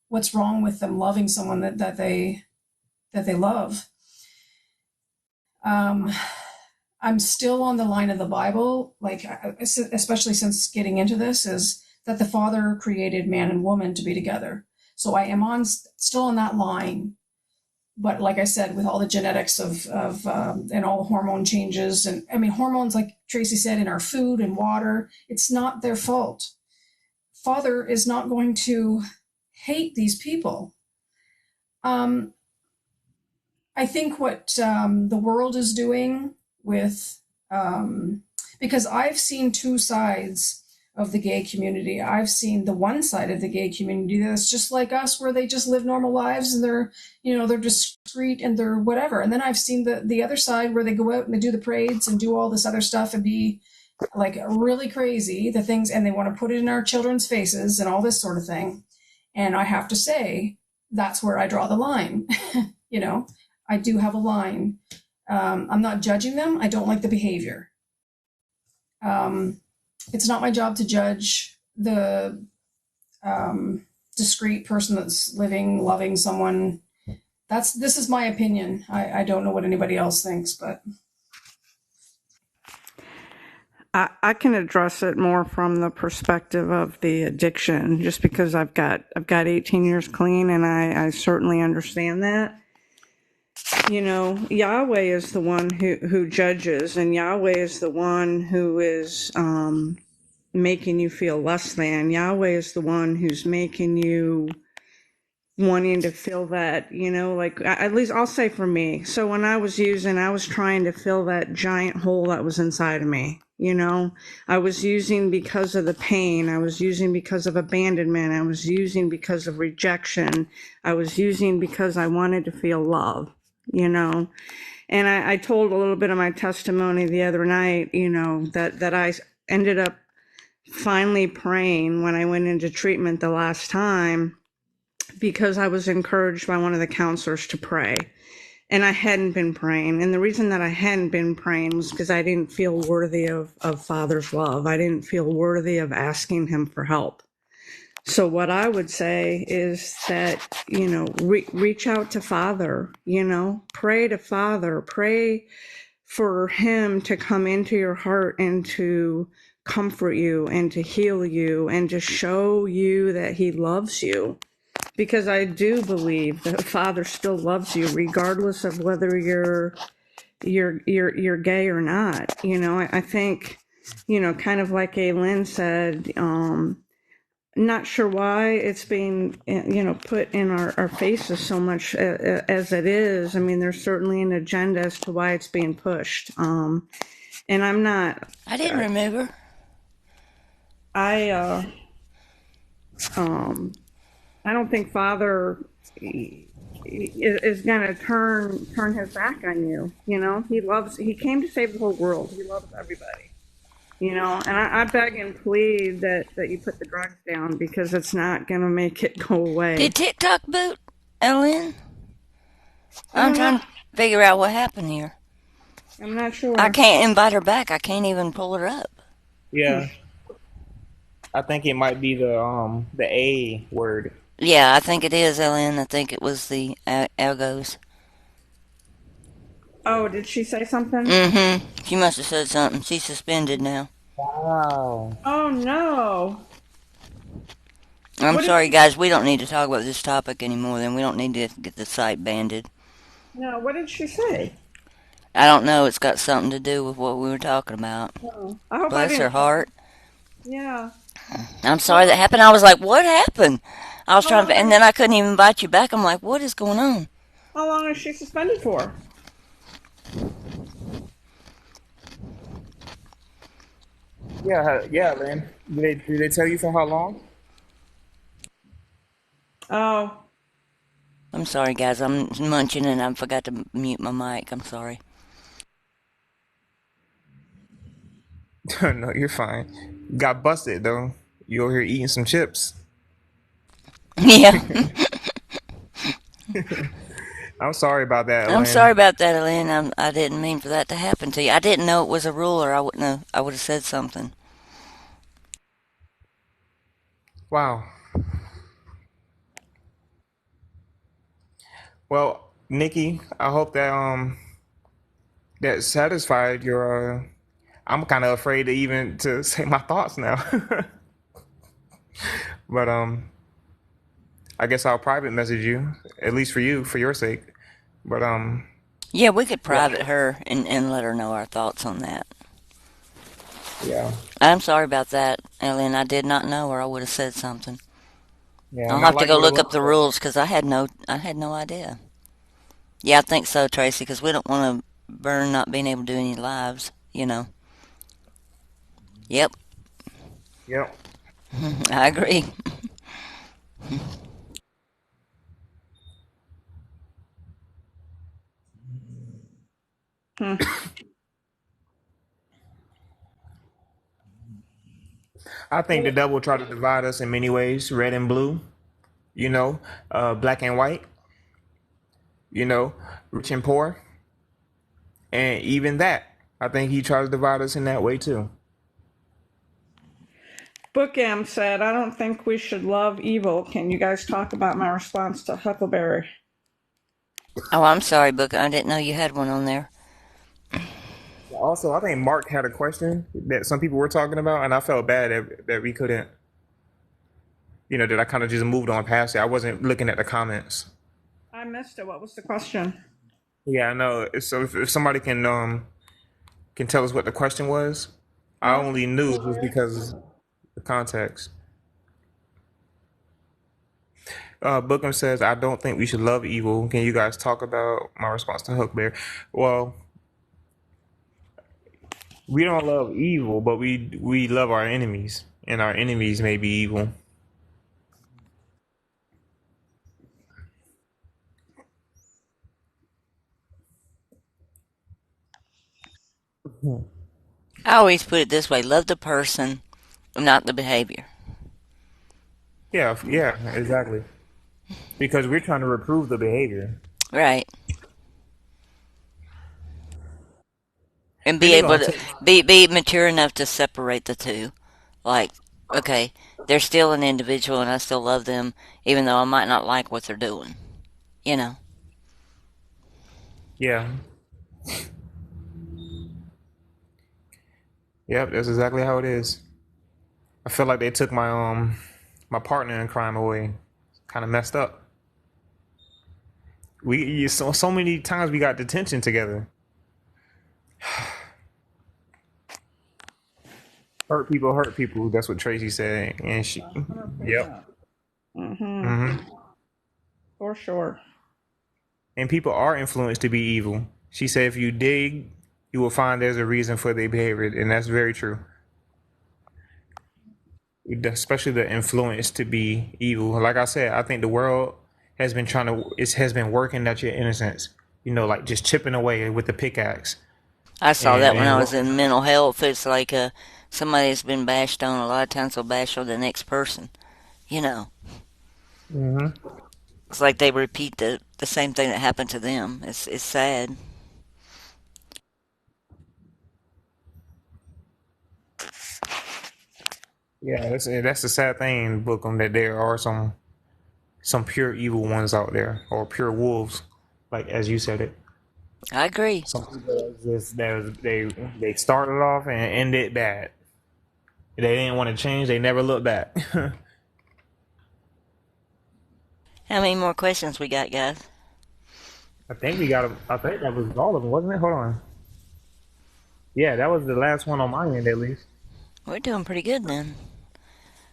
what's wrong with them loving someone that they love? I'm still on the line of the Bible, especially since getting into this, is that the Father created man and woman to be together. So I am still on that line. But like I said, with all the genetics of and all the hormone changes, and I mean, hormones, like Tracy said, in our food and water, it's not their fault. Father is not going to hate these people. I think what the world is doing with, because I've seen two sides of the gay community. I've seen the one side of the gay community that's just like us, where they just live normal lives and they're discreet and they're whatever. And then I've seen the other side where they go out and they do the parades and do all this other stuff and be like really crazy, the things, and they want to put it in our children's faces and all this sort of thing. And I have to say, that's where I draw the line. I do have a line. I'm not judging them. I don't like the behavior. It's not my job to judge the discreet person that's loving someone. This is my opinion. I don't know what anybody else thinks, but I can address it more from the perspective of the addiction, just because I've got 18 years clean, and I certainly understand that. Yahweh is the one who judges, and Yahweh is the one who is making you feel less than. Yahweh is the one who's making you wanting to feel that, at least I'll say for me. So when I was using, I was trying to fill that giant hole that was inside of me. You know, I was using because of the pain. I was using because of abandonment. I was using because of rejection. I was using because I wanted to feel love, you know. And I told a little bit of my testimony the other night, you know, that I ended up finally praying when I went into treatment the last time because I was encouraged by one of the counselors to pray. And I hadn't been praying. And the reason that I hadn't been praying was because I didn't feel worthy of Father's love. I didn't feel worthy of asking him for help. So what I would say is that, you know, reach out to Father, you know, pray to Father, pray for him to come into your heart and to comfort you and to heal you and to show you that he loves you. Because I do believe that Father still loves you regardless of whether you're gay or not. You know, I think, you know, kind of like Lynn said, not sure why it's being, you know, put in our faces so much as it is. I mean, there's certainly an agenda as to why it's being pushed. And I'm not. I didn't remove her. I I don't think Father is going to turn his back on you. You know, he came to save the whole world. He loves everybody. You know, and I beg and plead that you put the drugs down because it's not going to make it go away. Did TikTok boot, Ellen? I I'm don't know. trying to figure out what happened here. I'm not sure. I can't invite her back. I can't even pull her up. Yeah, I think it might be the A word. Yeah, I think it is, Ellen. I think it was the algos. Oh, did she say something? Mm-hmm. She must have said something. She's suspended now. Wow. Oh no. I'm What did sorry, she? guys. We don't need to talk about this topic anymore. Then we don't need to get the site banned. No, what did she say? I don't know. It's got something to do with what we were talking about. Oh, I hope I Bless her didn't. heart. Yeah. I'm How sorry that long? happened. I was like, what happened? I was How trying long? to, and then I couldn't even invite you back. I'm like, what is going on? How long is she suspended for? Yeah, yeah, Lynn. Did they tell you for how long? Oh, I'm sorry, guys. I'm munching and I forgot to mute my mic. I'm sorry. No, you're fine. Got busted though. You over here eating some chips. Yeah. I'm sorry about that, I'm sorry Lynn. about that, Elaine. I didn't mean for that to happen to you. I didn't know it was a rule, or I wouldn't have. I would have said something. Wow. Well, Nikki, I hope that satisfied your. I'm kind of afraid to even to say my thoughts now. But I guess I'll private message you, at least for you, for your sake. But Yeah, we could yeah, private her and let her know our thoughts on that. yeah, I'm sorry about that, Elaine. I did not know, or I would have said something. yeah. I'll Not have to like go with a look up lot, the but rules because I had no idea. Yeah, I think so, Tracy, because we don't want to burn not being able to do any lives. You know. Yep, yeah. I agree. hmm. I think the devil tried to divide us in many ways, red and blue. You know, black and white. You know, rich and poor, and even that. I think he tried to divide us in that way too. Bookam said, I don't think we should love evil. Can you guys talk about my response to Huckleberry? Oh, I'm sorry, Book. I didn't know you had one on there. Also, I think Mark had a question that some people were talking about, and I felt bad that we couldn't, that I kind of just moved on past it. I wasn't looking at the comments. I missed it. What was the question? Yeah, I know. So if somebody can tell us what the question was, I Oh, only knew just because the context. Bookham says, "I don't think we should love evil. Can you guys talk about my response to Huckberry?" Well, We don't love evil, but we love our enemies, and our enemies may be evil. I always put it this way: love the person, not the behavior. Yeah, yeah, exactly. Because we're trying to reprove the behavior, Right. And and be they're able gonna to take. be mature enough to separate the two. Like, okay, they're still an individual and I still love them, even though I might not like what they're doing. You know. Yeah, yep, that's exactly how it is. I feel like they took my partner in crime away. Kind of messed up. So many times we got detention together. Hurt people hurt people. That's what Tracy said, and she. Yep. 100%. Mm-hmm. Hmm. For sure. And people are influenced to be evil. She said, if you dig, you will find there's a reason for their behavior, and that's very true. Especially the influence to be evil. Like I said, I think the world has been it has been working at your innocence. Like just chipping away with the pickaxe. I saw And that when I and was in mental health. It's like somebody that's been bashed on. A lot of times they'll bash on the next person. You know, hmm it's like they repeat the same thing that happened to them. It's sad. yeah, that's the sad thing, Bookham, that there are some pure evil ones out there, or pure wolves, like as you said it. I agree. Some people just they started off and ended bad. They didn't want to change. They never looked back. How many more questions we got, guys? I think we got. I think that was all of them, wasn't it? Hold on. Yeah, that was the last one on my end, at least. We're doing pretty good then.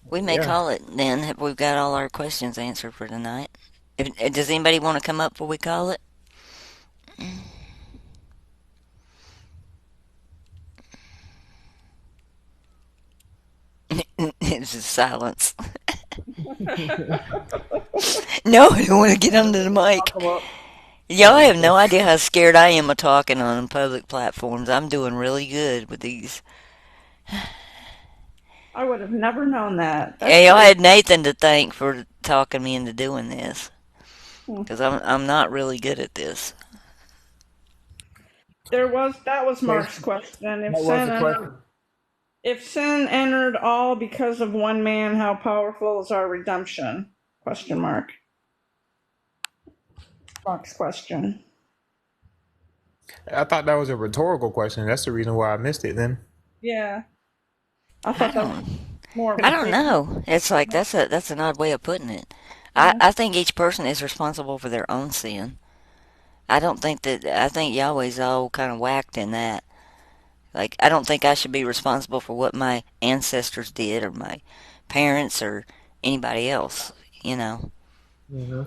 We may Yeah. call it then if we've got all our questions answered for tonight. Does anybody want to come up before we call it? It's just silence. No, I don't want to get under the I'll mic. come up. Y'all have no idea how scared I am of talking on public platforms. I'm doing really good with these. I would have never known that. That's Yeah, y'all crazy. had Nathan to thank for talking me into doing this Hmm. because I'm not really good at this. That was Okay, Mark's question. that was the question. If sin entered all because of one man, how powerful is our redemption? Question mark. Mark's question. I thought that was a rhetorical question. That's the reason why I missed it. Then. Yeah, I I thought that was don't more of I a don't statement. know. It's like that's an odd way of putting it. I Yeah. I think each person is responsible for their own sin. I think Yahweh's all kind of whacked in that. Like I don't think I should be responsible for what my ancestors did or my parents or anybody else. You know, Mm-hmm.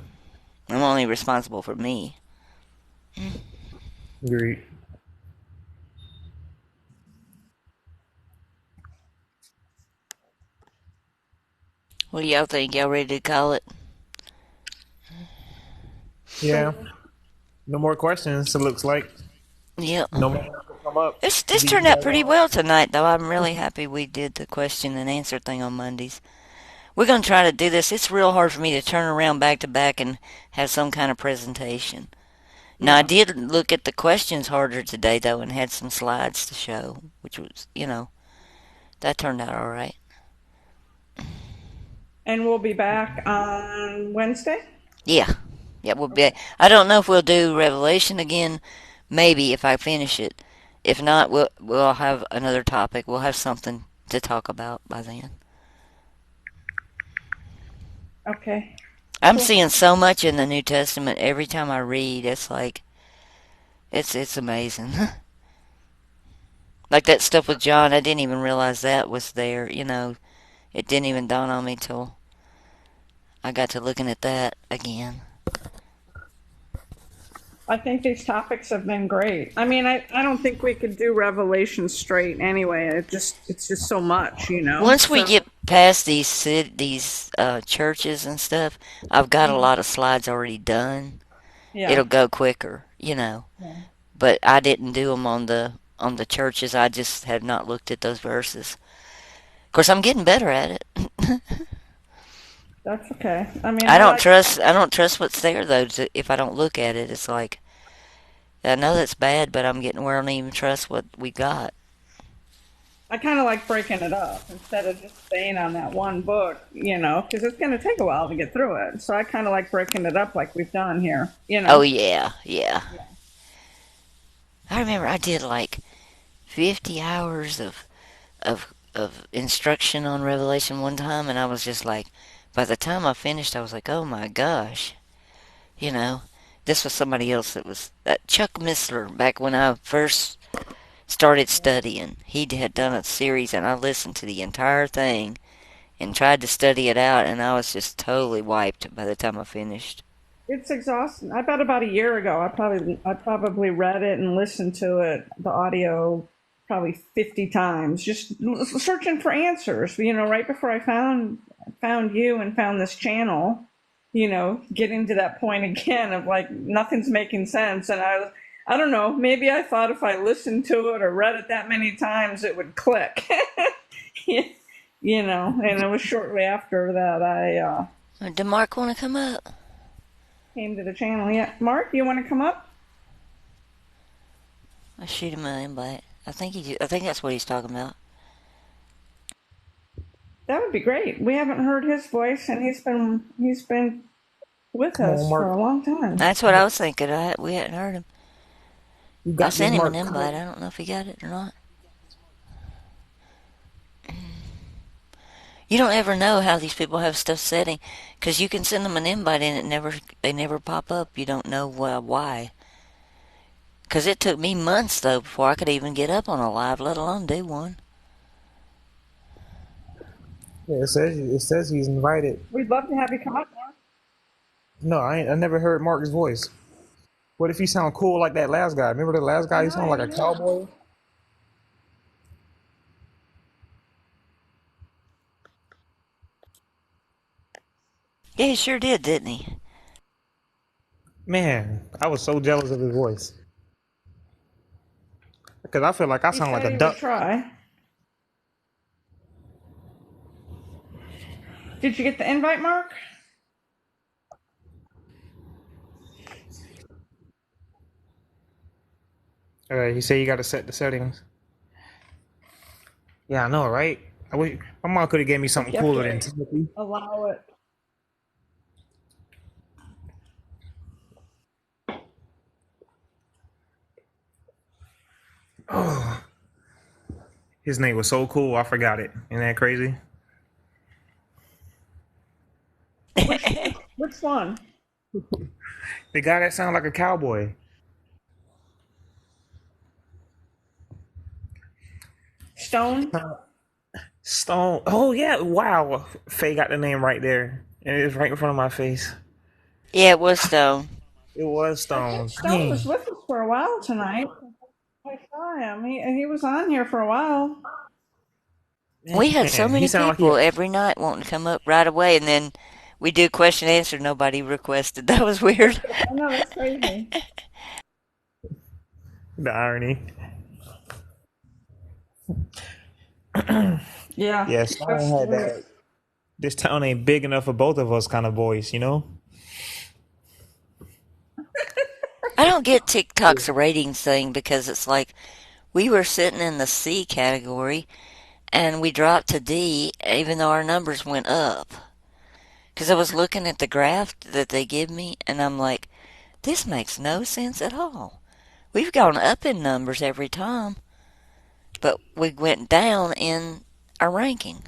I'm only responsible for me. Agreed. What do y'all think? Y'all ready to call it? Sure. Yeah. No more questions. It looks like Yep. no more to come up. This Leave you turned out guys pretty alone. well tonight, though. I'm really happy we did the question and answer thing on Mondays. We're going to try to do this. It's real hard for me to turn around back to back and have some kind of presentation. Now, I Yeah. did look at the questions harder today, though, and had some slides to show, which was, that turned out all right. And we'll be back on Wednesday. Yeah. Yeah, we'll be. Okay. I don't know if we'll do Revelation again. Maybe if I finish it. If not, we'll have another topic. We'll have something to talk about by then. Okay. I'm Cool. seeing so much in the New Testament every time I read. It's like it's amazing. Like that stuff with John, I didn't even realize that was there. It didn't even dawn on me till I got to looking at that again. I think these topics have been great. I mean, I don't think we could do Revelation straight anyway. It's just so much, you know. Once we So get past these churches and stuff, I've got a lot of slides already done. yeah, It'll go quicker, you know. yeah, But I didn't do them on the churches. I just have not looked at those verses. Of course, I'm getting better at it. that's okay. I mean, I like. I don't trust what's there though. If I don't look at it, it's like I know that's bad, but I'm getting where I don't even trust what we got. I kind of like breaking it up instead of just staying on that one book, you know, because it's going to take a while to get through it. So I kind of like breaking it up like we've done here, you Oh know. yeah, yeah. I remember I did like 50 hours of instruction on Revelation one time, and I was just like, by the time I finished, I was like, oh my gosh, you know, this was somebody else that was that Chuck Missler back when I first started studying. He had done a series, and I listened to the entire thing and tried to study it out, and I was just totally wiped by the time I finished. It's exhausting. I bet about a year ago, I probably read it and listened to it, the audio, probably 50 times, just searching for answers. You know, right before I found you and found this channel, you know, getting to that point again of like nothing's making sense, and I don't know, maybe I thought if I listened to it or read it that many times, it would click. You know, and it was shortly after that I Did Mark want to come up? came to the channel. Yeah, Mark, you want to come up? I shoot him an invite. I think that's what he's talking about. That would be great. We haven't heard his voice, and he's been with Come on, us for Mark. a long time. That's what I was thinking. We hadn't heard him. You I got this, sent him an Mark. Come invite. on. I don't know if he got it or not. You don't ever know how these people have stuff setting, because you can send them an invite and they never pop up. You don't know why. Because it took me months though before I could even get up on a live, let alone do one. Yeah, it says he's invited. We'd love to have you come up, Mark. No, I never heard Mark's voice. What if he sound cool like that last guy? Remember the last guy? He sounded like a Yeah. cowboy. Yeah, he sure did, didn't he? Man, I was so jealous of his voice because I feel like I He sound like said a he would duck. try. Did you get the invite, Mark? He said you got to set the settings. Yeah, I know, right? I wish my mom could have gave me something You have cooler than to Timothy. allow it. Oh, his name was so cool, I forgot it. Isn't that crazy? Which one? The guy that sounded like a cowboy. Stone? Stone. Oh yeah, wow. Faye got the name right there, and it's right in front of my face. Yeah, it was Stone. It was I think Stone. Stone was Dang. with us for a while tonight. I saw him. He was on here for a while. We had so Man, he many sounded like he. people every night wanting to come up right away, and then we do question and answer. Nobody requested. That was weird. I know that's crazy. The irony. Yeah, Yeah, that's Stone had that. This town ain't big enough for both of us kind of voice, you know? I don't get TikTok's ratings thing because it's like we were sitting in the C category and we dropped to D even though our numbers went up. Because I was looking at the graph that they give me and I'm like, this makes no sense at all. We've gone up in numbers every time, but we went down in our ranking.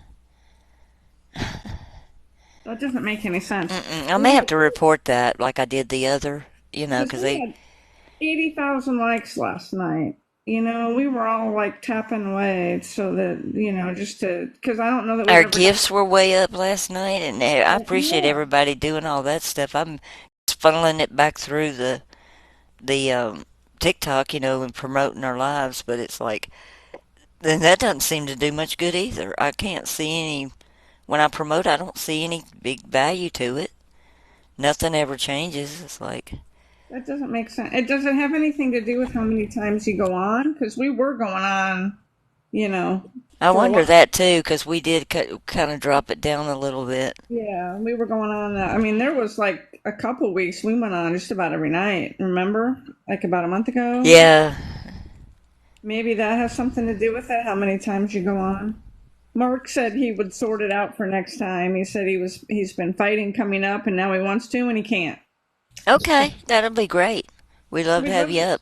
that doesn't make any sense. I may We have had to report that like I did the other, you know, because because we they had 80,000 likes last night. You know, we were all like tapping away so that just to because I don't know that we've our ever done. gifts were way up last night, and I appreciate Yeah, everybody doing all that stuff. I'm just funneling it back through the TikTok, and promoting our lives, but it's like then that doesn't seem to do much good either. I can't see any when I promote. I don't see any big value to it. Nothing ever changes. It's like That doesn't make sense. It doesn't have anything to do with how many times you go on, because we were going on, you know, I for a wonder while. that too because we did kind of drop it down a little bit. Yeah, we were going on. I mean, there was like a couple weeks we went on just about every night. Remember, like about a month ago. Yeah. Maybe that has something to do with it. How many times you go on? Mark said he would sort it out for next time. He said he's been fighting coming up, and now he wants to, and he can't. Okay, that'll be great. We'd love to We'd have love you up.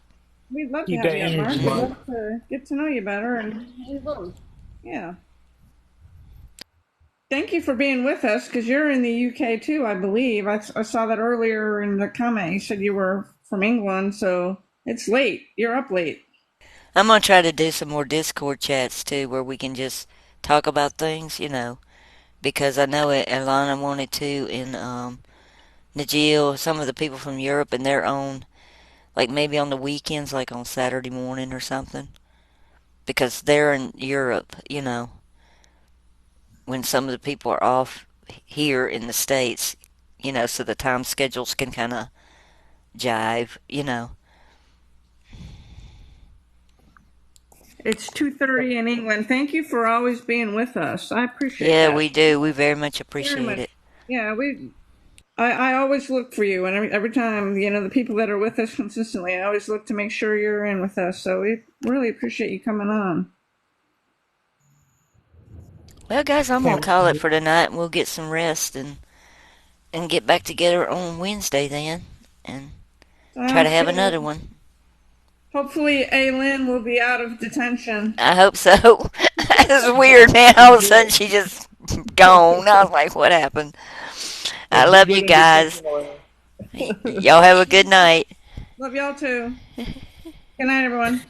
we'd love to Keep have that you up, Mark. energy We'd up. love to get to know you better, and yeah. Thank you for being with us because you're in the UK too, I believe. I saw that earlier in the comment. You said you were from England, so it's late. You're up late. I'm gonna try to do some more Discord chats too, where we can just talk about things, because I know Alana wanted to, and Najil, some of the people from Europe, and their own, like maybe on the weekends, like on Saturday morning or something, because they're in Europe, when some of the people are off here in the States, so the time schedules can kind of jive. It's 2:30 in England. Thank you for always being with us. I appreciate Yeah, that we do. We very much very appreciate much. it. Yeah, I always look for you, and every time the people that are with us consistently, I always look to make sure you're in with us. So we really appreciate you coming on. Well, guys, I'm Okay. gonna call it for tonight, and we'll get some rest and get back together on Wednesday then, and try to Sounds have good. another one. Hopefully, Aylin will be out of detention. I hope so. It's weird, man. All of a sudden, she just gone. I was like, what happened? I If you love put you in the guys. description, Y'all have a good night. Love y'all too. Good night, everyone.